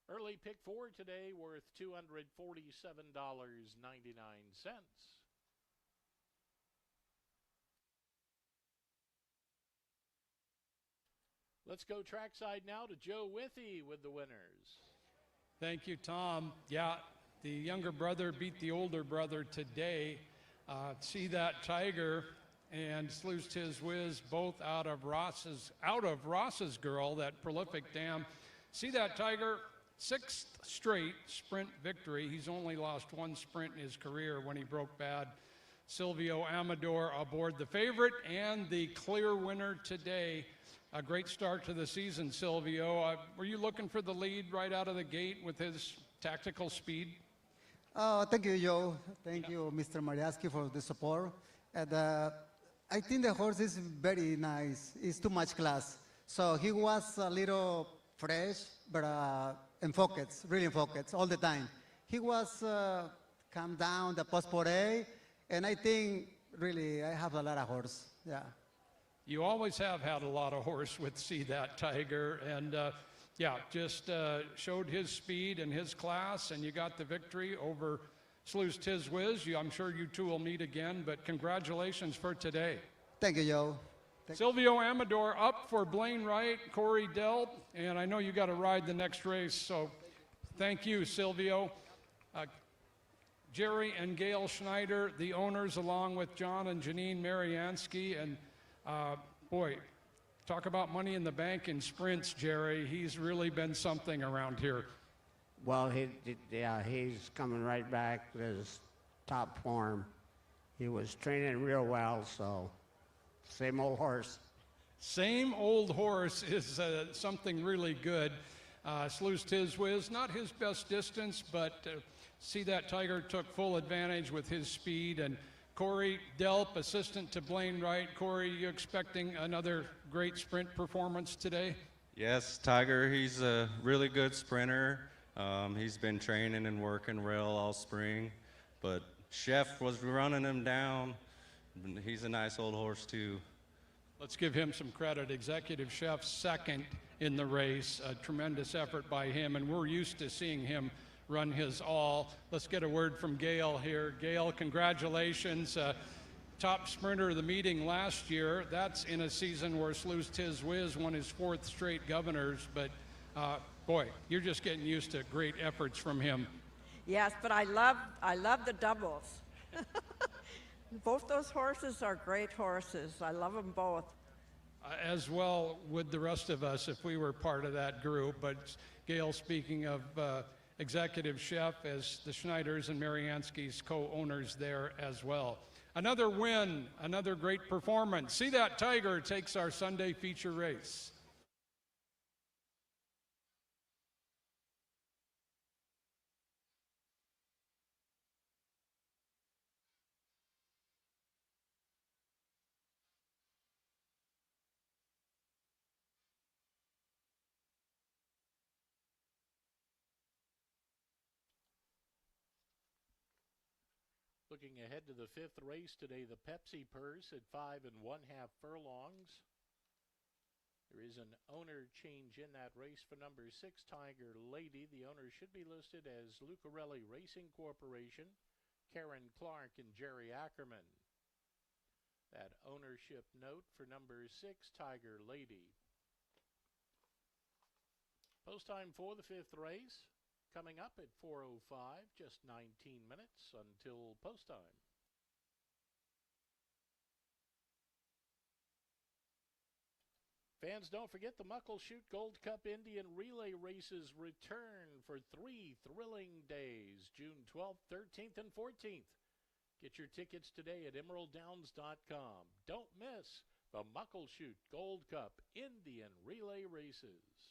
Early Pick 4 today worth $247.99. Let's go trackside now to Joe Withy with the winners. Thank you, Tom. Yeah, the younger brother beat the older brother today. See That Tiger and Slew's Tiz Whiz, both out of Ross's Girl, that prolific dam. See That Tiger, 6th straight sprint victory. He's only lost 1 sprint in his career when he broke bad. Silvio Amador aboard the favorite and the clear winner today. A great start to the season, Silvio. Were you looking for the lead right out of the gate with his tactical speed? Thank you, Joe. Thank you, Mr. Mariansky, for the support. And I think the horse is very nice. It's too much class. So he was a little fresh, but focused, really focused all the time. He was calm down, the post-pore, and I think really I have a lot of horse. Yeah. You always have had a lot of horse with See That Tiger, and just showed his speed and his class, and you got the victory over Slew's Tiz Whiz. I'm sure you two will meet again, but congratulations for today. Thank you, Joe. Silvio Amador up for Blaine Wright, Corey Delp, and I know you got to ride the next race, so thank you, Silvio. Jerry and Gail Schneider, the owners, along with John and Janine Mariansky, and boy, talk about money in the bank in sprints, Jerry. He's really been something around here. Well, he's coming right back to his top form. He was training real well, so same old horse. Same old horse is something really good. Slew's Tiz Whiz, not his best distance, but See That Tiger took full advantage with his speed. And Corey Delp, assistant to Blaine Wright. Corey, you expecting another great sprint performance today? Yes, Tiger, he's a really good sprinter. He's been training and working real all spring, but Chef was running him down. He's a nice old horse too. Let's give him some credit. Executive Chef second in the race, a tremendous effort by him, and we're used to seeing him run his all. Let's get a word from Gail here. Gail, congratulations. Top sprinter of the meeting last year. That's in a season where Slew's Tiz Whiz won his 4th straight Governors, but Boy, you're just getting used to great efforts from him. Yes, but I love the doubles. Both those horses are great horses. I love them both. As well would the rest of us if we were part of that group. But Gail, speaking of executive chef, as the Schneiders and Mariansky's co-owners there as well. Another win, another great performance. See That Tiger takes our Sunday feature race. Looking ahead to the fifth race today, the Pepsi Purse at 5 1/2 furlongs. There is an owner change in that race for number 6, Tiger Lady. The owner should be listed as Lucarelli Racing Corporation, Karen Clark and Jerry Ackerman. That ownership note for number 6, Tiger Lady. Post time for the fifth race coming up at 4:05, just 19 minutes until post time. Fans, don't forget the Muckleshoot Gold Cup Indian Relay Races return for 3 thrilling days, June 12th, 13th, and 14th. Get your tickets today at emeralddowns.com. Don't miss the Muckleshoot Gold Cup Indian Relay Races.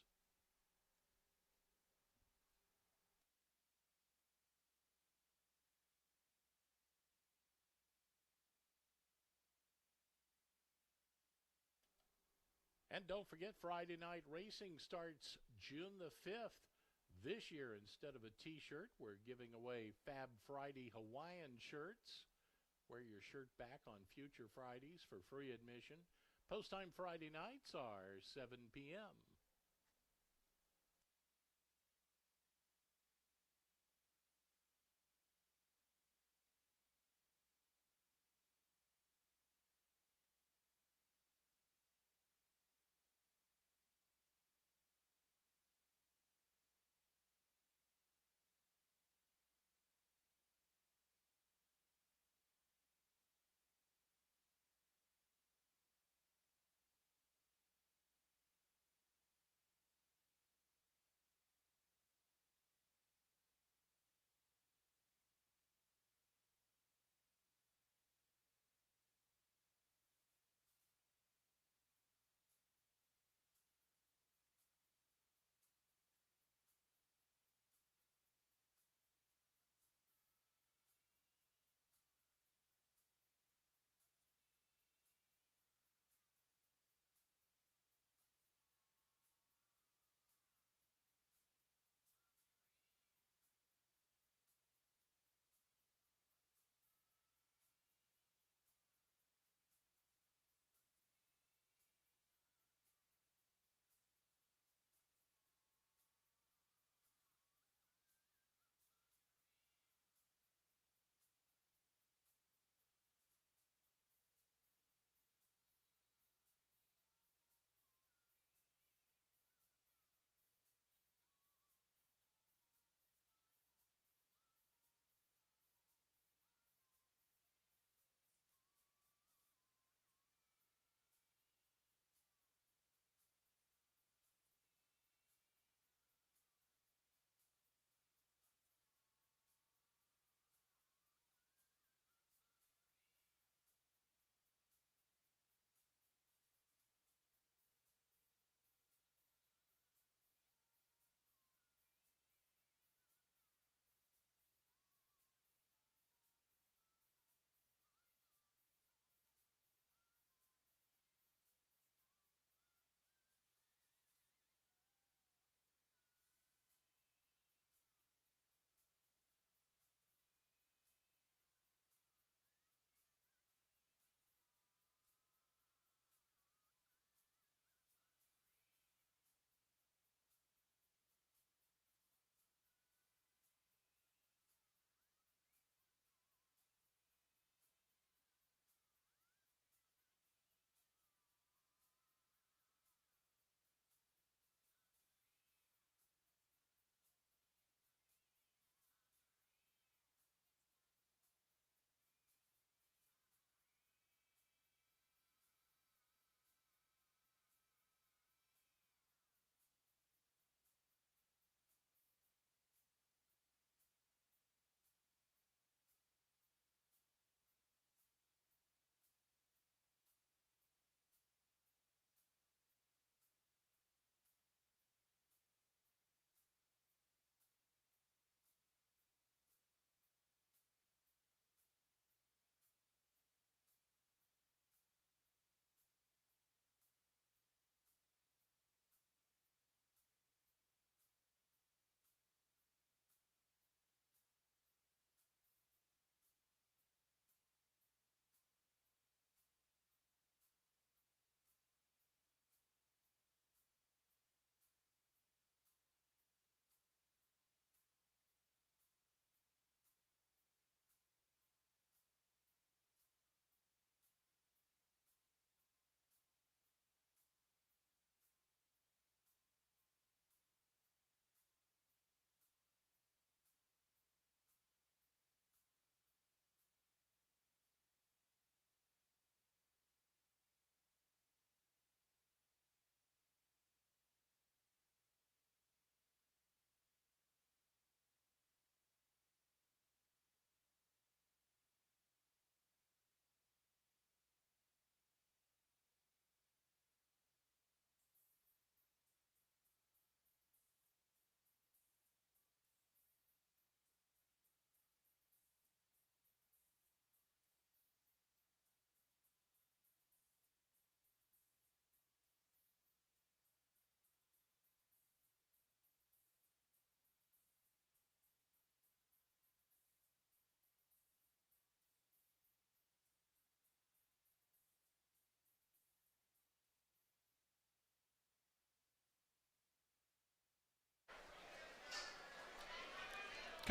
And don't forget, Friday night racing starts June the 5th. This year, instead of a t-shirt, we're giving away Fab Friday Hawaiian shirts. Wear your shirt back on future Fridays for free admission. Post time Friday nights are 7 p.m.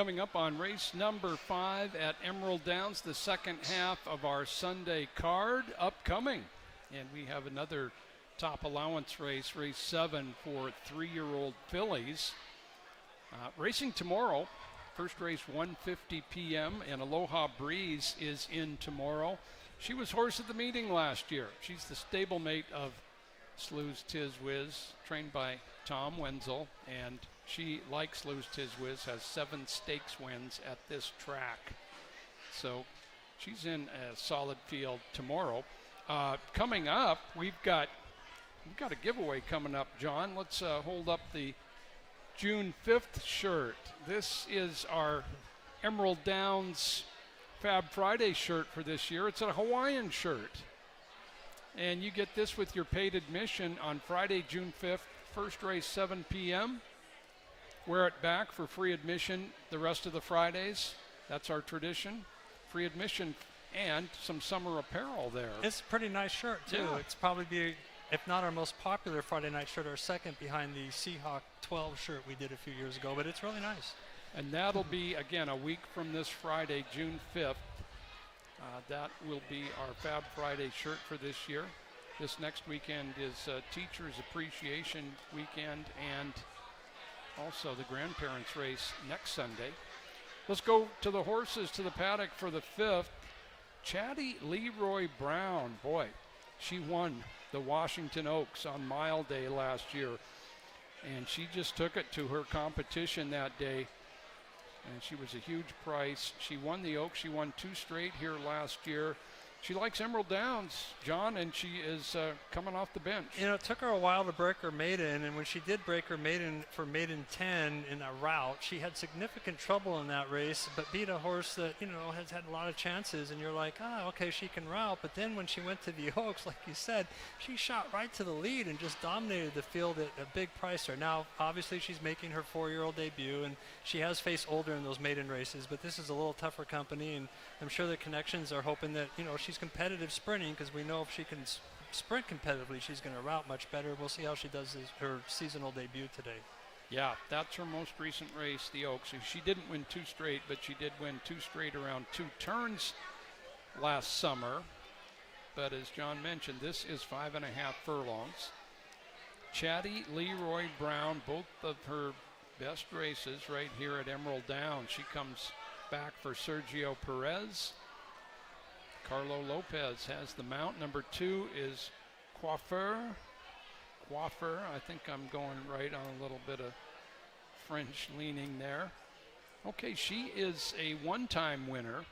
Coming up on race number 5 at Emerald Downs, the second half of our Sunday card upcoming. And we have another top allowance race, race 7 for 3-year-old fillies. Racing tomorrow, first race 1:50 p.m. and Aloha Breeze is in tomorrow. She was horse at the meeting last year. She's the stablemate of Slew's Tiz Whiz, trained by Tom Wenzel, and she, like Slew's Tiz Whiz, has 7 stakes wins at this track. So she's in a solid field tomorrow. Coming up, we've got a giveaway coming up, John. Let's hold up the June 5th shirt. This is our Emerald Downs Fab Friday shirt for this year. It's a Hawaiian shirt. And you get this with your paid admission on Friday, June 5th, first race 7 p.m. Wear it back for free admission the rest of the Fridays. That's our tradition. Free admission and some summer apparel there. It's a pretty nice shirt, too. Yeah. It's probably, if not our most popular Friday night shirt, our second behind the Seahawk 12 shirt we did a few years ago, but it's really nice. And that'll be, again, a week from this Friday, June 5th. That will be our Fab Friday shirt for this year. This next weekend is Teachers Appreciation Weekend and also the grandparents race next Sunday. Let's go to the horses, to the paddock for the 5th. Chatty Leroy Brown, boy, she won the Washington Oaks on Mile Day last year. And she just took it to her competition that day. And she was a huge price. She won the Oaks. She won 2 straight here last year. She likes Emerald Downs, John, and she is coming off the bench. You know, it took her a while to break her maiden, and when she did break her maiden for maiden 10 in a rout, she had significant trouble in that race, but beat a horse that, you know, has had a lot of chances, and you're like, okay, she can rout. But then when she went to the Oaks, like you said, she shot right to the lead and just dominated the field at a big pricer. Now, obviously, she's making her 4-year-old debut, and she has faced older in those maiden races, but this is a little tougher company, and I'm sure the connections are hoping that, you know, she's competitive sprinting, because we know if she can sprint competitively, she's going to route much better. We'll see how she does her seasonal debut today. Yeah, that's her most recent race, the Oaks. She didn't win 2 straight, but she did win 2 straight around 2 turns last summer. But as John mentioned, this is 5.5 furlongs. Chatty Leroy Brown, both of her best races right here at Emerald Downs. She comes back for Sergio Perez. Carlo Lopez has the mount. Number 2 is Coiffeur. I think I'm going right on a little bit of French leaning there. Okay, she is a one-time winner,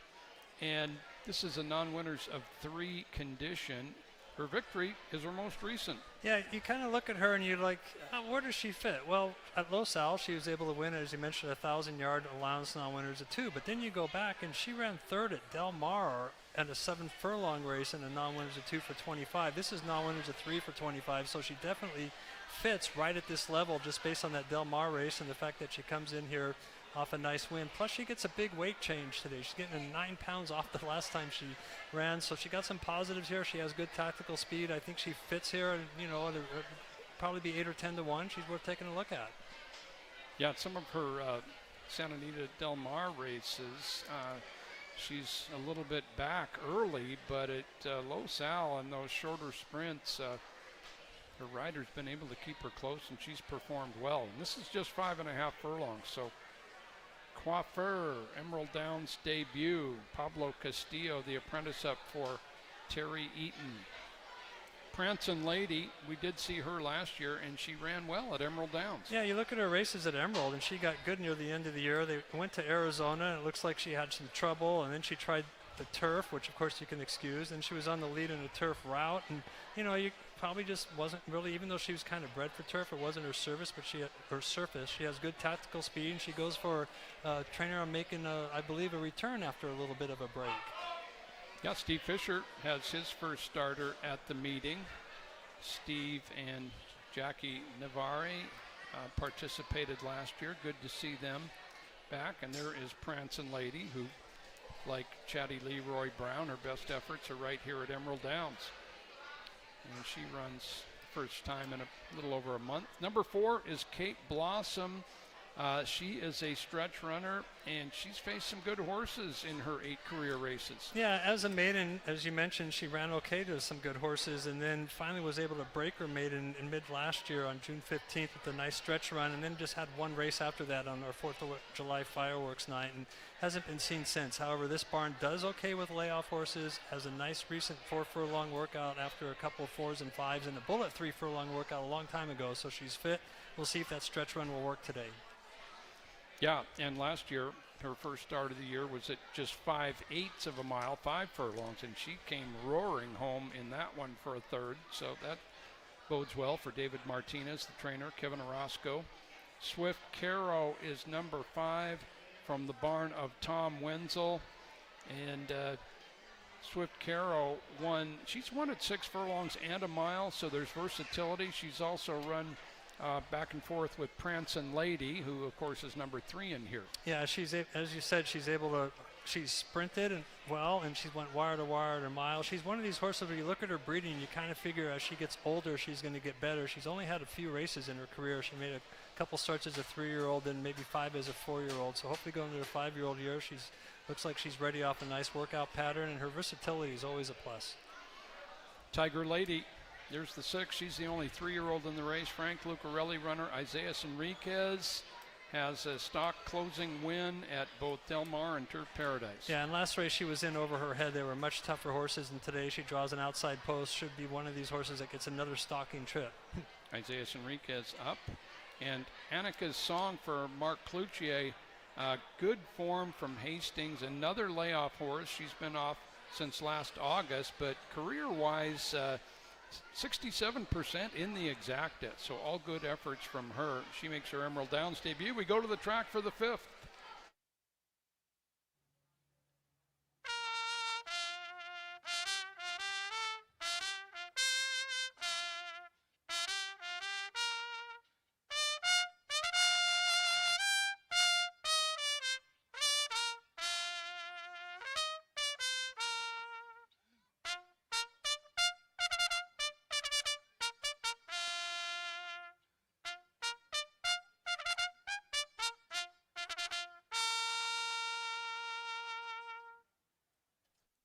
and this is a non-winners of 3 condition. Her victory is her most recent. Yeah, you kind of look at her and you're like, where does she fit? Well, at Los Al, she was able to win, as you mentioned, 1,000-yard allowance non-winners of 2. But then you go back and she ran 3rd at Del Mar at a 7-furlong race and a non-winners of 2 for 25. This is non-winners of 3 for 25, so she definitely fits right at this level just based on that Del Mar race and the fact that she comes in here off a nice win. Plus, she gets a big weight change today. She's getting 9 pounds off the last time she ran, so she got some positives here. She has good tactical speed. I think she fits here, and, you know, it'll probably be 8 or 10 to 1. She's worth taking a look at. Yeah, some of her Santa Anita Del Mar races, she's a little bit back early, but at Los Al and those shorter sprints, her rider's been able to keep her close, and she's performed well. And this is just 5.5 furlongs, so Coiffeur, Emerald Downs debut. Pablo Castillo, the apprentice up for Terry Eaton. Prancin' Lady, we did see her last year, and she ran well at Emerald Downs. Yeah, you look at her races at Emerald, and she got good near the end of the year. They went to Arizona, and it looks like she had some trouble, and then she tried the turf, which of course you can excuse, and she was on the lead in a turf route, and, you know, you probably just wasn't really, even though she was kind of bred for turf, it wasn't her surface, but her surface. She has good tactical speed, and she goes for a trainer on making, I believe, a return after a little bit of a break. Yeah, Steve Fisher has his first starter at the meeting. Steve and Jackie Navarre participated last year. Good to see them back. And there is Prancin' Lady, who, like Chatty Leroy Brown, her best efforts are right here at Emerald Downs. And she runs first time in a little over a month. Number 4 is Kate Blossom. She is a stretch runner, and she's faced some good horses in her 8 career races. Yeah, as a maiden, as you mentioned, she ran okay to some good horses, and then finally was able to break her maiden in mid last year on June 15th with a nice stretch run, and then just had one race after that on our 4th of July fireworks night, and hasn't been seen since. However, this barn does okay with layoff horses, has a nice recent 4 furlong workout after a couple of 4s and 5s, and a bullet 3 furlong workout a long time ago, so she's fit. We'll see if that stretch run will work today. Yeah, and last year, her first start of the year was at just 5/8 of a mile, 5 furlongs, and she came roaring home in that one for a third. So that bodes well for David Martinez, the trainer, Kevin Orozco. Swift Caro is number 5 from the barn of Tom Wenzel. And Swift Caro she's won at 6 furlongs and a mile, so there's versatility. She's also run back and forth with Prancin Lady, who of course is number 3 in here. Yeah, as you said, she's sprinted and well, and she went wire to wire at a mile. She's one of these horses where you look at her breeding, you kind of figure as she gets older, she's going to get better. She's only had a few races in her career. She made a couple starts as a 3-year-old and maybe 5 as a 4-year-old. So hopefully going into her 5-year-old year, looks like she's ready off a nice workout pattern, and her versatility is always a plus. Tiger Lady, there's the 6. She's the only 3-year-old in the race. Frank Lucarelli runner Isaiah Enriquez has a stock closing win at both Del Mar and Turf Paradise. Yeah, and last race she was in over her head. They were much tougher horses, and today she draws an outside post. Should be one of these horses that gets another stalking trip. Isaiah Enriquez up. And Annika's Song for Mark Cloutier. Good form from Hastings. Another layoff horse. She's been off since last August, but career-wise, 67% in the exacta, so all good efforts from her. She makes her Emerald Downs debut. We go to the track for the 5th.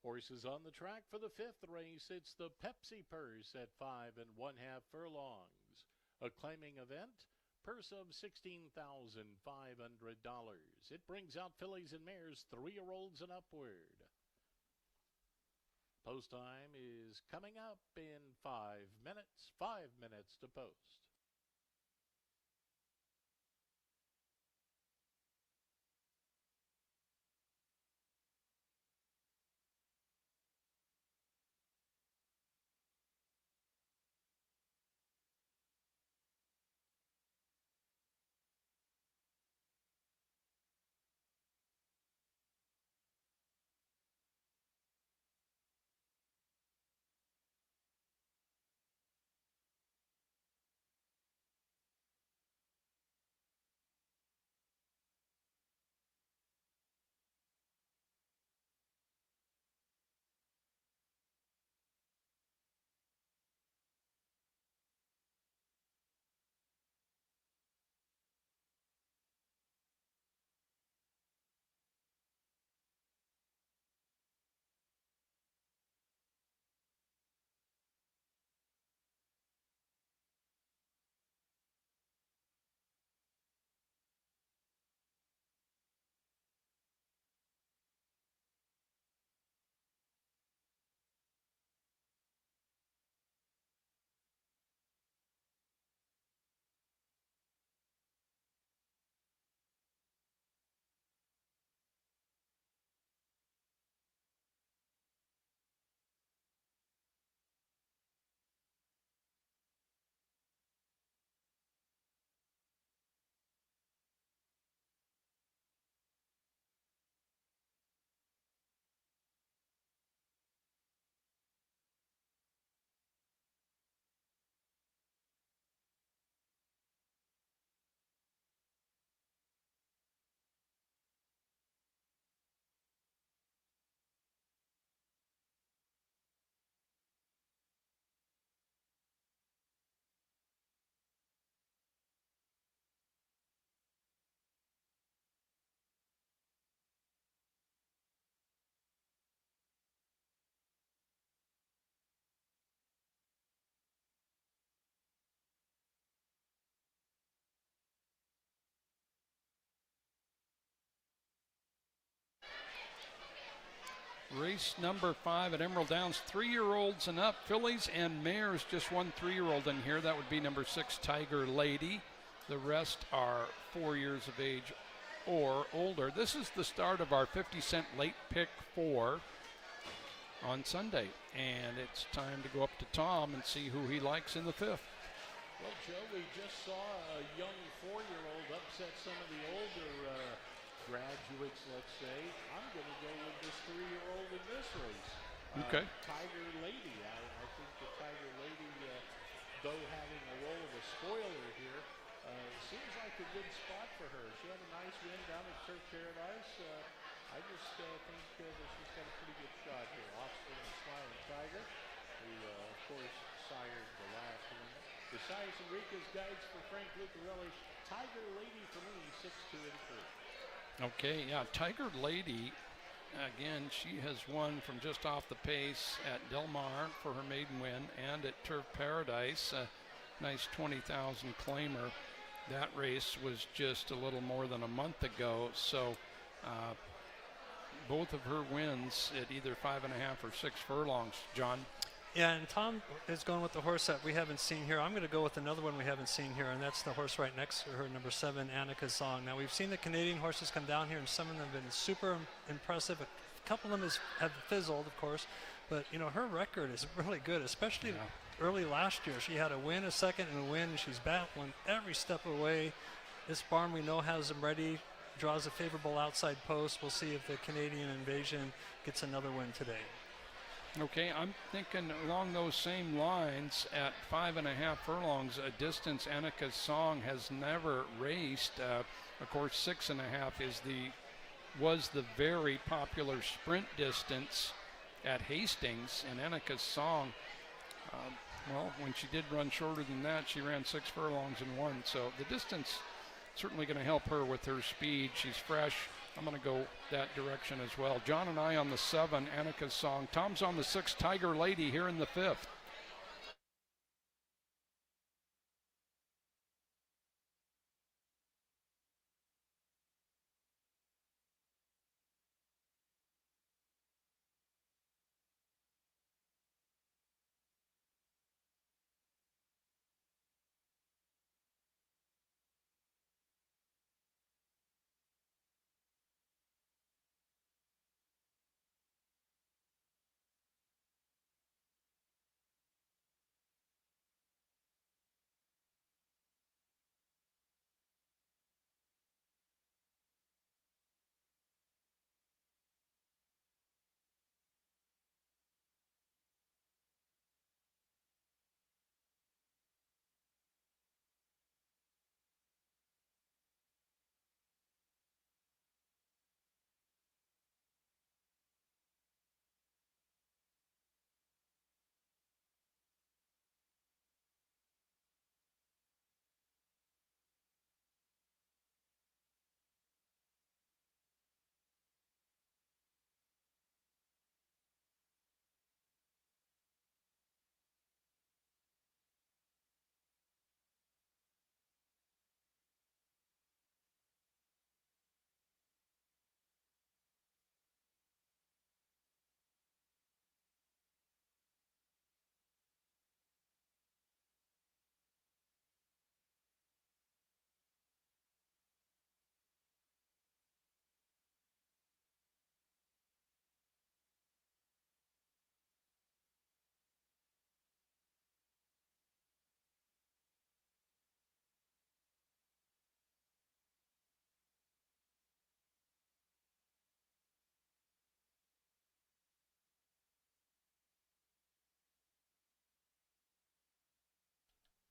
Horses on the track for the 5th race. It's the Pepsi Purse at 5 1/2 furlongs. A claiming event, purse of $16,500. It brings out fillies and mares, 3-year-olds and upward. Post time is coming up in 5 minutes. 5 minutes to post. Race number 5 at Emerald Downs, 3-year-olds and up. Fillies and mares, just one 3-year-old in here. That would be number 6, Tiger Lady. The rest are 4 years of age or older. This is the start of our 50-cent late pick 4 on Sunday. And it's time to go up to Tom and see who he likes in the 5th. Well, Joe, we just saw a young 4-year-old upset some of the older graduates, let's say. I'm going to go with this 3-year-old in this race. Okay. Tiger Lady. I think the Tiger Lady, though having a role of a spoiler here, seems like a good spot for her. She had a nice win down at Surf Paradise. I just think that she's got a pretty good shot here. Offspring of Smiling Tiger, who, of course, sired the last winner. Besides Enriquez guides for Frank Lucarelli, Tiger Lady for me, 6-2 and 3. Okay, yeah, Tiger Lady, again, she has won from just off the pace at Del Mar for her maiden win and at Turf Paradise, a nice 20,000 claimer. That race was just a little more than a month ago, so both of her wins at either 5.5 or 6 furlongs, John. Yeah, and Tom is going with the horse that we haven't seen here. I'm going to go with another one we haven't seen here, and that's the horse right next to her, number 7, Annika's Song. Now, we've seen the Canadian horses come down here, and some of them have been super impressive. A couple of them have fizzled, of course, but, you know, her record is really good, especially early last year. She had a win, a second, and a win, and she's battling every step of the way. This barn we know has them ready, draws a favorable outside post. We'll see if the Canadian Invasion gets another win today. Okay, I'm thinking along those same lines at 5.5 furlongs, a distance Annika's Song has never raced. Of course, 6.5 was the very popular sprint distance at Hastings, and Annika's Song, well, when she did run shorter than that, she ran 6 furlongs and won. So the distance certainly going to help her with her speed. She's fresh. I'm going to go that direction as well. John and I on the 7, Annika's Song. Tom's on the 6, Tiger Lady, here in the 5th.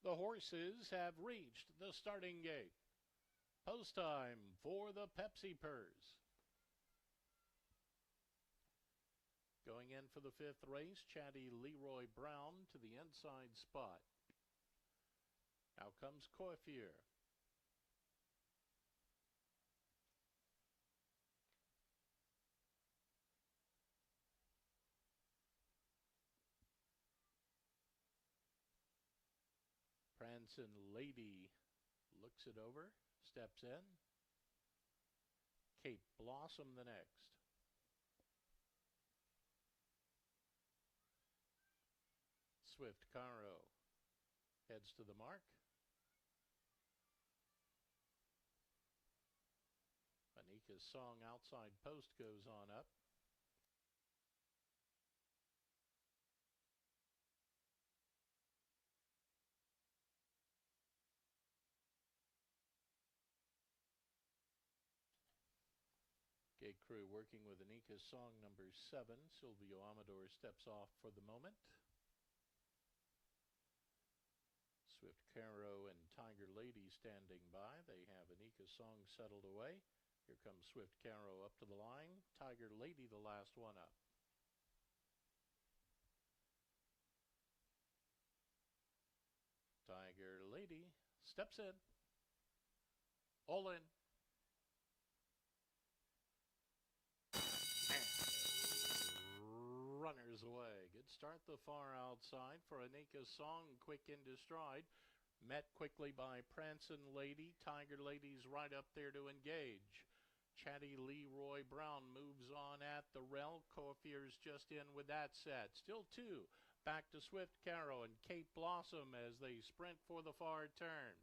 The horses have reached the starting gate. Post time for the Pepsi Purse. Going in for the 5th race, Chatty Leroy Brown to the inside spot. Now comes Coiffier. Prancin' Lady looks it over, steps in. Cape Blossom the next. Swift Caro heads to the mark. Anika's song outside post goes on up. Gate crew working with Anika's song number 7. Silvio Amador steps off for the moment. Swift Caro and Tiger Lady standing by. They have Anika's song settled away. Here comes Swift Caro up to the line. Tiger Lady the last one up. Tiger Lady steps in. All in. Runners away. Good start the far outside for Anika's song. Quick into stride. Met quickly by Prancin' Lady. Tiger Lady's right up there to engage. Chatty Leroy Brown moves on at the rail. Coiffeur's just in with that set. Still 2. Back to Swift Caro and Cape Blossom as they sprint for the far turn.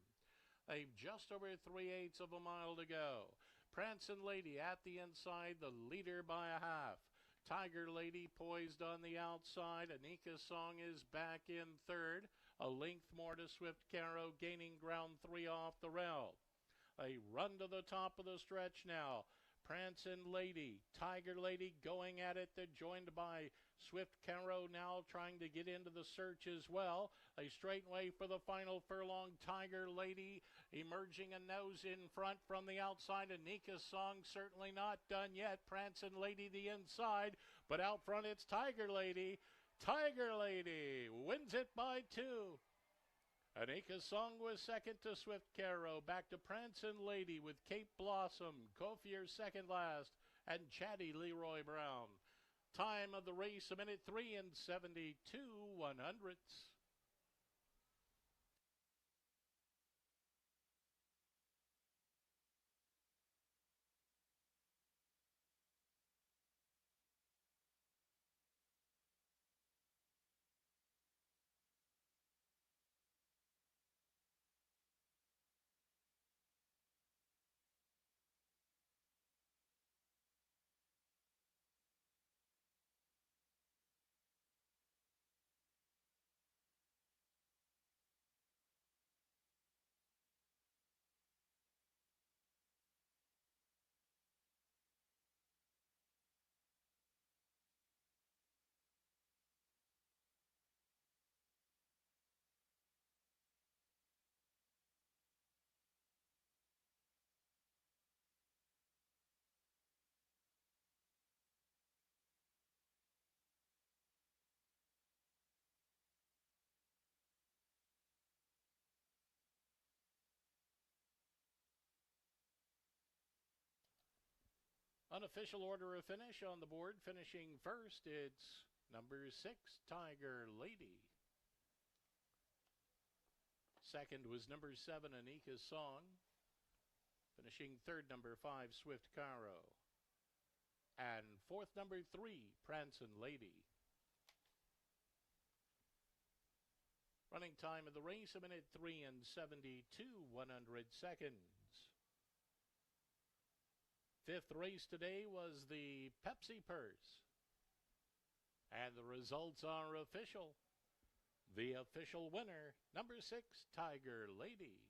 They've just over 3/8 of a mile to go. Prancin' Lady at the inside, the leader by a half. Tiger Lady poised on the outside. Anika's song is back in third. A length more to Swift Caro, gaining ground 3 off the rail. They run to the top of the stretch now. Prancin' Lady, Tiger Lady going at it. They're joined by Swift Caro now trying to get into the search as well. They straighten way for the final furlong. Tiger Lady emerging a nose in front from the outside. Anika's song certainly not done yet. Prancin' Lady the inside, but out front it's Tiger Lady. Tiger Lady wins it by 2. Anika's song was second to Swift Caro. Back to Prancin' Lady with Cape Blossom. Coiffeur second last. And Chatty Leroy Brown. Time of the race, 1:03 and 72 100ths. Unofficial order of finish on the board. Finishing first, it's number 6, Tiger Lady. Second was number 7, Anika's song. Finishing third, number 5, Swift Caro. And fourth, number 3, Prancin' Lady. Running time of the race, 1:03 and 72 100seconds. Fifth race today was the Pepsi Purse. And the results are official. The official winner, number 6, Tiger Lady.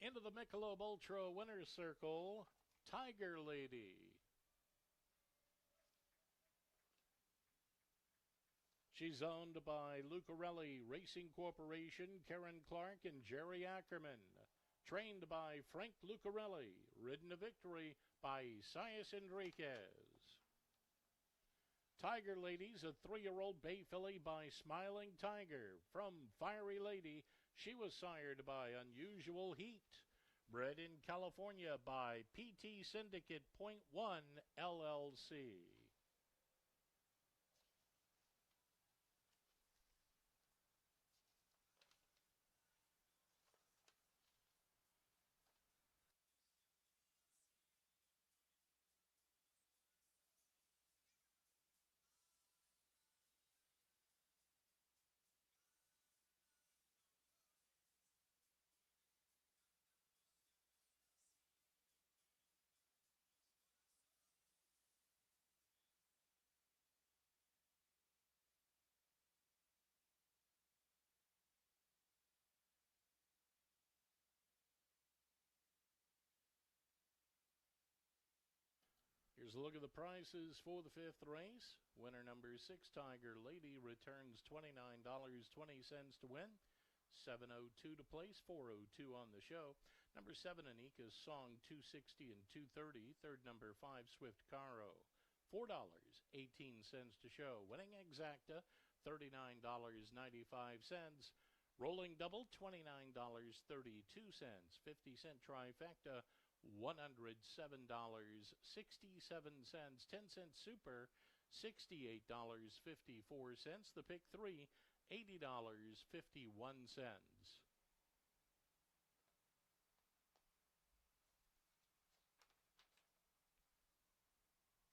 Into the Michelob Ultra winner's circle, Tiger Lady. She's owned by Lucarelli Racing Corporation, Karen Clark, and Jerry Ackerman. Trained by Frank Lucarelli. Ridden to victory by Isaias Enriquez. Tiger Lady's a 3-year-old bay filly by Smiling Tiger. From Fiery Lady, she was sired by Unusual Heat. Bred in California by PT Syndicate Point One LLC. Here's a look at the prices for the 5th race. Winner number 6, Tiger Lady, returns $29.20 to win. 702 to place, 402 on the show. Number 7, Anika's Song, 260 and 230. Third, number 5, Swift Caro, $4.18 to show. Winning Exacta, $39.95. Rolling double, $29.32. 50-cent trifecta, $107.67. 10-cent super, $68.54. The pick 3, $80.51.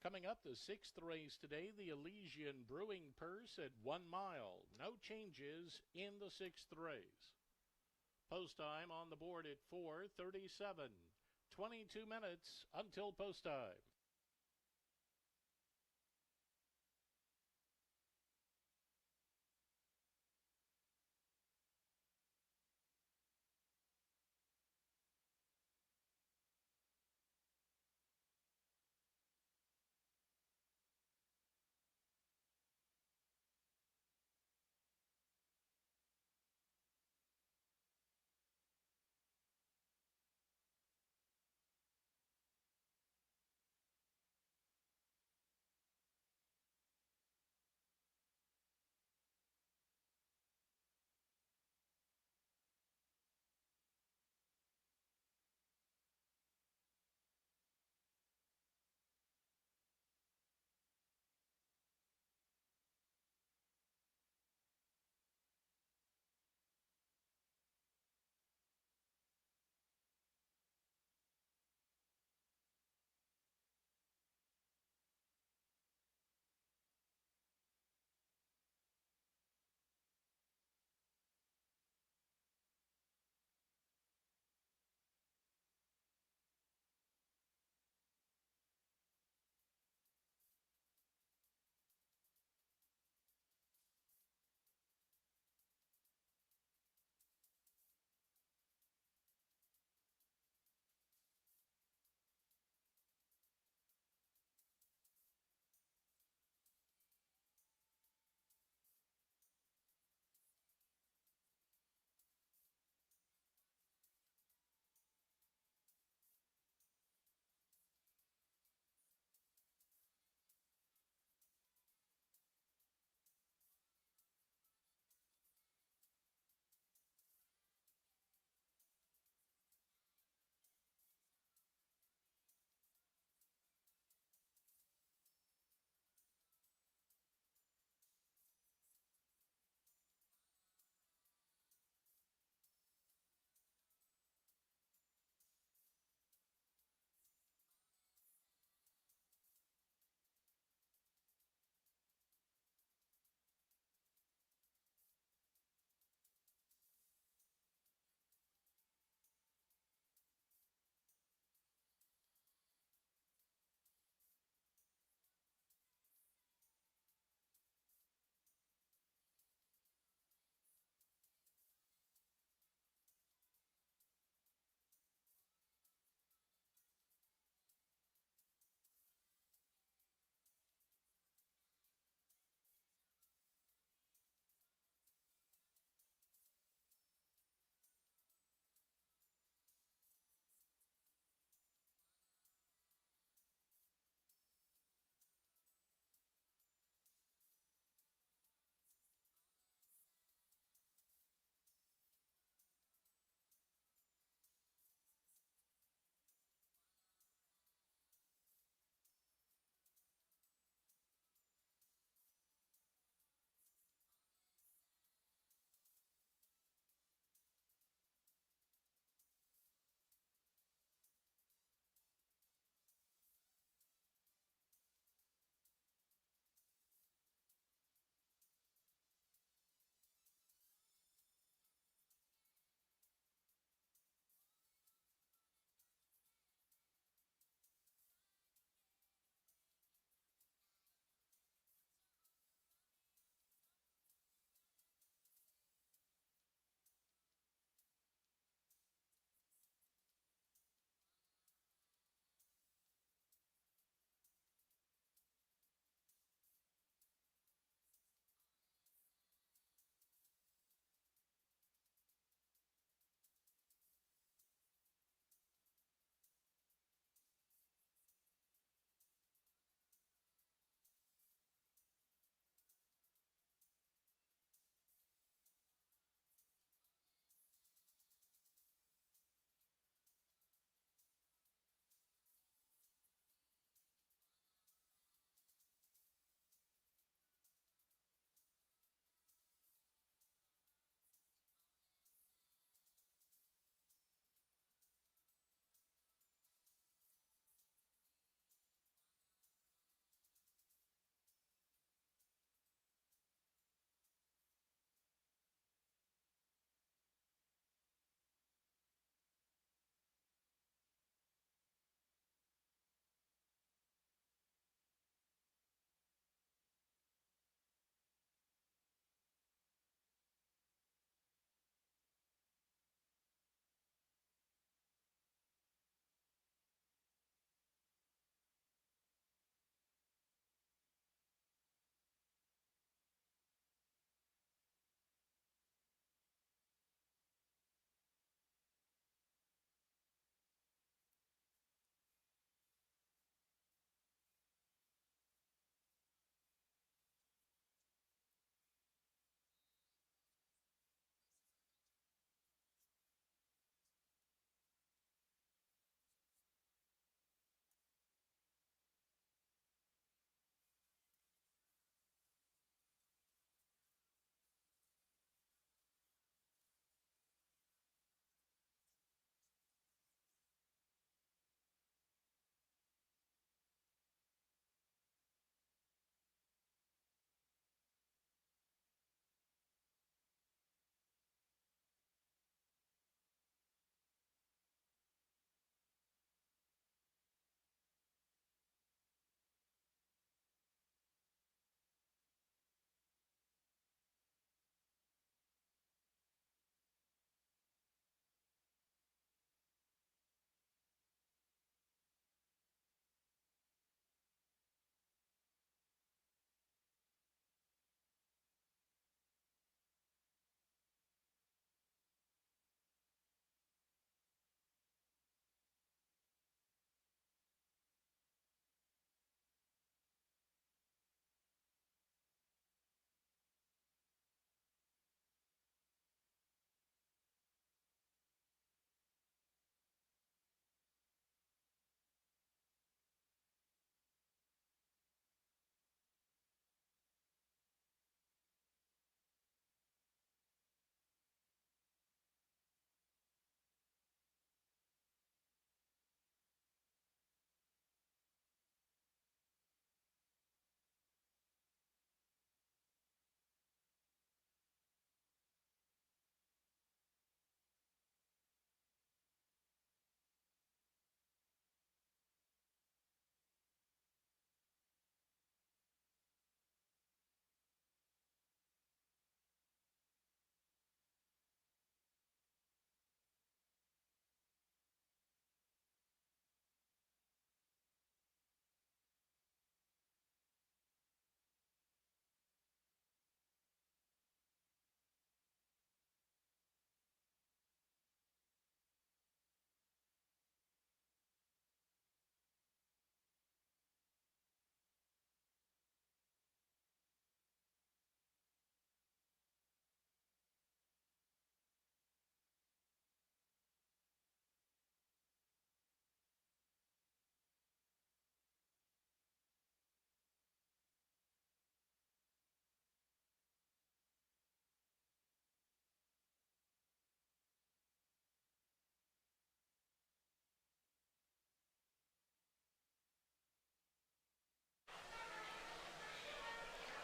Coming up, the 6th race today, the Elysian Brewing Purse at 1 mile. No changes in the 6th race. Post time on the board at 4:37. 22 minutes until post time.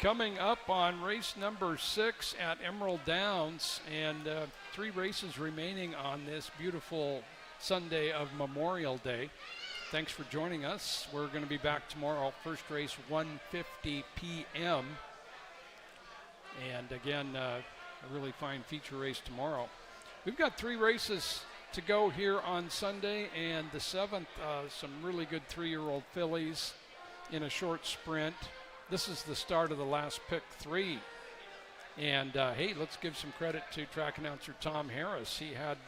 Coming up on race number 6 at Emerald Downs, and 3 races remaining on this beautiful Sunday of Memorial Day. Thanks for joining us. We're going to be back tomorrow. First race 1:50 p.m. And again, a really fine feature race tomorrow. We've got 3 races to go here on Sunday, and the 7th, some really good 3-year-old fillies in a short sprint. This is the start of the last pick 3. And hey, let's give some credit to track announcer Tom Harris. He had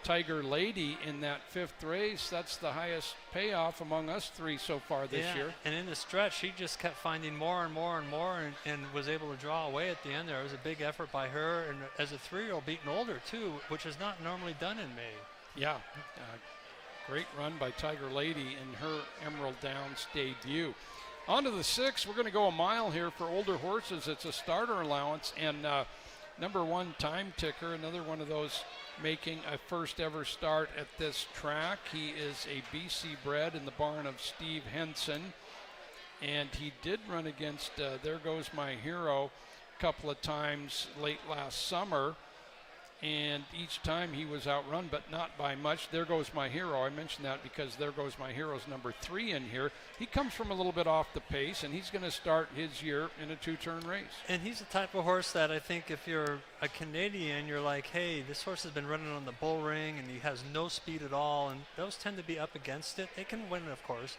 Tiger Lady in that 5th race. That's the highest payoff among us 3 so far this year. And in the stretch, she just kept finding more and more and more, and was able to draw away at the end there. It was a big effort by her, and as a 3-year-old beating older too, which is not normally done in May. Yeah, great run by Tiger Lady in her Emerald Downs debut. On to the 6th. We're going to go a mile here for older horses. It's a starter allowance, and number 1, Time Ticker, another one of those making a first ever start at this track. He is a BC bred in the barn of Steve Henson, and he did run against There Goes My Hero a couple of times late last summer, and each time he was outrun, but not by much. There Goes My Hero, I mentioned that because There Goes My Hero's number 3 in here. He comes from a little bit off the pace, and he's going to start his year in a 2-turn race. And he's the type of horse that I think if you're a Canadian, you're like, hey, this horse has been running on the bull ring, and he has no speed at all, and those tend to be up against it. They can win, of course.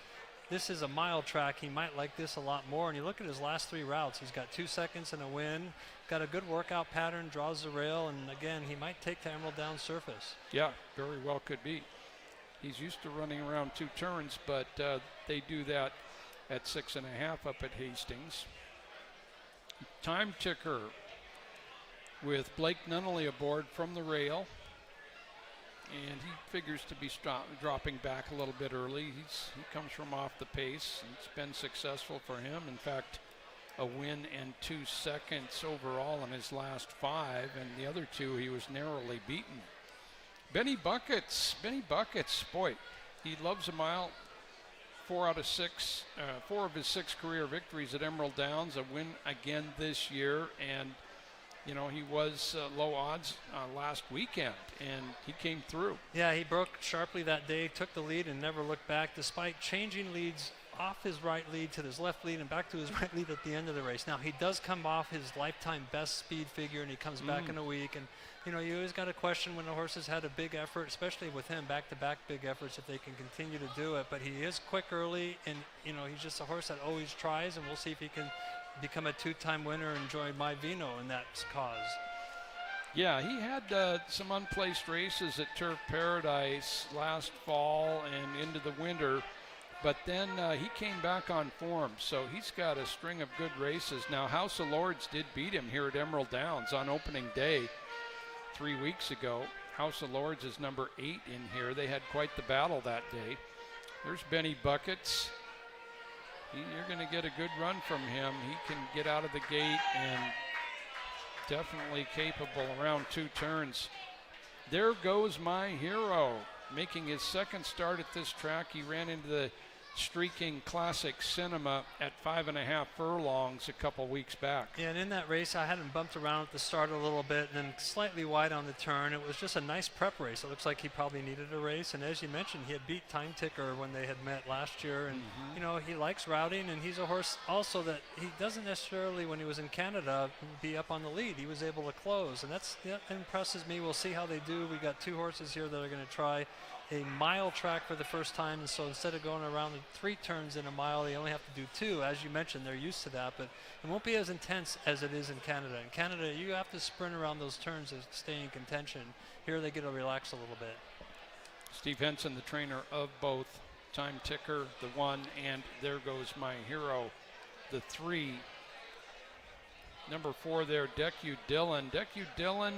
This is a mile track. He might like this a lot more. And you look at his last 3 routes. He's got 2 seconds and a win. Got a good workout pattern, draws the rail, and again, he might take the Emerald Downs surface. Yeah, very well could be. He's used to running around 2 turns, but they do that at 6.5 up at Hastings. Time Ticker with Blake Nunnally aboard from the rail. And he figures to be dropping back a little bit early. He comes from off the pace. It's been successful for him. In fact, a win and 2 seconds overall in his last 5, and the other 2 he was narrowly beaten. Benny Buckets, boy, he loves a mile. 4 of his 6 career victories at Emerald Downs, a win again this year, and you know, he was low odds last weekend, and he came through. Yeah, he broke sharply that day, took the lead, and never looked back, despite changing leads off his right lead to his left lead and back to his right lead at the end of the race. Now, he does come off his lifetime best speed figure, and he comes back in a week. And, you know, you always got to question when the horse has had a big effort, especially with him, back-to-back big efforts, if they can continue to do it. But he is quick early, and, you know, he's just a horse that always tries, and we'll see if he can become a 2-time winner and join my Vino in that cause. Yeah, he had some unplaced races at Turf Paradise last fall and into the winter, but then he came back on form, so he's got a string of good races. Now, House of Lords did beat him here at Emerald Downs on opening day 3 weeks ago. House of Lords is number 8 in here. They had quite the battle that day. There's Benny Buckets. You're going to get a good run from him. He can get out of the gate and definitely capable around 2 turns. There Goes My Hero, making his 2nd start at this track. He ran into the streaking Classic Cinema at 5.5 furlongs a couple weeks back. Yeah, and in that race, I had him bumped around at the start a little bit and then slightly wide on the turn. It was just a nice prep race. It looks like he probably needed a race. And as you mentioned, he had beat Time Ticker when they had met last year. And, you know, he likes routing, and he's a horse also that he doesn't necessarily, when he was in Canada, be up on the lead. He was able to close, and that impresses me. We'll see how they do. We got 2 horses here that are going to try a mile track for the first time, and so instead of going around 3 turns in a mile, they only have to do 2. As you mentioned, they're used to that, but it won't be as intense as it is in Canada. In Canada, you have to sprint around those turns to stay in contention. Here, they get to relax a little bit. Steve Henson, the trainer of both Time Ticker, the 1, and There Goes My Hero, the 3. Number 4 there, Deku Dillon. Deku Dillon,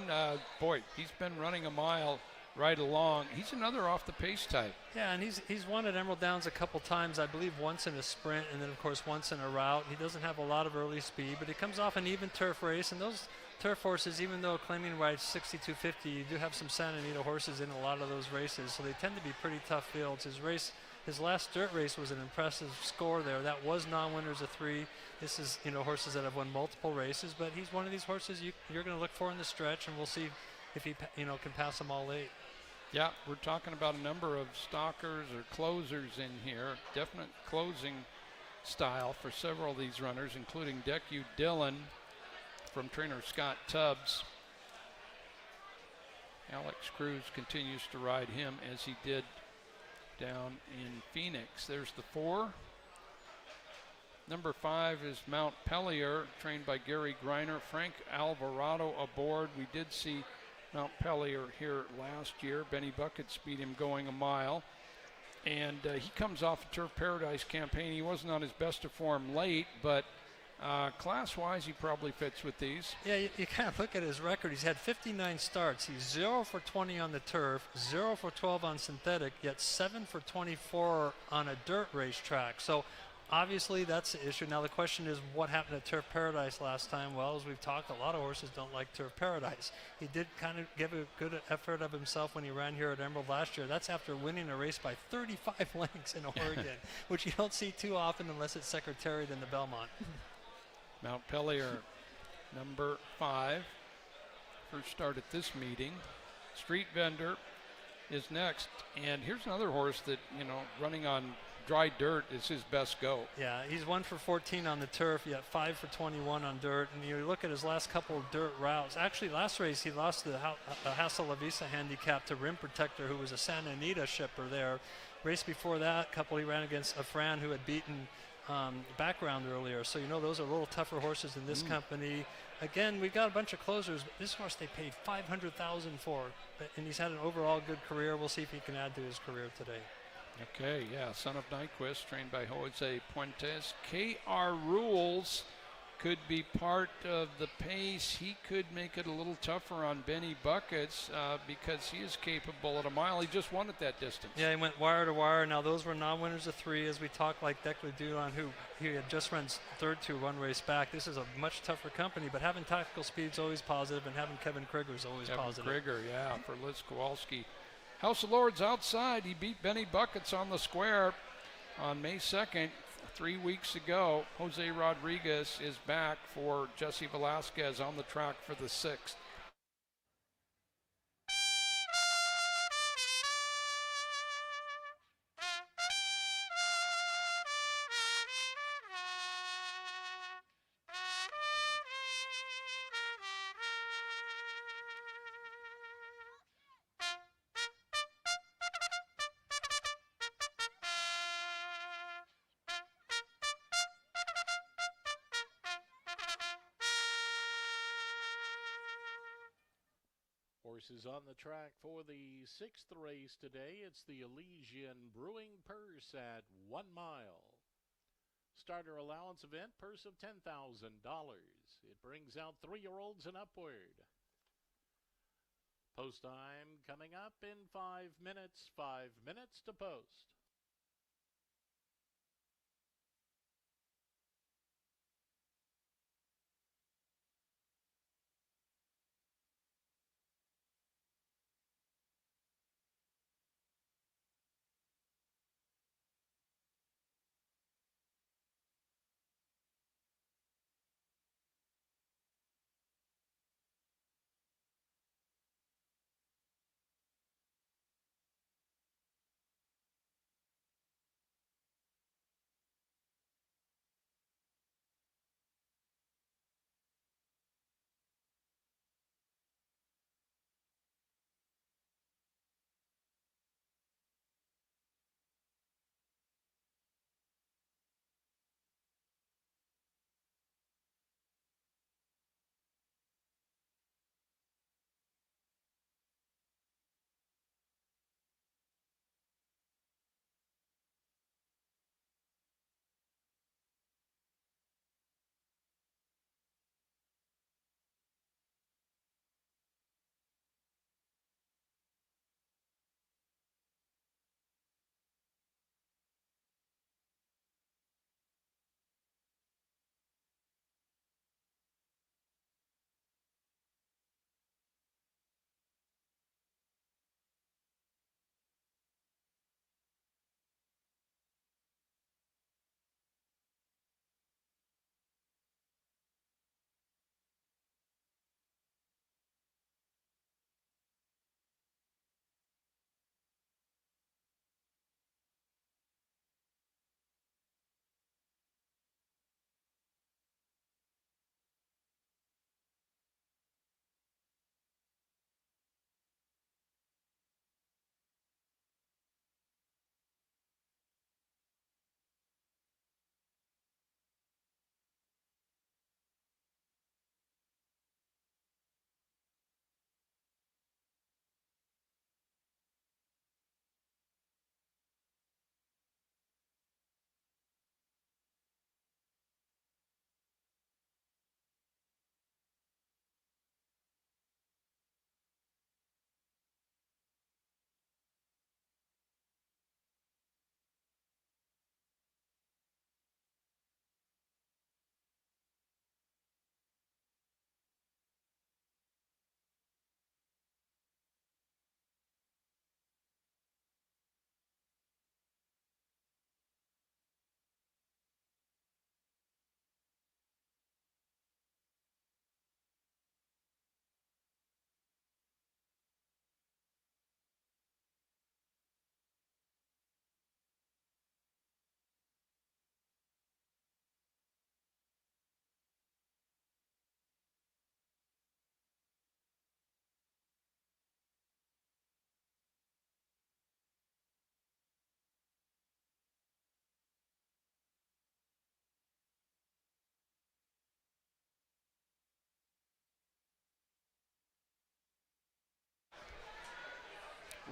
boy, he's been running a mile right along. He's another off the pace type. Yeah, and he's won at Emerald Downs a couple times, I believe once in a sprint and then of course once in a route. He doesn't have a lot of early speed, but he comes off an even turf race, and those turf horses, even though claiming rights 6250, you do have some Santa Anita horses in a lot of those races, so they tend to be pretty tough fields. His race His last dirt race was an impressive score there. That was non-winners of 3. This is, horses that have won multiple races, but he's one of these horses you're going to look for in the stretch, and we'll see if he, can pass them all late. Yeah, we're talking about a number of stalkers or closers in here. Definite closing style for several of these runners, including Deku Dillon from trainer Scott Tubbs. Alex Cruz continues to ride him as he did down in Phoenix. There's the 4. Number 5 is Mount Pellier, trained by Gary Greiner. Frank Alvarado aboard. We did see Mount Pellier here last year. Benny Buckets beat him going a mile. And he comes off a Turf Paradise campaign. He wasn't on his best of form late, but class-wise, he probably fits with these. Yeah, you kind of look at his record. He's had 59 starts. He's 0 for 20 on the turf, 0 for 12 on synthetic, yet 7 for 24 on a dirt racetrack. So obviously that's the issue. Now the question is, what happened at Turf Paradise last time? Well, as we've talked, a lot of horses don't like Turf Paradise. He did kind of give a good effort of himself when he ran here at Emerald last year. That's after winning a race by 35 lengths in Oregon, which you don't see too often unless it's Secretariat in the Belmont. Mount Pellier, number 5. First start at this meeting. Street Vendor is next. And here's another horse that, running on dry dirt is his best go. Yeah, he's 1 for 14 on the turf, yet 5 for 21 on dirt. And you look at his last couple of dirt routes. Actually, last race he lost the Hassel La Visa handicap to Rim Protector, who was a Santa Anita shipper there. Race before that, he ran against a Fran who had beaten background earlier. So those are a little tougher horses in this company. Again, we've got a bunch of closers, but this horse they paid $500,000 for, and he's had an overall good career. We'll see if he can add to his career today. Okay, yeah, Son of Nyquist, trained by Jose Puentes. KR Rules could be part of the pace. He could make it a little tougher on Benny Buckets because he is capable at a mile. He just won at that distance. Yeah, he went wire to wire. Now, those were non-winners of 3, as we talked, like Declan Dulon, who he had just run third to one race back. This is a much tougher company, but having tactical speed is always positive, and having Kevin Krieger is always positive. Kevin Krieger, yeah, for Liz Kowalski. House of Lords outside. He beat Benny Buckets on the square on May 2nd. 3 weeks ago. Jose Rodriguez is back for Jesse Velasquez on the track for the 6th. Horses on the track for the 6th race today. It's the Elysian Brewing Purse at 1 mile. Starter allowance event, purse of $10,000. It brings out 3-year-olds and upward. Post time coming up in 5 minutes. 5 minutes to post.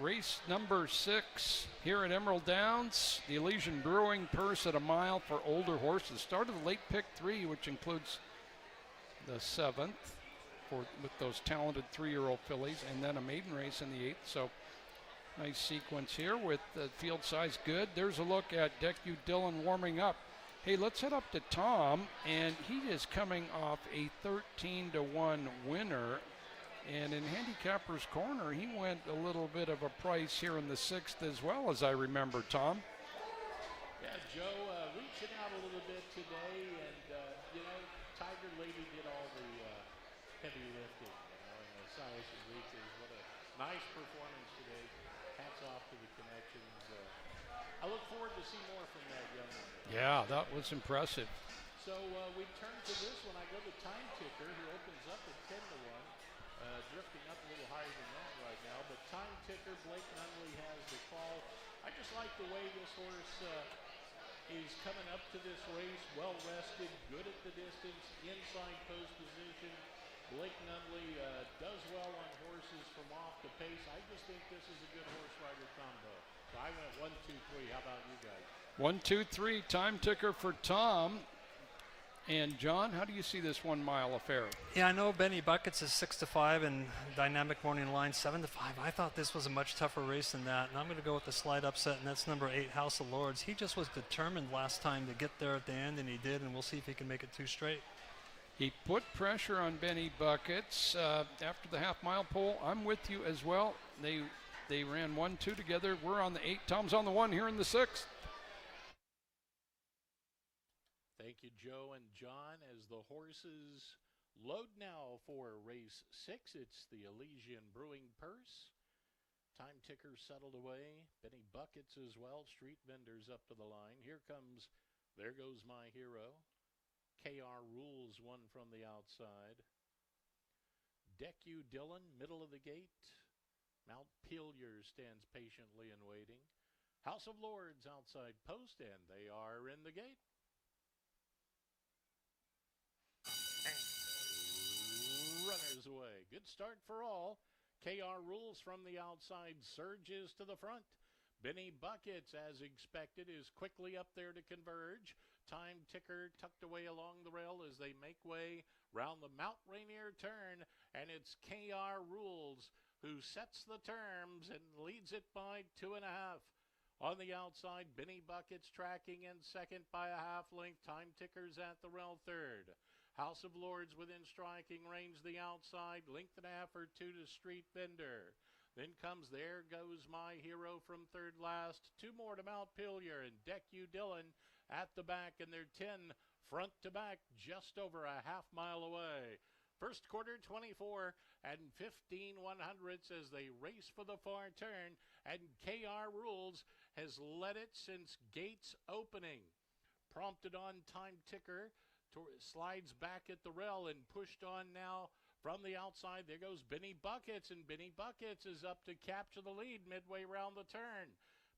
race number 6 here at Emerald Downs. The Elysian Brewing Purse at a mile for older horses. Start of the late pick 3, which includes the 7th with those talented 3-year-old fillies, and then a maiden race in the 8th. So nice sequence here with the field size good. There's a look at Deku Dillon warming up. Hey, let's head up to Tom, and he is coming off a 13-1 winner. And in Handicappers Corner, he went a little bit of a price here in the 6th as well, as I remember, Tom. Yeah, Joe, reaching out a little bit today, and Tiger Lady did all the heavy lifting, and Silas and Reeses. What a nice performance today. Hats off to the connections. I look forward to see more from that young one. Yeah, that was impressive. So we turn to this one. I go to Time Ticker, who opens up at 10-1. Drifting up a little higher than that right now, but Time Ticker, Blake Nunley has the call. I just like the way this horse is coming up to this race, well rested, good at the distance, inside post position. Blake Nunley does well on horses from off the pace. I just think this is a good horse rider combo. So I went 1, 2, 3. How about you guys? 1, 2, 3, Time Ticker for Tom. And John, how do you see this 1 mile affair? Yeah, I know Benny Buckets is 6-5 and Dynamic Morning Line 7-5. I thought this was a much tougher race than that, and I'm going to go with the slight upset, and that's number 8, House of Lords. He just was determined last time to get there at the end, and he did, and we'll see if he can make it 2 straight. He put pressure on Benny Buckets after the half-mile pole. I'm with you as well. They ran 1-2 together. We're on the 8. Tom's on the 1 here in the 6th. Thank you, Joe and John. As the horses load now for race 6, it's the Elysian Brewing Purse. Time Ticker settled away. Benny Buckets as well. Street Vendors up to the line. Here comes, there goes my hero. KR Rules one from the outside. Deku Dillon, middle of the gate. Mount Pelier stands patiently and waiting. House of Lords outside post, and they are in the gate. Runners away. Good start for all. KR Rules from the outside surges to the front. Benny Buckets, as expected, is quickly up there to converge. Time Ticker tucked away along the rail as they make way round the Mount Rainier turn, and it's KR Rules who sets the terms and leads it by 2.5. On the outside, Benny Buckets tracking in second by a half length. Time Ticker's at the rail third. House of Lords within striking range the outside. Length and a half or 2 to Street Vendor. Then comes There Goes My Hero from third last. 2 more to Mount Pelier and Deku Dillon at the back, and they're 10 front to back just over a half mile away. First quarter 24 and 15/100ths as they race for the far turn, and KR Rules has led it since gates opening. Prompted on Time Ticker, slides back at the rail and pushed on now from the outside. There goes Benny Buckets, and Benny Buckets is up to capture the lead midway round the turn.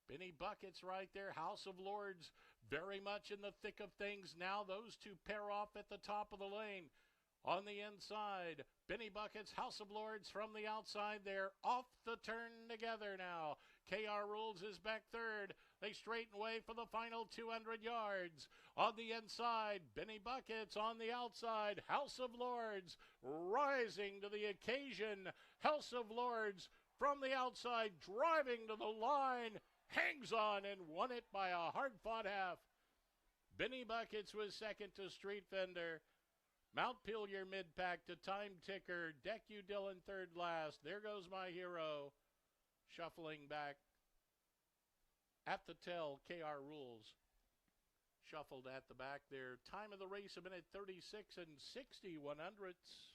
Benny Buckets right there. House of Lords very much in the thick of things now. Those two pair off at the top of the lane. On the inside, Benny Buckets, House of Lords from the outside. They're off the turn together now. KR Rules is back third. They straighten away for the final 200 yards. On the inside, Benny Buckets. On the outside, House of Lords rising to the occasion. House of Lords from the outside, driving to the line, hangs on and won it by a hard-fought half. Benny Buckets was second to Street Vendor. Mount Pelier mid-pack to Time Ticker. Deku Dillon third last. There goes my hero. Shuffling back. At the tail, KR Rules. Shuffled at the back there. Time of the race, 1:36 and 60/100ths.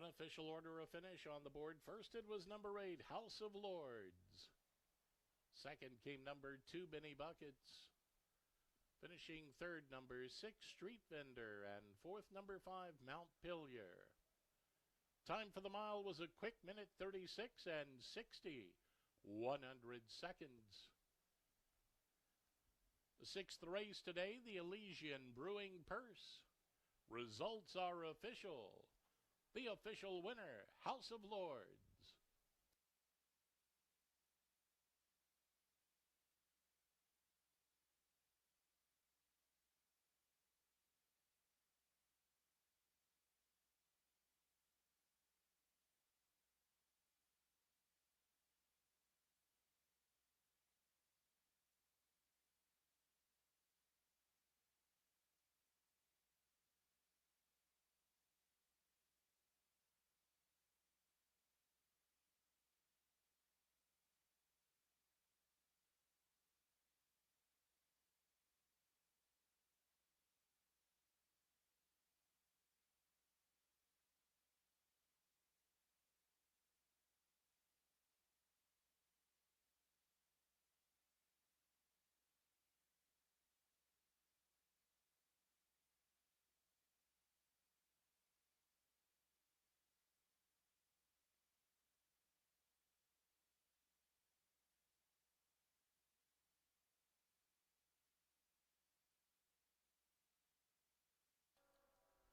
Unofficial order of finish on the board. First it was number 8, House of Lords. Second came number 2, Benny Buckets. Finishing third, number 6, Street Vendor. And fourth, number 5, Mount Pillier. Time for the mile was a quick minute 36 and 60/100 seconds. The sixth race today, the Elysian Brewing Purse. Results are official. The official winner, House of Lords.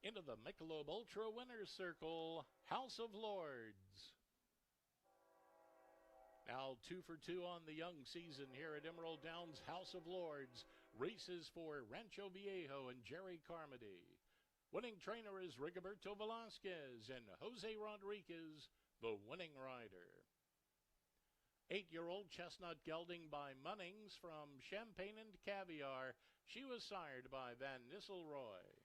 Into the Michelob Ultra Winners Circle, House of Lords. Now 2 for 2 on the young season here at Emerald Downs House of Lords. Races for Rancho Viejo and Jerry Carmody. Winning trainer is Rigoberto Velasquez and Jose Rodriguez, the winning rider. 8-year-old Chestnut Gelding by Munnings from Champagne and Caviar. She was sired by Van Nistelrooy.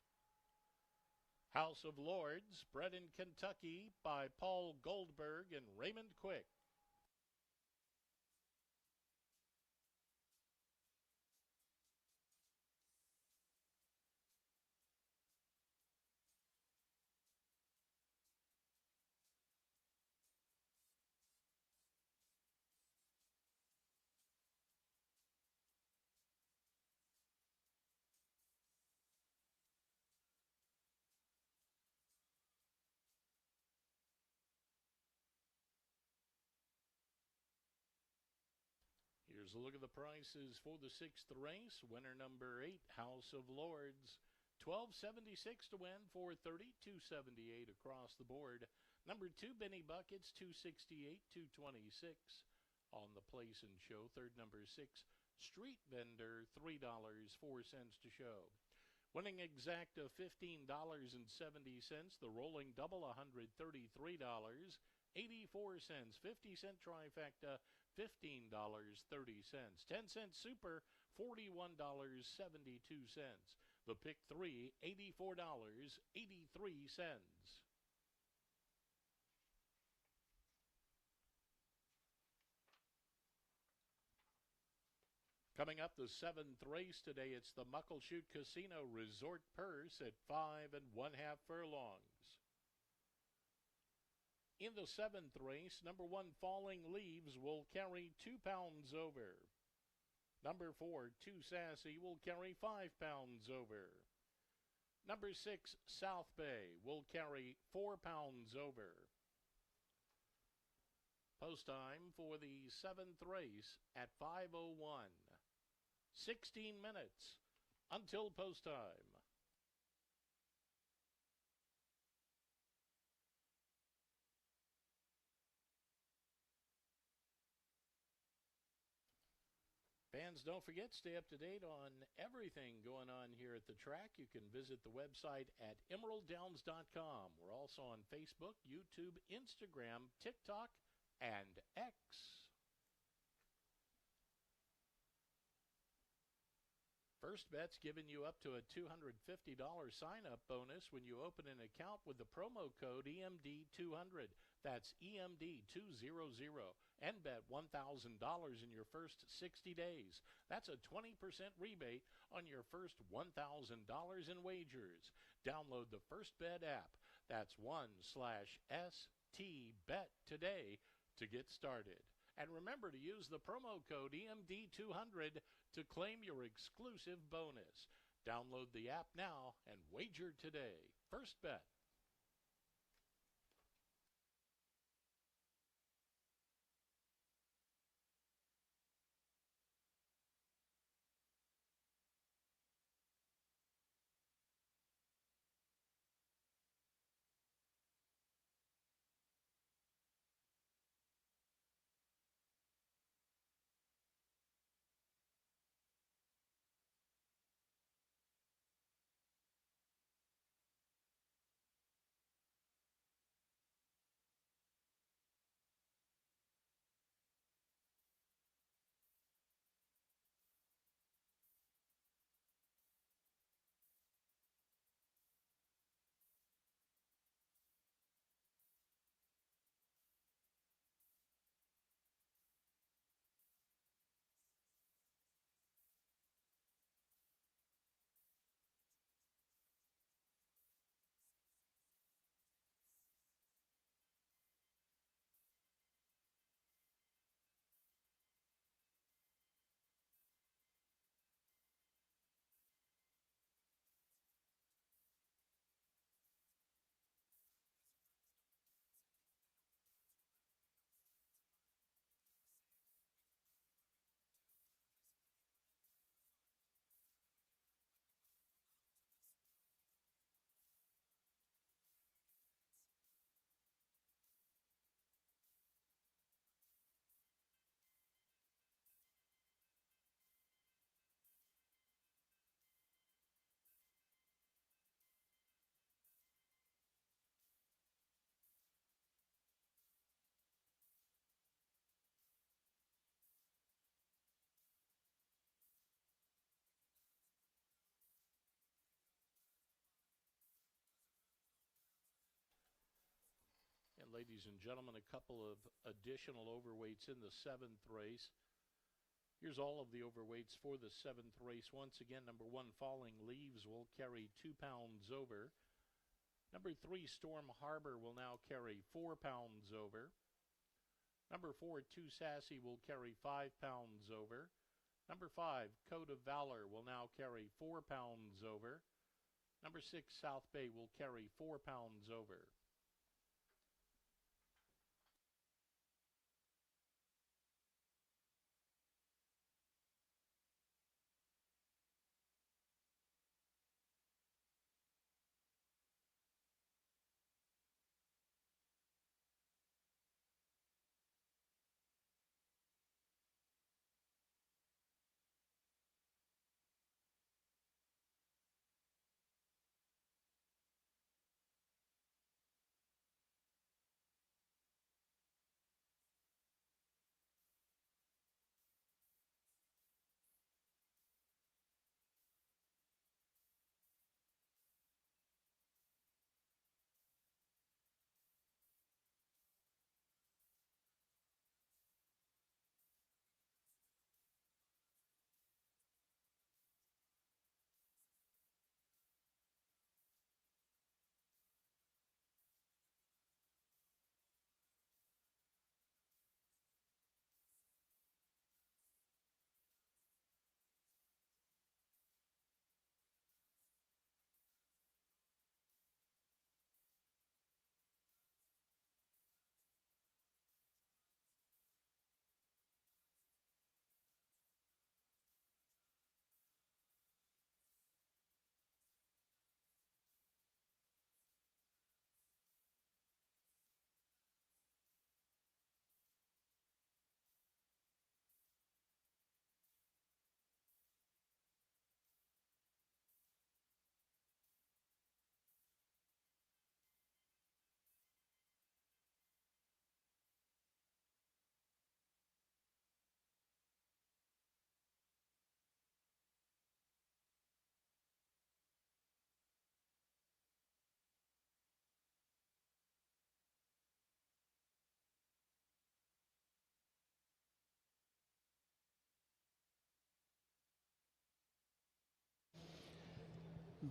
House of Lords, bred in Kentucky by Paul Goldberg and Raymond Quick. Here's a look at the prices for the sixth race. Winner number 8, House of Lords. $12.76 to win, $4.30, $2.78 across the board. Number 2, Benny Buckets, $2.68, $2.26 on the place and show. Third, number 6, Street Vendor, $3.04 to show. Winning exact of $15.70. The rolling double, $133. 84 cents, 50-cent trifecta, $15.30. 10-cent super, $41.72. The pick 3, $84.83. Coming up, the 7th race today, it's the Muckleshoot Casino Resort Purse at 5 1/2 furlongs. In the 7th race, number 1, Falling Leaves, will carry 2 pounds over. Number 4, Too Sassy, will carry 5 pounds over. Number 6, South Bay, will carry 4 pounds over. Post time for the 7th race at 5:01. 16 minutes until post time. Fans, don't forget, stay up to date on everything going on here at the track. You can visit the website at emeralddowns.com. We're also on Facebook, YouTube, Instagram, TikTok, and X. First Bet's giving you up to a $250 sign-up bonus when you open an account with the promo code EMD200. That's EMD200. And bet $1,000 in your first 60 days. That's a 20% rebate on your first $1,000 in wagers. Download the First Bet app. That's 1/ST-BET today to get started. And remember to use the promo code EMD200 to claim your exclusive bonus. Download the app now and wager today. First bet. And ladies and gentlemen, a couple of additional overweights in the 7th race. Here's all of the overweights for the 7th race. Once again, number 1, Falling Leaves will carry 2 pounds over. Number 3, Storm Harbor will now carry 4 pounds over. Number 4, Too Sassy will carry 5 pounds over. Number 5, Code of Valor will now carry 4 pounds over. Number 6, South Bay will carry 4 pounds over.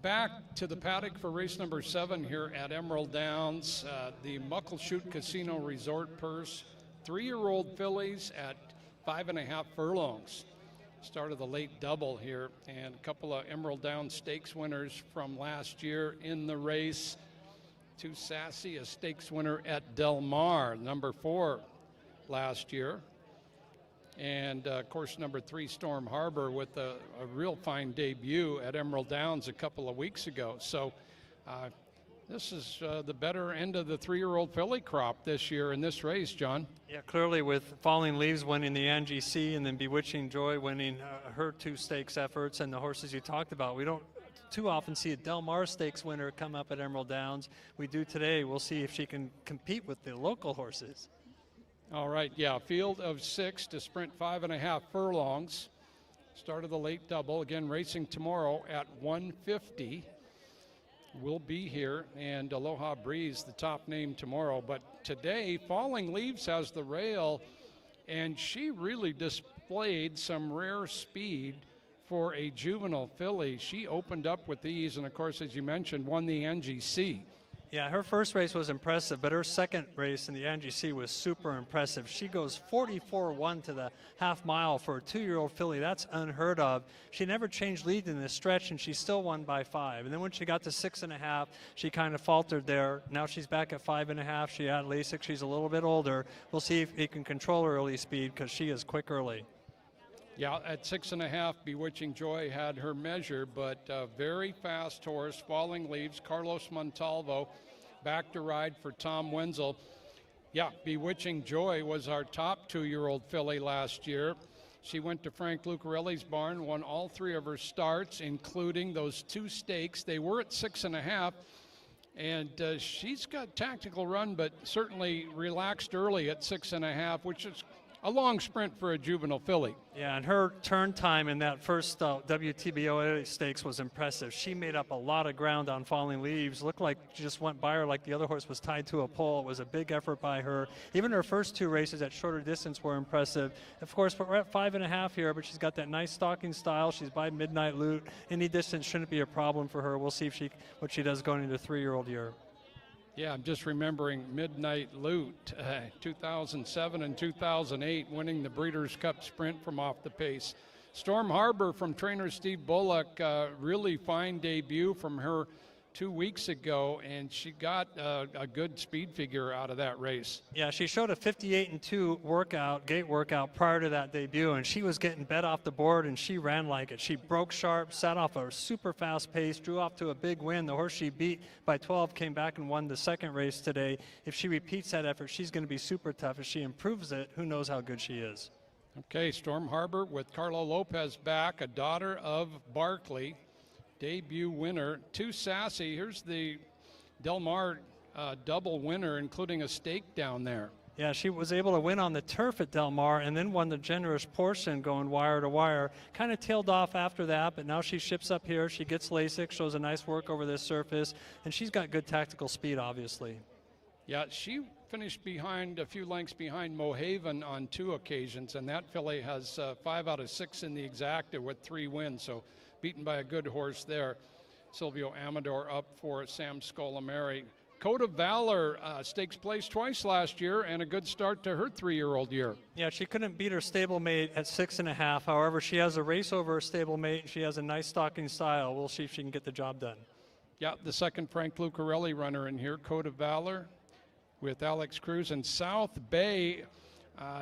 Back to the paddock for race number 7 here at Emerald Downs, the Muckleshoot Casino Resort Purse. 3-year-old fillies at 5.5 furlongs. Start of the late double here, and a couple of Emerald Downs Stakes winners from last year in the race. Too Sassy, a stakes winner at Del Mar, number 4 last year. And of course, number 3, Storm Harbor, with a real fine debut at Emerald Downs a couple of weeks ago. So this is the better end of the 3-year-old filly crop this year in this race, John. Yeah, clearly with Falling Leaves winning the Angie C and then Bewitching Joy winning her 2 stakes efforts and the horses you talked about. We don't too often see a Del Mar Stakes winner come up at Emerald Downs. We do today. We'll see if she can compete with the local horses. All right, yeah, field of 6 to sprint 5.5 furlongs. Start of the late double. Again, racing tomorrow at 1:50. We'll be here, and Aloha Breeze, the top name tomorrow. But today, Falling Leaves has the rail, and she really displayed some rare speed for a juvenile filly. She opened up with ease, and of course, as you mentioned, won the Angie C. Yeah, her first race was impressive, but her second race in the Angie C was super impressive. She goes 44-1 to the half mile for a 2-year-old filly. That's unheard of. She never changed lead in this stretch, and she still won by 5. And then when she got to 6.5, she kind of faltered there. Now she's back at 5.5. She had LASIK. She's a little bit older. We'll see if he can control her early speed because she is quick early. Yeah, at 6.5, Bewitching Joy had her measure, but very fast horse, Falling Leaves, Carlos Montalvo, back to ride for Tom Wenzel. Yeah, Bewitching Joy was our top 2-year-old filly last year. She went to Frank Lucarelli's barn, won all 3 of her starts, including those 2 stakes. They were at 6.5, and she's got tactical run, but certainly relaxed early at 6.5, which is a long sprint for a juvenile filly. Yeah, and her turn time in that first WTBO stakes was impressive. She made up a lot of ground on Falling Leaves. Looked like she just went by her like the other horse was tied to a pole. It was a big effort by her. Even her first 2 races at shorter distance were impressive. Of course, we're at 5.5 here, but she's got that nice stalking style. She's by Midnight Loot. Any distance shouldn't be a problem for her. We'll see if what she does going into 3-year-old year. Yeah, I'm just remembering Midnight Loot, 2007 and 2008, winning the Breeders' Cup Sprint from off the pace. Storm Harbor from trainer Steve Bullock, really fine debut from her 2 weeks ago, and she got a good speed figure out of that race. Yeah, she showed a 58-2 gate workout prior to that debut, and she was getting bet off the board, and she ran like it. She broke sharp, sat off a super fast pace, drew off to a big win. The horse she beat by 12 came back and won the second race today. If she repeats that effort, she's going to be super tough. If she improves it, who knows how good she is. Okay, Storm Harbor with Carlo Lopez back, a daughter of Barkley. Debut winner, Too Sassy. Here's the Del Mar double winner, including a stake down there. Yeah, she was able to win on the turf at Del Mar and then won the generous portion going wire to wire. Kind of tailed off after that, but now she ships up here. She gets LASIK, shows a nice work over this surface, and she's got good tactical speed, obviously. Yeah, she finished behind, a few lengths behind Mohaven on 2 occasions, and that filly has 5 out of 6 in the exacta with 3 wins, so beaten by a good horse there. Silvio Amador up for Sam Scolamari. Code of Valor stakes place twice last year and a good start to her 3-year-old year. Yeah, she couldn't beat her stablemate at 6.5. However, she has a race over her stablemate, and she has a nice stalking style. We'll see if she can get the job done. Yeah, the second Frank Lucarelli runner in here, Code of Valor with Alex Cruz. And South Bay,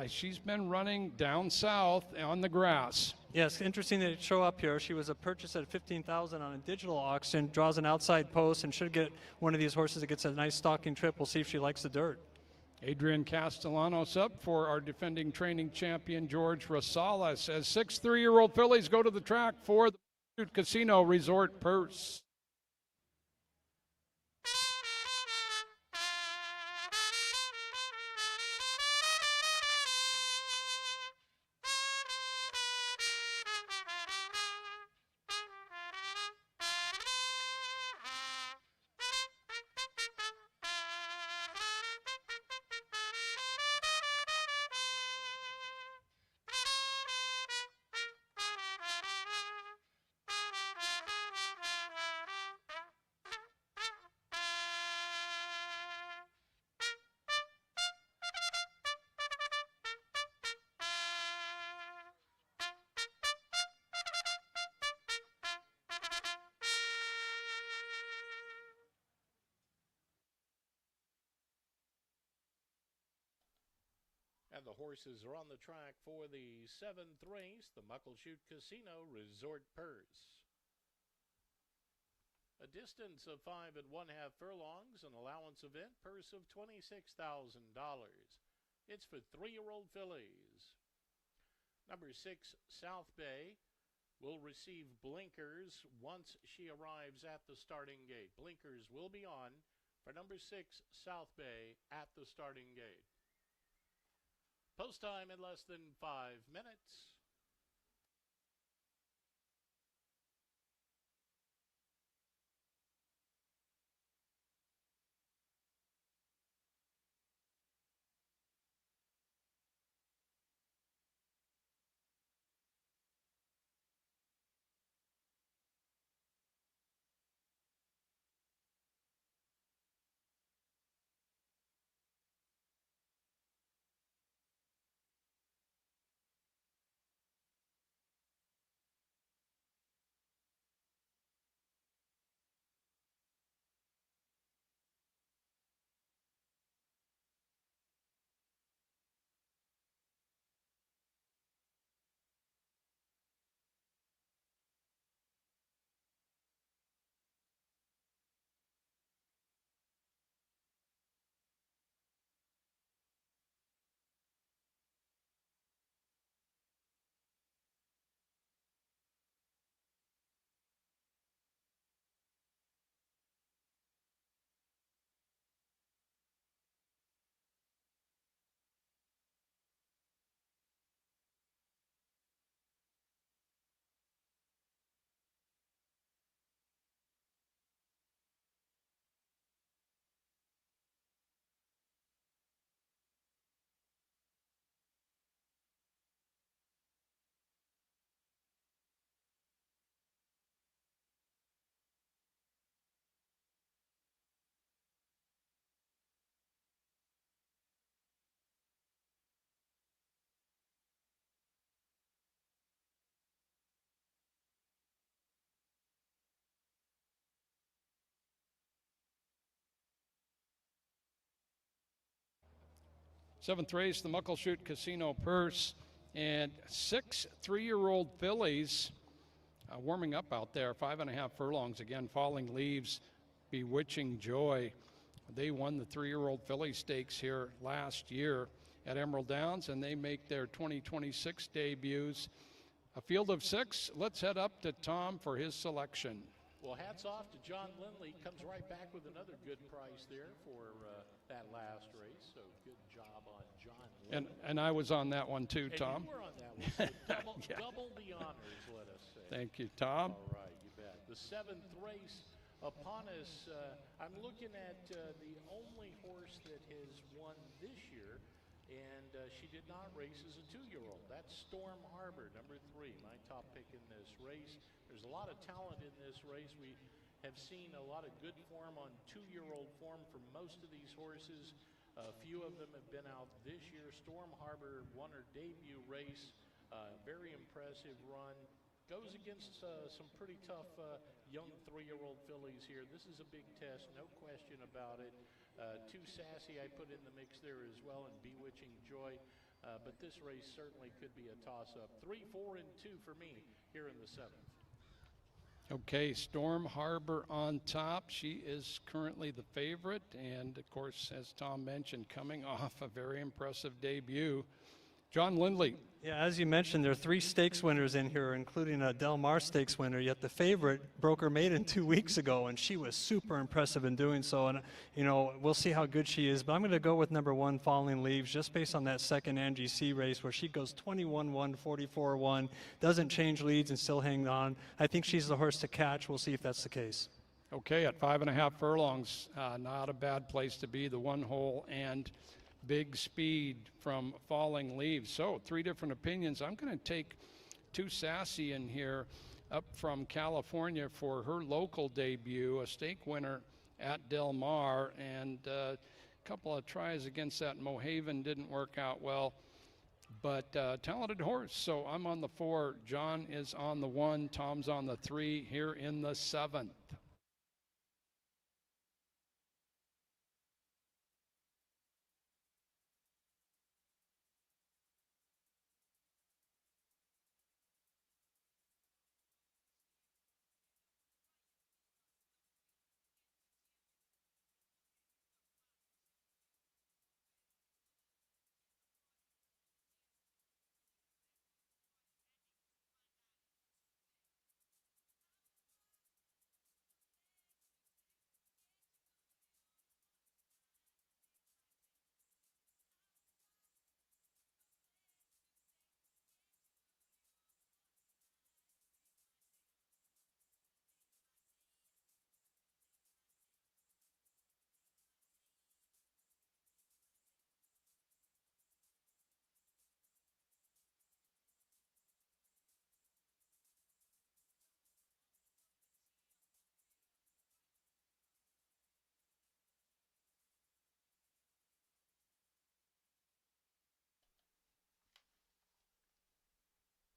she's been running down south on the grass. Yes, interesting that it show up here. She was a purchase at $15,000 on a digital auction, draws an outside post, and should get one of these horses that gets a nice stalking trip. We'll see if she likes the dirt. Adrian Castellanos up for our defending training champion, George Rosales, as 6 3-year-old fillies go to the track for the Casino Resort Purse. the horses are on the track for the 7th race, the Muckleshoot Casino Resort Purse. A distance of 5 1/2 furlongs, an allowance event, purse of $26,000. It's for 3-year-old fillies. Number 6, South Bay, will receive blinkers once she arrives at the starting gate. Blinkers will be on for number 6, South Bay, at the starting gate. Post time in less than 5 minutes. Seventh race, the Muckleshoot Casino Purse, and 6 3-year-old fillies warming up out there. 5 1/2 furlongs. Again, Falling Leaves, Bewitching Joy. They won the 3-year-old filly stakes here last year at Emerald Downs, and they make their 2026 debuts. A field of 6. Let's head up to Tom for his selection. Well, hats off to John Lindley. Comes right back with another good price there for that last race. So good job on John Lindley. And I was on that one too, Tom. You were on that one. So double the honors, let us say. Thank you, Tom. All right, you bet. The 7th race upon us. I'm looking at the only horse that has won this year, and she did not race as a 2-year-old. That's Storm Harbor, number 3, my top pick in this race. There's a lot of talent in this race. We have seen a lot of good form on 2-year-old form for most of these horses. A few of them have been out this year. Storm Harbor won her debut race. Very impressive run. Goes against some pretty tough young 3-year-old fillies here. This is a big test, no question about it. Too Sassy I put in the mix there as well, and Bewitching Joy. But this race certainly could be a toss-up. 3, 4, and 2 for me here in the 7th. Okay, Storm Harbor on top. She is currently the favorite, and of course, as Tom mentioned, coming off a very impressive debut. John Lindley. Yeah, as you mentioned, there are 3 stakes winners in here, including a Del Mar Stakes winner, yet the favorite broke her maiden 2 weeks ago, and she was super impressive in doing so. And, you know, we'll see how good she is. But I'm going to go with number 1, Falling Leaves, just based on that second NGC race where she goes 21-1, 44-1, doesn't change leads and still hang on. I think she's the horse to catch. We'll see if that's the case. Okay, at 5 1/2 furlongs, not a bad place to be. The 1 hole and big speed from Falling Leaves. So 3 different opinions. I'm going to take Too Sassy in here up from California for her local debut, a stake winner at Del Mar, and a couple of tries against that Mohaven didn't work out well, but talented horse. So I'm on the 4, John is on the 1, Tom's on the 3 here in the 7th.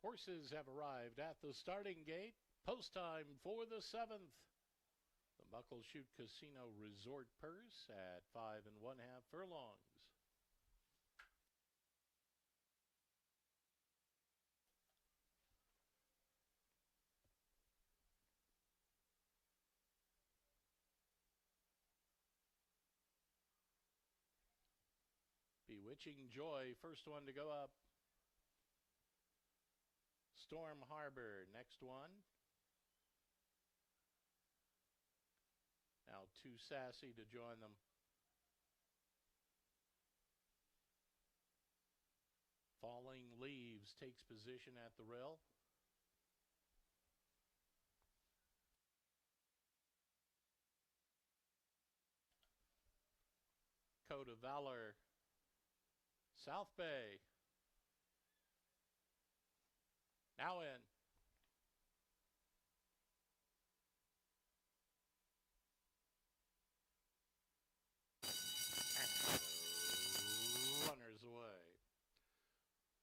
Horses have arrived at the starting gate. Post time for the 7th. The Muckleshoot Casino Resort Purse at 5 1/2 furlongs. Bewitching Joy, first one to go up. Storm Harbor, next one. Now Too Sassy to join them. Falling Leaves takes position at the rail. Code of Valor, South Bay. Now in. Runners away.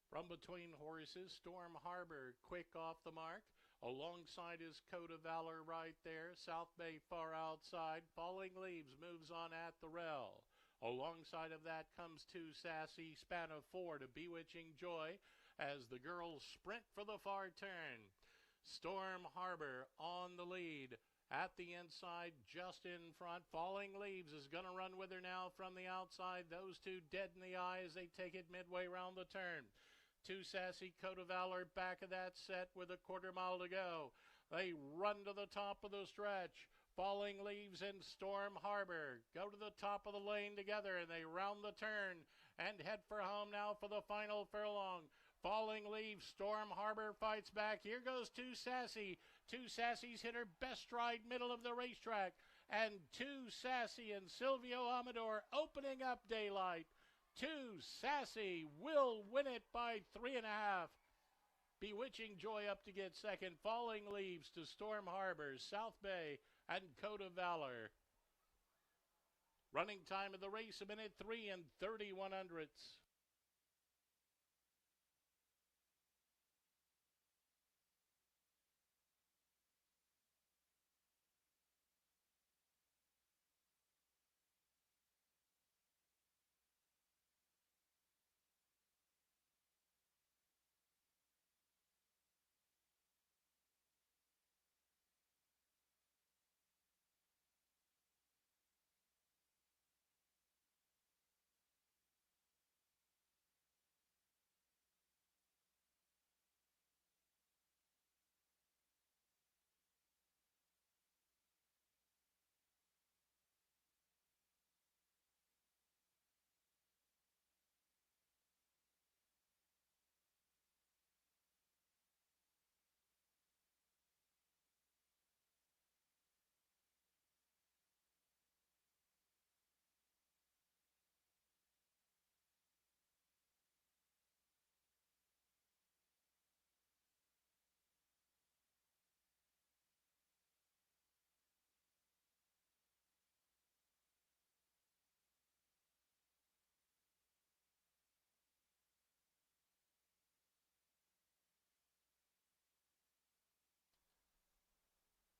From between horses, Storm Harbor quick off the mark. Alongside is Code of Valor right there. South Bay far outside. Falling Leaves moves on at the rail. Alongside of that comes Too Sassy. Span of 4 to Bewitching Joy as the girls sprint for the far turn. Storm Harbor on the lead. At the inside, just in front, Falling Leaves is going to run with her now from the outside. Those two dead in the eye as they take it midway round the turn. Too Sassy, Code of Valor back of that set with a 1/4 mile to go. They run to the top of the stretch. Falling Leaves and Storm Harbor go to the top of the lane together, and they round the turn and head for home now for the final furlong. Falling Leaves, Storm Harbor fights back. Here goes Too Sassy. Too Sassy's hit her best stride middle of the racetrack. And Too Sassy and Silvio Amador opening up daylight. Too Sassy will win it by 3 1/2. Bewitching Joy up to get second. Falling Leaves to Storm Harbor, South Bay, and Code of Valor. Running time of the race, 1:03 and 31/100.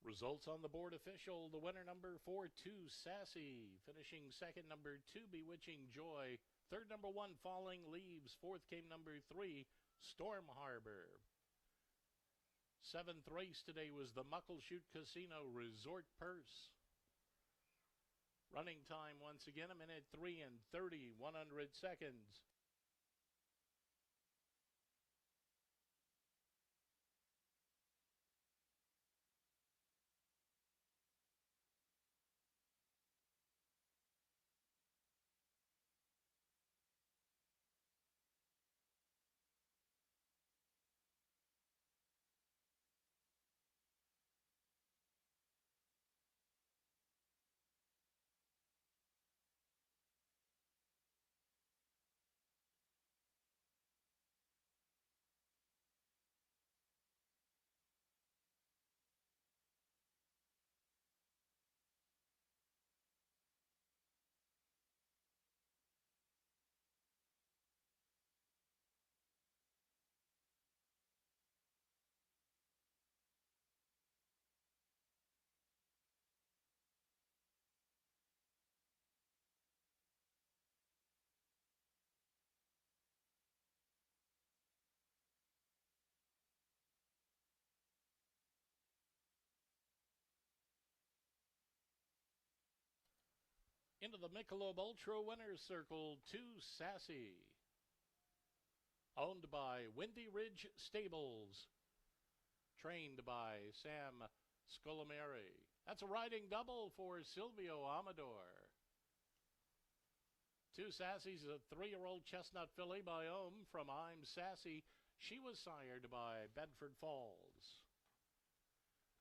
Results on the board official. The winner, number 4, Too Sassy. Finishing second, number 2, Bewitching Joy. Third, number 1, Falling Leaves. Fourth came number 3, Storm Harbor. 7th race today was the Muckleshoot Casino Resort Purse. Running time once again, 1:03 and 30/100. Into the Michelob Ultra Winner's Circle, 2 Sassy. Owned by Windy Ridge Stables. Trained by Sam Scolomeri. That's a riding double for Silvio Amador. 2 Sassy's a 3-year-old chestnut filly by Ohm from I'm Sassy. She was sired by Bedford Falls.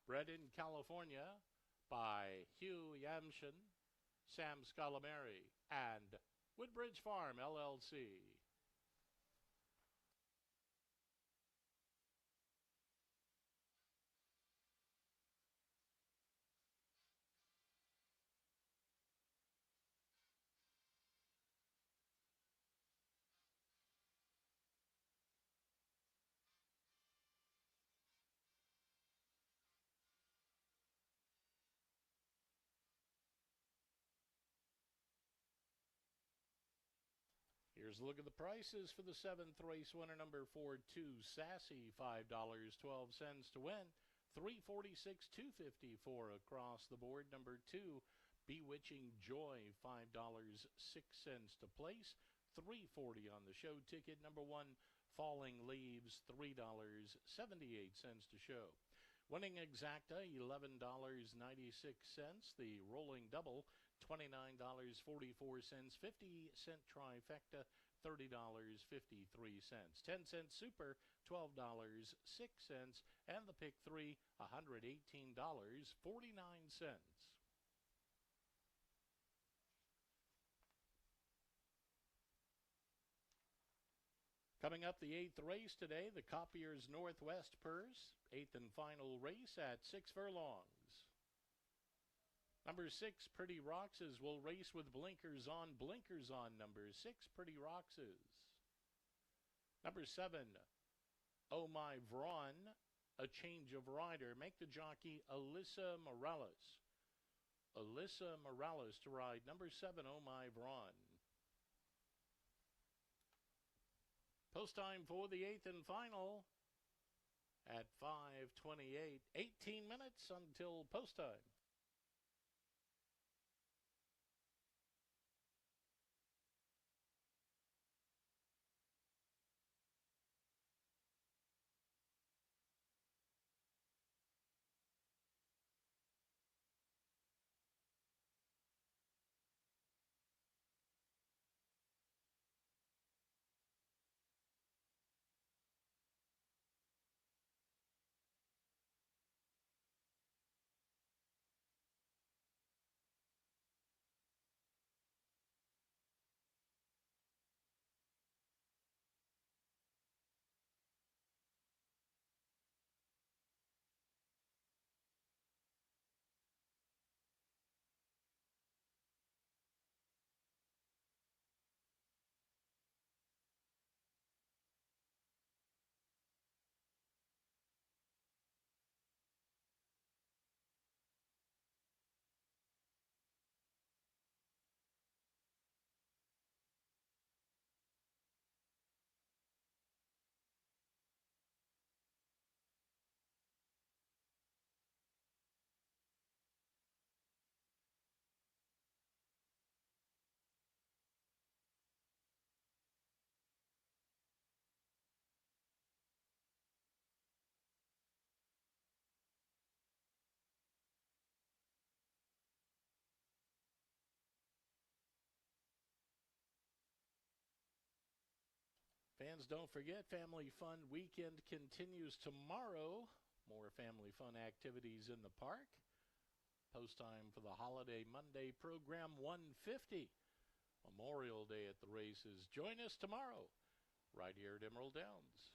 Bred in California by Hugh Yamshin, Sam Scolomeri, and Woodbridge Farm, LLC. Here's a look at the prices for the 7th race winner, number 4, 2 Sassy, $5.12 to win. $346, $254 across the board. Number 2, Bewitching Joy, $5.06 to place. $340 on the show ticket. Number 1, Falling Leaves, $3.78 to show. Winning exacta, $11.96. The rolling double, $29.44. 50-cent trifecta, $30.53. 10-cent super, $12.06. And the pick 3, $118.49. Coming up, the 8th race today, the Copier's Northwest Purse, 8th and final race at 6 furlongs. Number 6, Pretty Roxas, will race with blinkers on. Number 6, Pretty Roxas. Number 7, Oh My Vron, a change of rider. Make the jockey Alyssa Morales. Alyssa Morales to ride number 7, Oh My Vron. Post time for the 8th and final at 5:28. 18 minutes until post time. Fans, don't forget, Family Fun Weekend continues tomorrow. More family fun activities in the park. Post time for the Holiday Monday program, 1:50. Memorial Day at the races. Join us tomorrow, right here at Emerald Downs.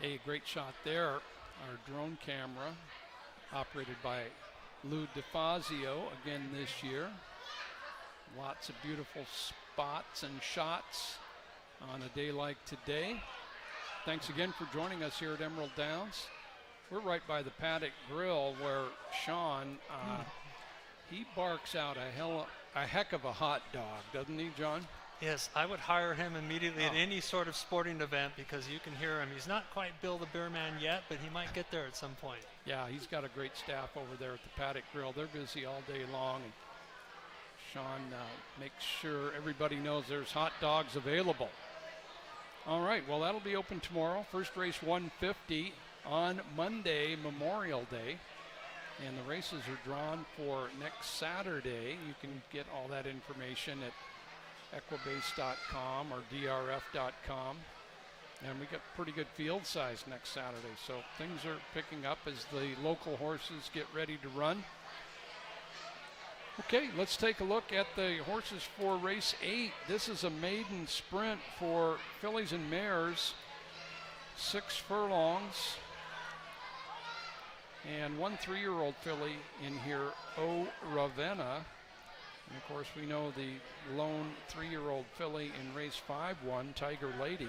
A great shot there. Our drone camera, operated by Lou DeFazio again this year. Lots of beautiful spots and shots on a day like today. Thanks again for joining us here at Emerald Downs. We're right by the Paddock Grill where Sean, he barks out a heck of a hot dog, doesn't he, John? Yes, I would hire him immediately at any sort of sporting event because you can hear him. He's not quite Bill the Bear Man yet, but he might get there at some point. Yeah, he's got a great staff over there at the Paddock Grill. They're busy all day long. And Sean makes sure everybody knows there's hot dogs available. All right, well, that'll be open tomorrow. First race 150 on Monday, Memorial Day. And the races are drawn for next Saturday. You can get all that information at equibase.com or drf.com. And we got pretty good field size next Saturday. So things are picking up as the local horses get ready to run. Okay, let's take a look at the horses for race 8. This is a maiden sprint for fillies and mares. 6 furlongs. And 1 3-year-old filly in here, O Ravenna. And of course, we know the lone 3-year-old filly in race 5 won, Tiger Lady.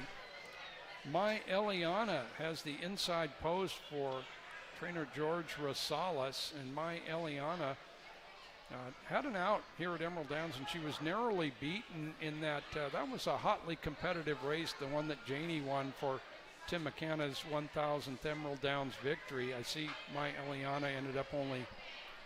My Eliana has the inside post for trainer George Rosales, and My Eliana had an out here at Emerald Downs, and she was narrowly beaten in that that was a hotly competitive race, the one that Janie won for Tim McCanna's 1,000th Emerald Downs victory. I see My Eliana ended up only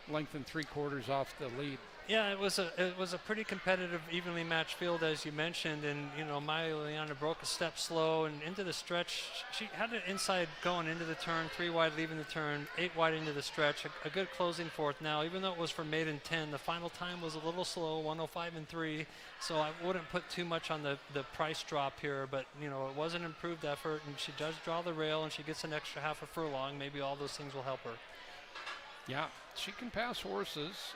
length and 3/4 off the lead. Yeah, it was a pretty competitive, evenly matched field, as you mentioned, and Maya Eliana broke a step slow and into the stretch. She had it inside going into the turn, 3 wide leaving the turn, 8 wide into the stretch. A good closing fourth. Now, even though it was for maiden 10, the final time was a little slow, 105 and 3. So I wouldn't put too much on the price drop here, but it was an improved effort, and she does draw the rail, and she gets an extra half a furlong. Maybe all those things will help her. Yeah, she can pass horses.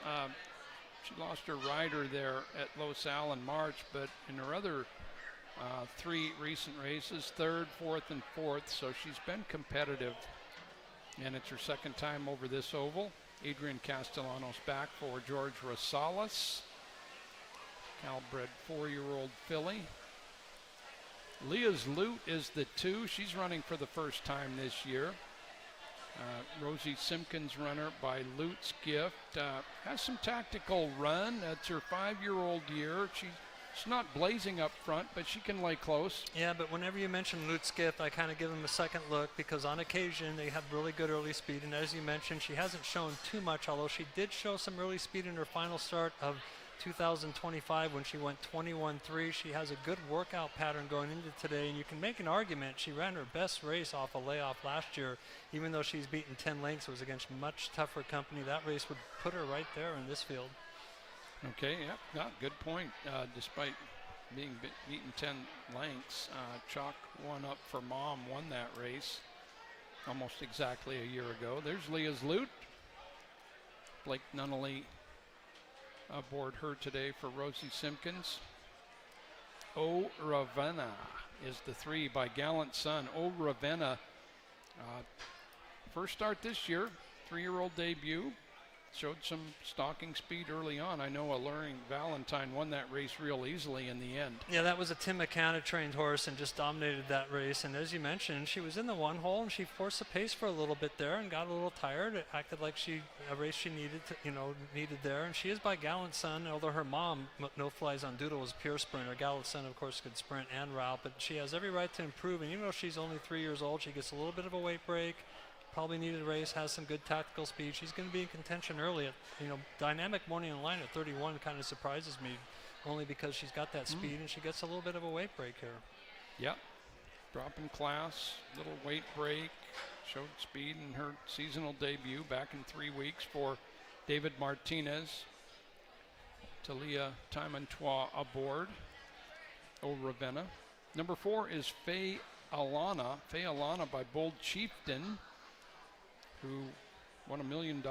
She lost her rider there at Los Al in March, but in her other 3 recent races, 3rd, 4th, and 4th, so she's been competitive. And it's her 2nd time over this oval. Adrian Castellanos back for George Rosales. Calbred 4-year-old filly. Leah's Loot is the 2. She's running for the first time this year. Rosie Simpkins runner by Lute's Gift. Has some tactical run. That's her 5-year-old year. She's not blazing up front, but she can lay close. Yeah, but whenever you mention Lute's Gift, I kind of give them a second look because on occasion they have really good early speed. And as you mentioned, she hasn't shown too much, although she did show some early speed in her final start of 2025 when she went 21-3. She has a good workout pattern going into today, and you can make an argument she ran her best race off a layoff last year. Even though she's beaten 10 lengths, it was against much tougher company. That race would put her right there in this field. Okay, yeah, good point. Despite being beaten 10 lengths, Chalk One Up for Mom won that race almost exactly a year ago. There's Leah's Loot. Blake Nunnally aboard her today for Rosie Simpkins. O Ravenna is the 3 by Gallant Son. O Ravenna, first start this year, 3-year-old debut. Showed some stalking speed early on. I know Alluring Valentine won that race real easily in the end. Yeah, that was a Tim McCanna trained horse and just dominated that race. And as you mentioned, she was in the 1 hole and she forced the pace for a little bit there and got a little tired. It acted like a race she needed there. And she is by Gallant Son, although her mom, No Flies on Doodle, was a pure sprinter. Gallant Son, of course, could sprint and route, but she has every right to improve. And even though she's only 3 years old, she gets a little bit of a weight break. Probably needed a race, has some good tactical speed. She's going to be in contention early. Dynamic Morning in Line at 31 kind of surprises me, only because she's got that speed and she gets a little bit of a weight break here. Yep, drop in class, little weight break, showed speed in her seasonal debut back in 3 weeks for David Martinez. Talia Timontois aboard. O Ravenna. Number 4 is Faye Alana. Faye Alana by Bold Chieftain, who won $1 million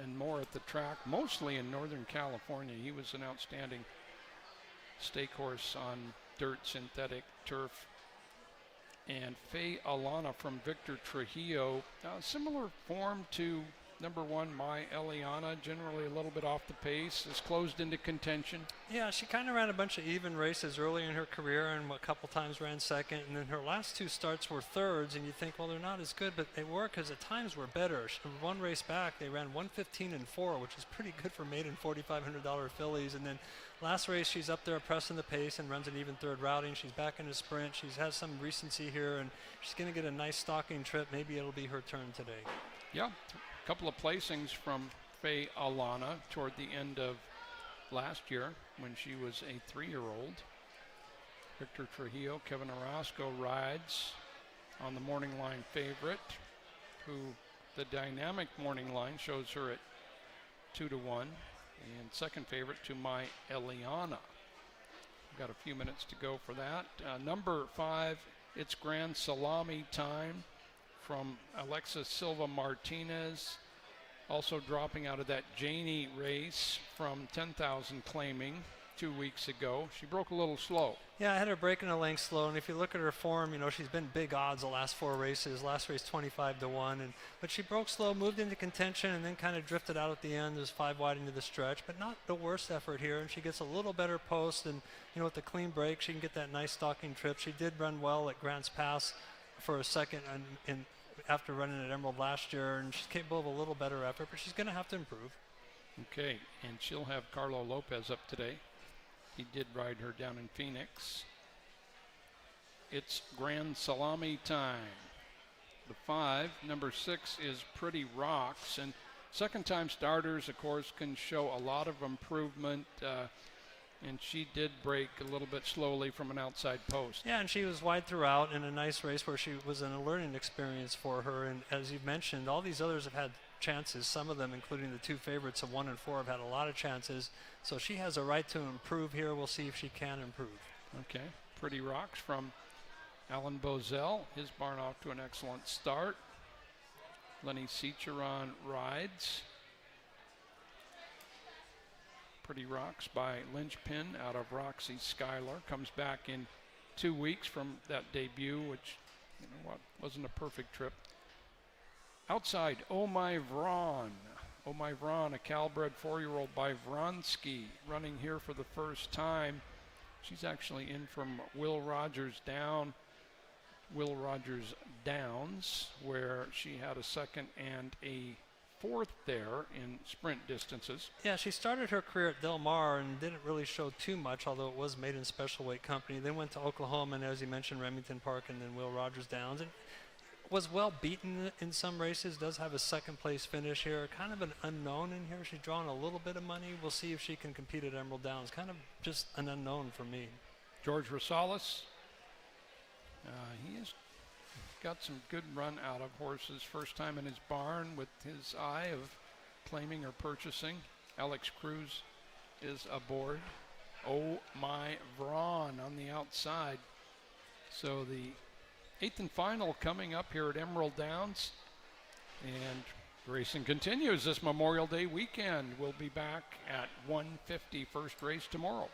and more at the track, mostly in Northern California. He was an outstanding stake horse on dirt, synthetic, turf. And Faye Alana from Victor Trujillo. Similar form to number 1, My Eliana, generally a little bit off the pace, is closed into contention. Yeah, she kind of ran a bunch of even races early in her career and a couple times ran second. And then her last 2 starts were thirds. And you think, well, they're not as good, but they were because the times were better. One race back, they ran 1:15 and 4, which is pretty good for maiden $4,500 fillies. And then last race, she's up there pressing the pace and runs an even third routing. She's back in the sprint. She has some recency here, and she's going to get a nice stalking trip. Maybe it'll be her turn today. Yeah, a couple of placings from Faye Alana toward the end of last year when she was a 3-year-old. Victor Trujillo, Kevin Orozco rides on the morning line favorite, who the dynamic morning line shows her at 2-1. And second favorite to My Eliana. We've got a few minutes to go for that. Number 5, it's Grand Salami Time from Alexis Silva Martinez. Also dropping out of that Janie race from 10,000 claiming 2 weeks ago. She broke a little slow. Yeah, I had her breaking a length slow, and if you look at her form, you know, she's been big odds the last 4 races. Last race 25-1, but she broke slow, moved into contention, and then kind of drifted out at the end. There's 5 wide into the stretch, but not the worst effort here. And she gets a little better post, and you know, with the clean break, she can get that nice stalking trip. She did run well at Grants Pass for a second, and after running at Emerald last year, and she's capable of a little better effort, but she's going to have to improve. Okay, and she'll have Carlo Lopez up today. He did ride her down in Phoenix. It's Grand Salami Time. The 5, number 6, is Pretty Rocks. And second-time starters, of course, can show a lot of improvement. And she did break a little bit slowly from an outside post. Yeah, and she was wide throughout in a nice race where she was a learning experience for her. And as you've mentioned, all these others have had chances. Some of them, including the 2 favorites of 1 and 4, have had a lot of chances. So she has a right to improve here. We'll see if she can improve. Okay, Pretty Rocks from Alan Bozell. His barn off to an excellent start. Lenny Ciceron rides. Pretty Rocks by Lynchpin out of Roxy Schuyler. Comes back in 2 weeks from that debut, which, you know what, wasn't a perfect trip. Outside, Oh My Vron. Oh My Vron, a Calbred 4-year-old by Vronsky, running here for the first time. She's actually in from Will Rogers Downs, where she had a second and a 4th there in sprint distances. Yeah, she started her career at Del Mar and didn't really show too much, although it was made in special weight company. Then went to Oklahoma and, as you mentioned, Remington Park and then Will Rogers Downs. And was well beaten in some races, does have a 2nd place finish here. Kind of an unknown in here. She's drawn a little bit of money. We'll see if she can compete at Emerald Downs. Kind of just an unknown for me. George Rosales, he has got some good run out of horses. First time in his barn with his eye of claiming or purchasing. Alex Cruz is aboard. Oh My Vron on the outside. So the 8th and final coming up here at Emerald Downs. And racing continues this Memorial Day weekend. We'll be back at 1:50 first race tomorrow.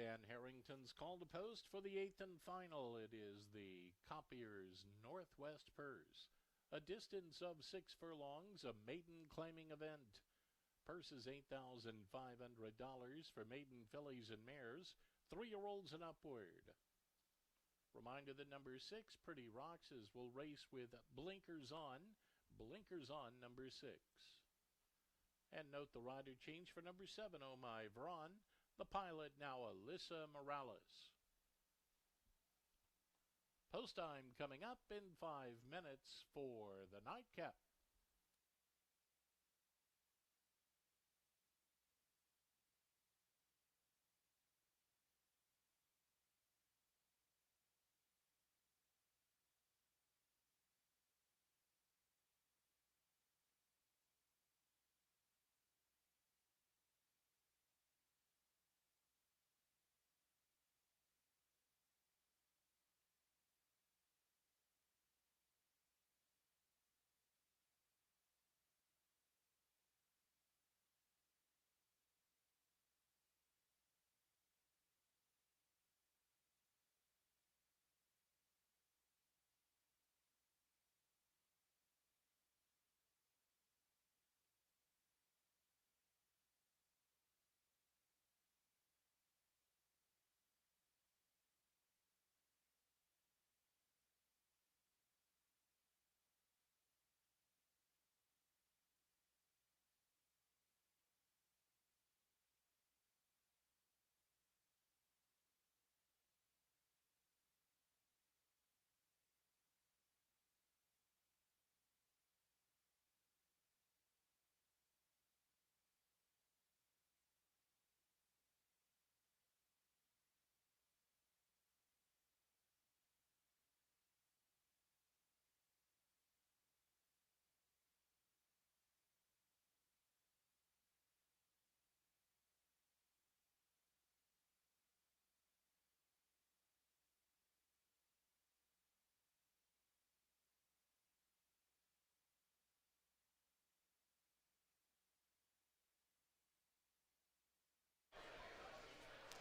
Dan Harrington's call to post for the 8th and final. It is the Copiers Northwest Purse. A distance of 6 furlongs, a maiden claiming event. Purse is $8,500 for maiden fillies and mares, 3-year-olds and upward. Reminder that number 6, Pretty Roxas, will race with Blinkers On number 6. And note the rider change for number 7, Oh My Vron, the pilot now Alyssa Morales. Post time coming up in 5 minutes for the nightcap.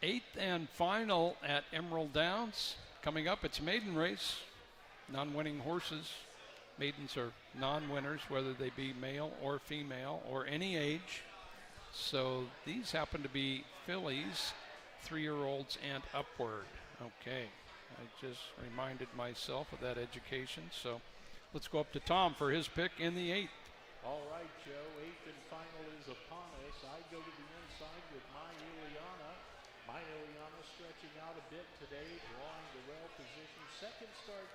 Eighth and final at Emerald Downs. Coming up, it's maiden race. Non-winning horses. Maidens are non-winners, whether they be male or female or any age. So these happen to be fillies, 3-year-olds and upward. Okay, I just reminded myself of that education. So let's go up to Tom for his pick in the 8th. All right, Joe, 8th and final is upon us. I go to the inside with My Ileana. My Ileana stretching out a bit today, drawing the well-positioned second start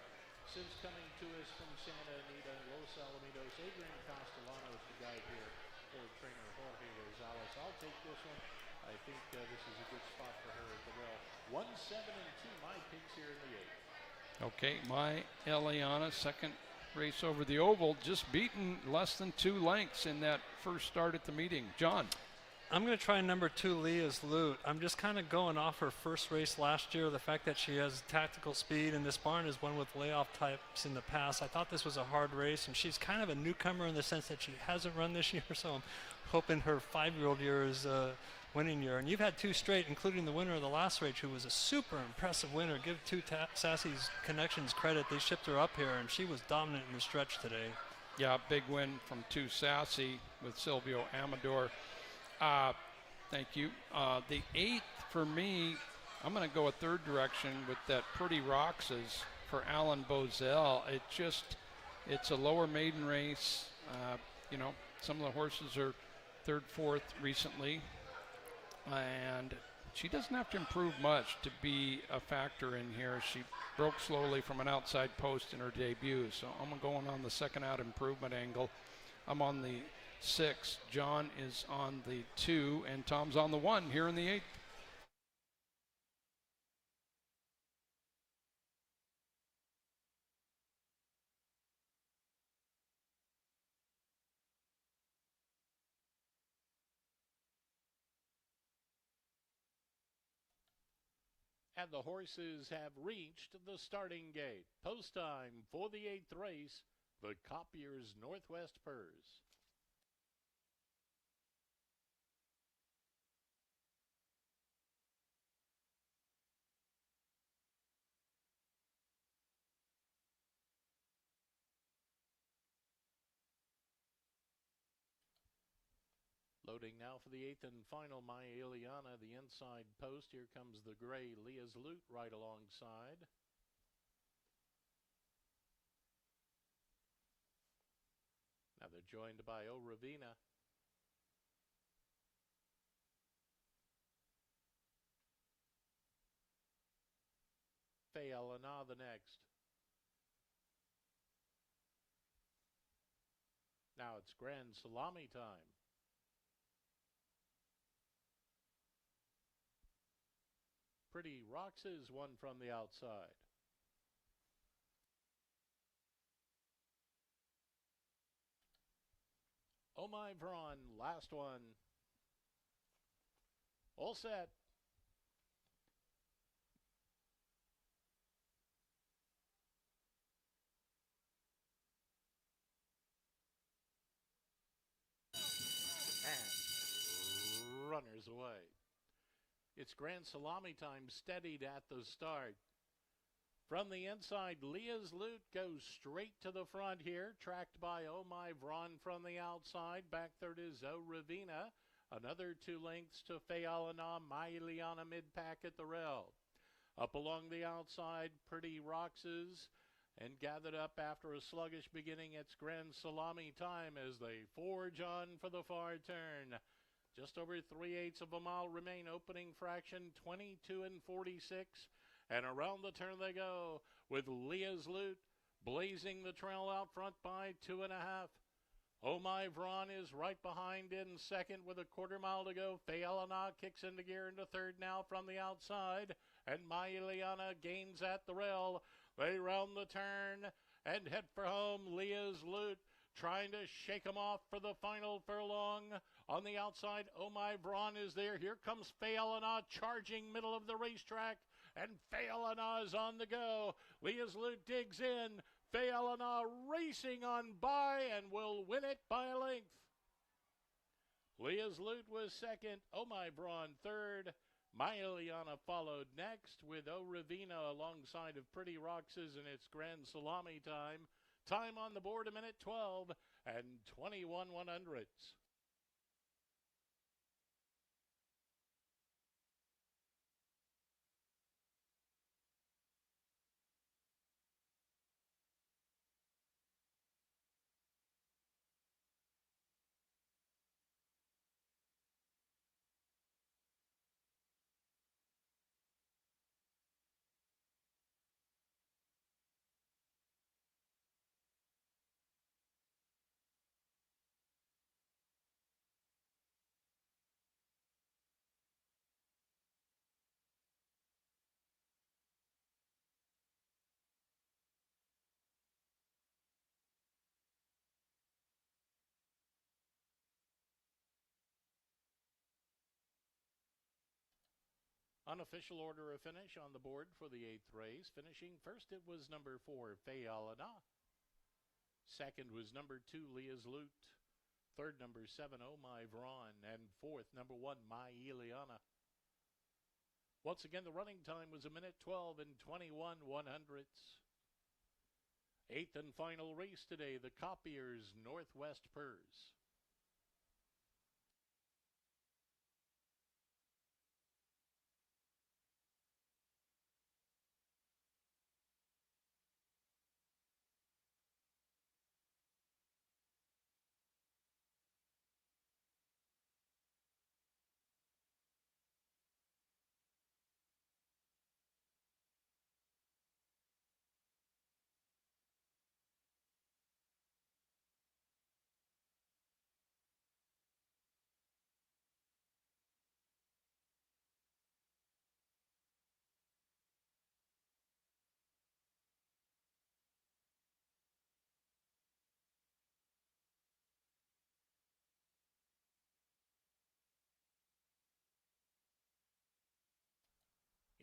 since coming to us from Santa Anita and Los Alamitos. Adrian Castellano is the guide here for trainer Jorge Rosales. I'll take this one. I think this is a good spot for her at the well. 1, 7, and 2, my picks here in the 8th. Okay, My Ileana, second race over the oval, just beaten less than 2 lengths in that first start at the meeting. John? I'm going to try number 2, Leah's Loot. I'm just kind of going off her first race last year, the fact that she has tactical speed, and this barn is one with layoff types in the past. I thought this was a hard race, and she's kind of a newcomer in the sense that she hasn't run this year, so I'm hoping her 5-year-old year is a winning year. And you've had 2 straight, including the winner of the last race, who was a super impressive winner. Give Sassy's Connections credit. They shipped her up here, and she was dominant in the stretch today. Yeah, big win from 2 Sassy with Silvio Amador. Thank you. The 8th for me, I'm going to go a third direction with that Pretty Roxas for Alan Bozell. It's a lower maiden race. Some of the horses are 3rd, 4th recently, and she doesn't have to improve much to be a factor in here. She broke slowly from an outside post in her debut, so I'm going on the second out improvement angle. I'm on the 6. John is on the 2, and Tom's on the 1 here in the 8th. And the horses have reached the starting gate. Post time for the 8th race, the Copiers Northwest Purse. Loading now for the 8th and final, My Ileana, the inside post. Here comes the gray Leah's Loot right alongside. Now they're joined by O Ravina. Faye Alana the next. Now it's Grand Salami time. Pretty Rocks is one from the outside. Oh My Vron, last one. All set. And runners away. It's Grand Salami time, steadied at the start. From the inside, Leah's Loot goes straight to the front here, tracked by Oh My Vron from the outside. Back third is O Ravina. Another 2 lengths to Fayalana, My Ileana mid-pack at the rail. Up along the outside, Pretty Roxes, and gathered up after a sluggish beginning. It's Grand Salami time as they forge on for the far turn. Just over 3/8 of a mile remain. Opening fraction 22 and 46. And around the turn they go with Leah's Loot blazing the trail out front by 2.5. Oh My Vron is right behind in second with a 1/4 mile to go. Fayalana kicks into gear into third now from the outside. And My Ileana gains at the rail. They round the turn and head for home. Leah's Loot trying to shake them off for the final furlong. On the outside, Oh My Vron is there. Here comes Fayalana charging middle of the racetrack. And Fayalana is on the go. Leah's Loot digs in. Fayalana racing on by and will win it by a length. Leah's Loot was second. Oh My Vron third. My Ileana followed next with O Ravina alongside of Pretty Roxes, and it's Grand Salami time. Time on the board, 1:12 and 21 100ths. Unofficial order of finish on the board for the 8th race. Finishing first, it was number 4, Fayalana. Second was number 2, Leah's Loot. Third, number 7, Oh My Vron. And fourth, number 1, My Ileana. Once again, the running time was 1:12 and 21 100ths. 8th and final race today, the Copiers Northwest Purse.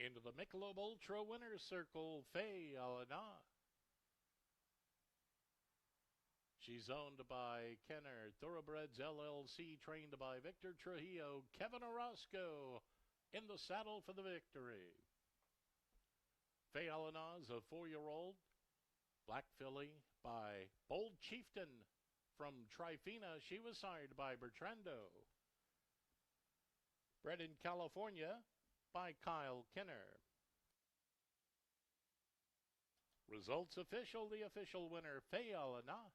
Into the Michelob Ultra winner's circle, Fayalana. She's owned by Kenner Thoroughbreds LLC, trained by Victor Trujillo. Kevin Orozco in the saddle for the victory. Fayalana is a 4-year-old black filly by Bold Chieftain from Trifina. She was sired by Bertrando. Bred in California by Kyle Kinner. Results official. The official winner, Fayalana.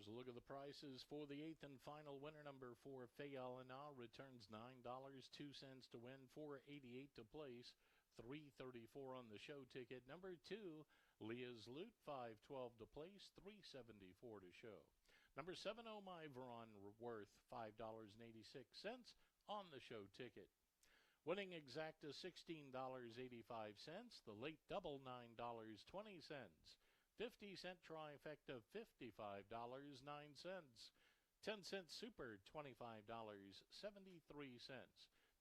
Here's a look at the prices for the 8th and final winner. Number 4, Fayalana, returns $9.02 to win, $4.88 to place, $3.34 on the show ticket. Number 2, Leah's Loot, $5.12 to place, $3.74 to show. Number 7, Oh My Veron, worth $5.86 on the show ticket. Winning exacta $16.85, the late double $9.20. 50-cent trifecta, $55.09. 10-cent super, $25.73.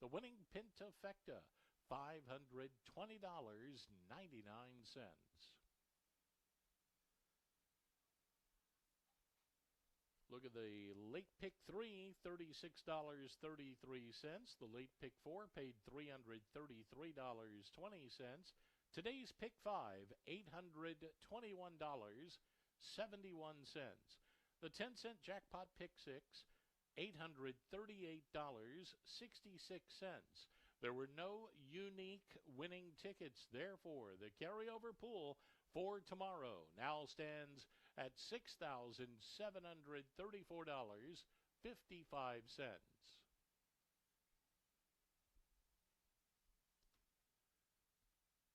The winning pentafecta, $520.99. Look at the late pick 3, $36.33. The late pick 4 paid $333.20. Today's pick 5, $821.71. The 10-cent jackpot pick 6, $838.66. There were no unique winning tickets. Therefore, the carryover pool for tomorrow now stands at $6,734.55.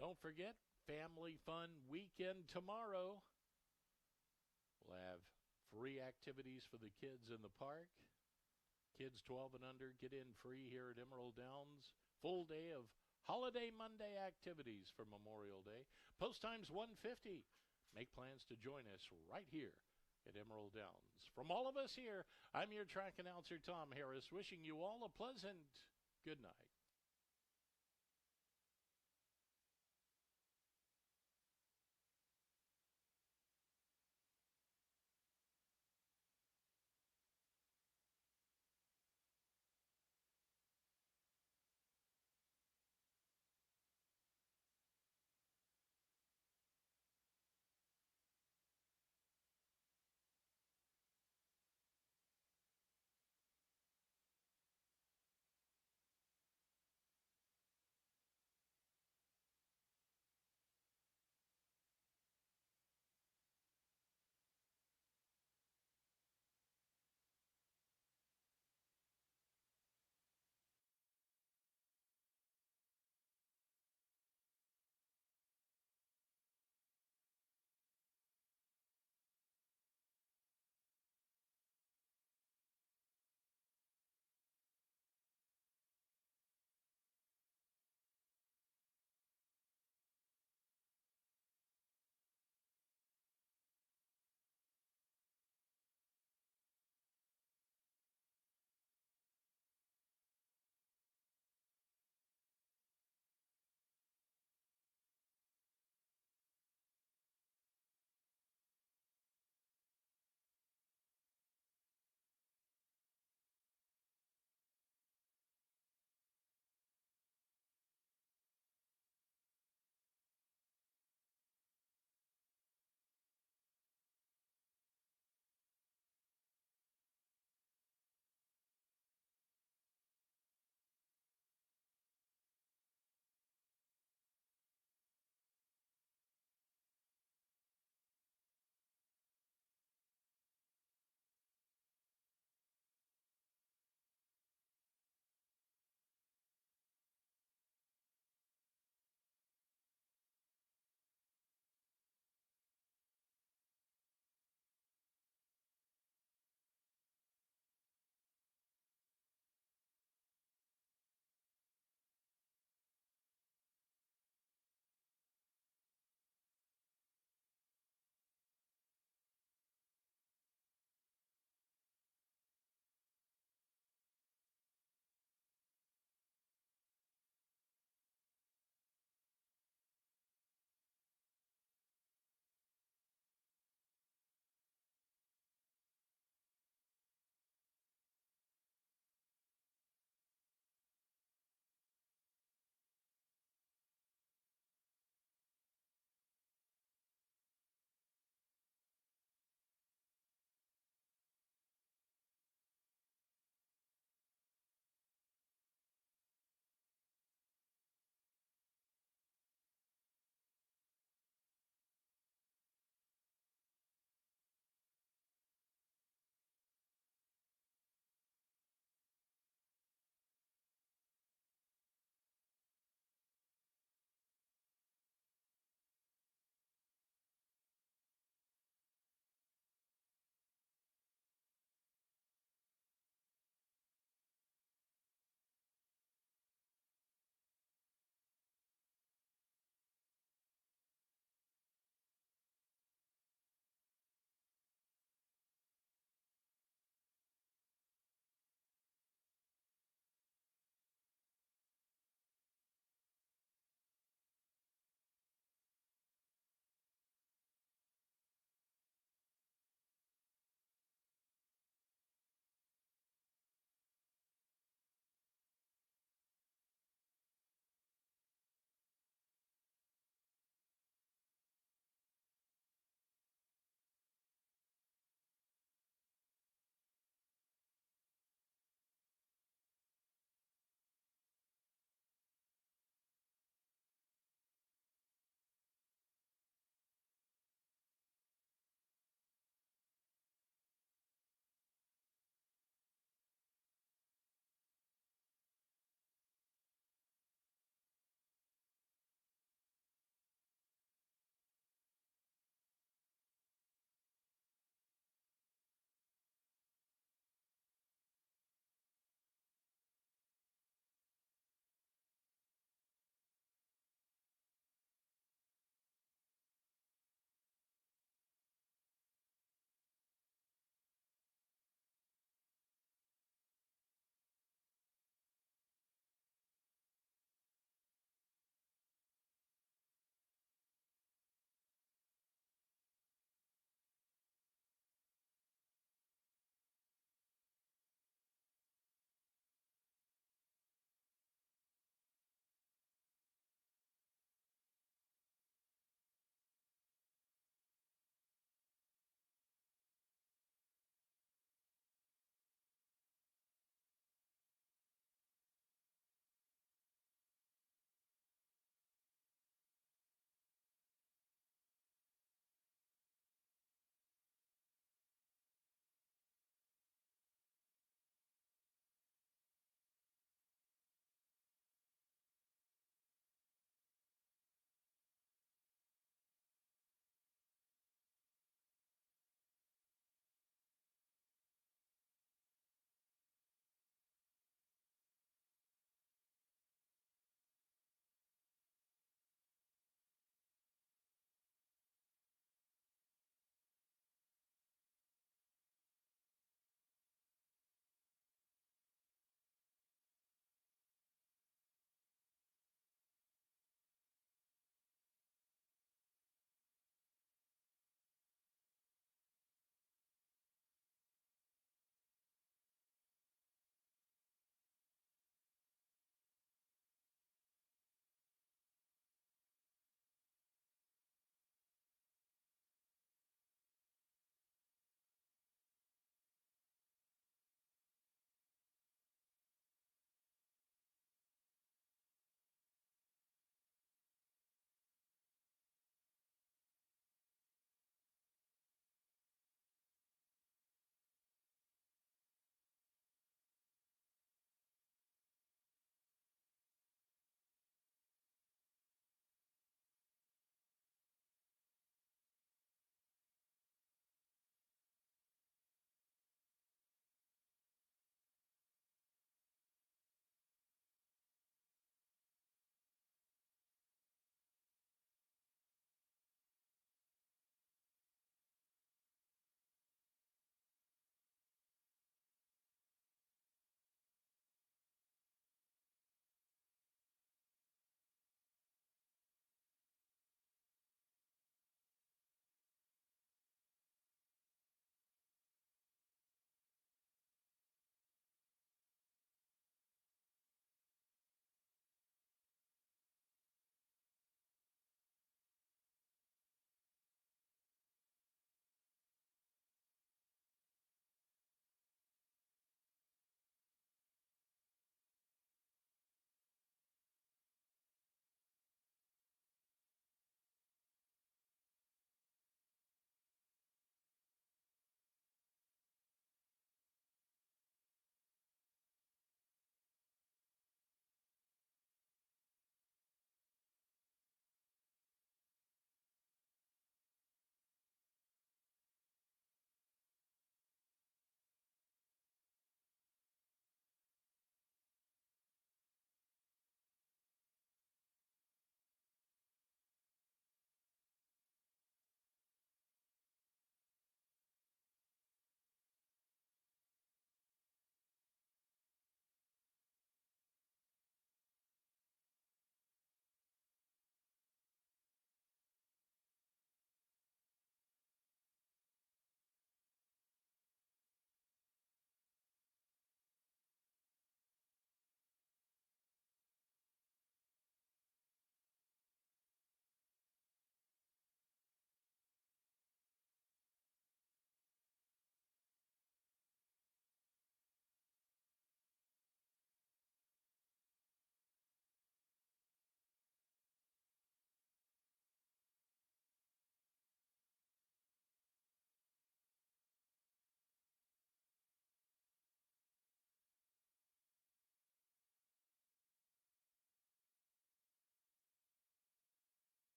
Don't forget, Family Fun Weekend tomorrow. We'll have free activities for the kids in the park. Kids 12 and under get in free here at Emerald Downs. Full day of Holiday Monday activities for Memorial Day. Post time's 1:50. Make plans to join us right here at Emerald Downs. From all of us here, I'm your track announcer, Tom Harris, wishing you all a pleasant good night.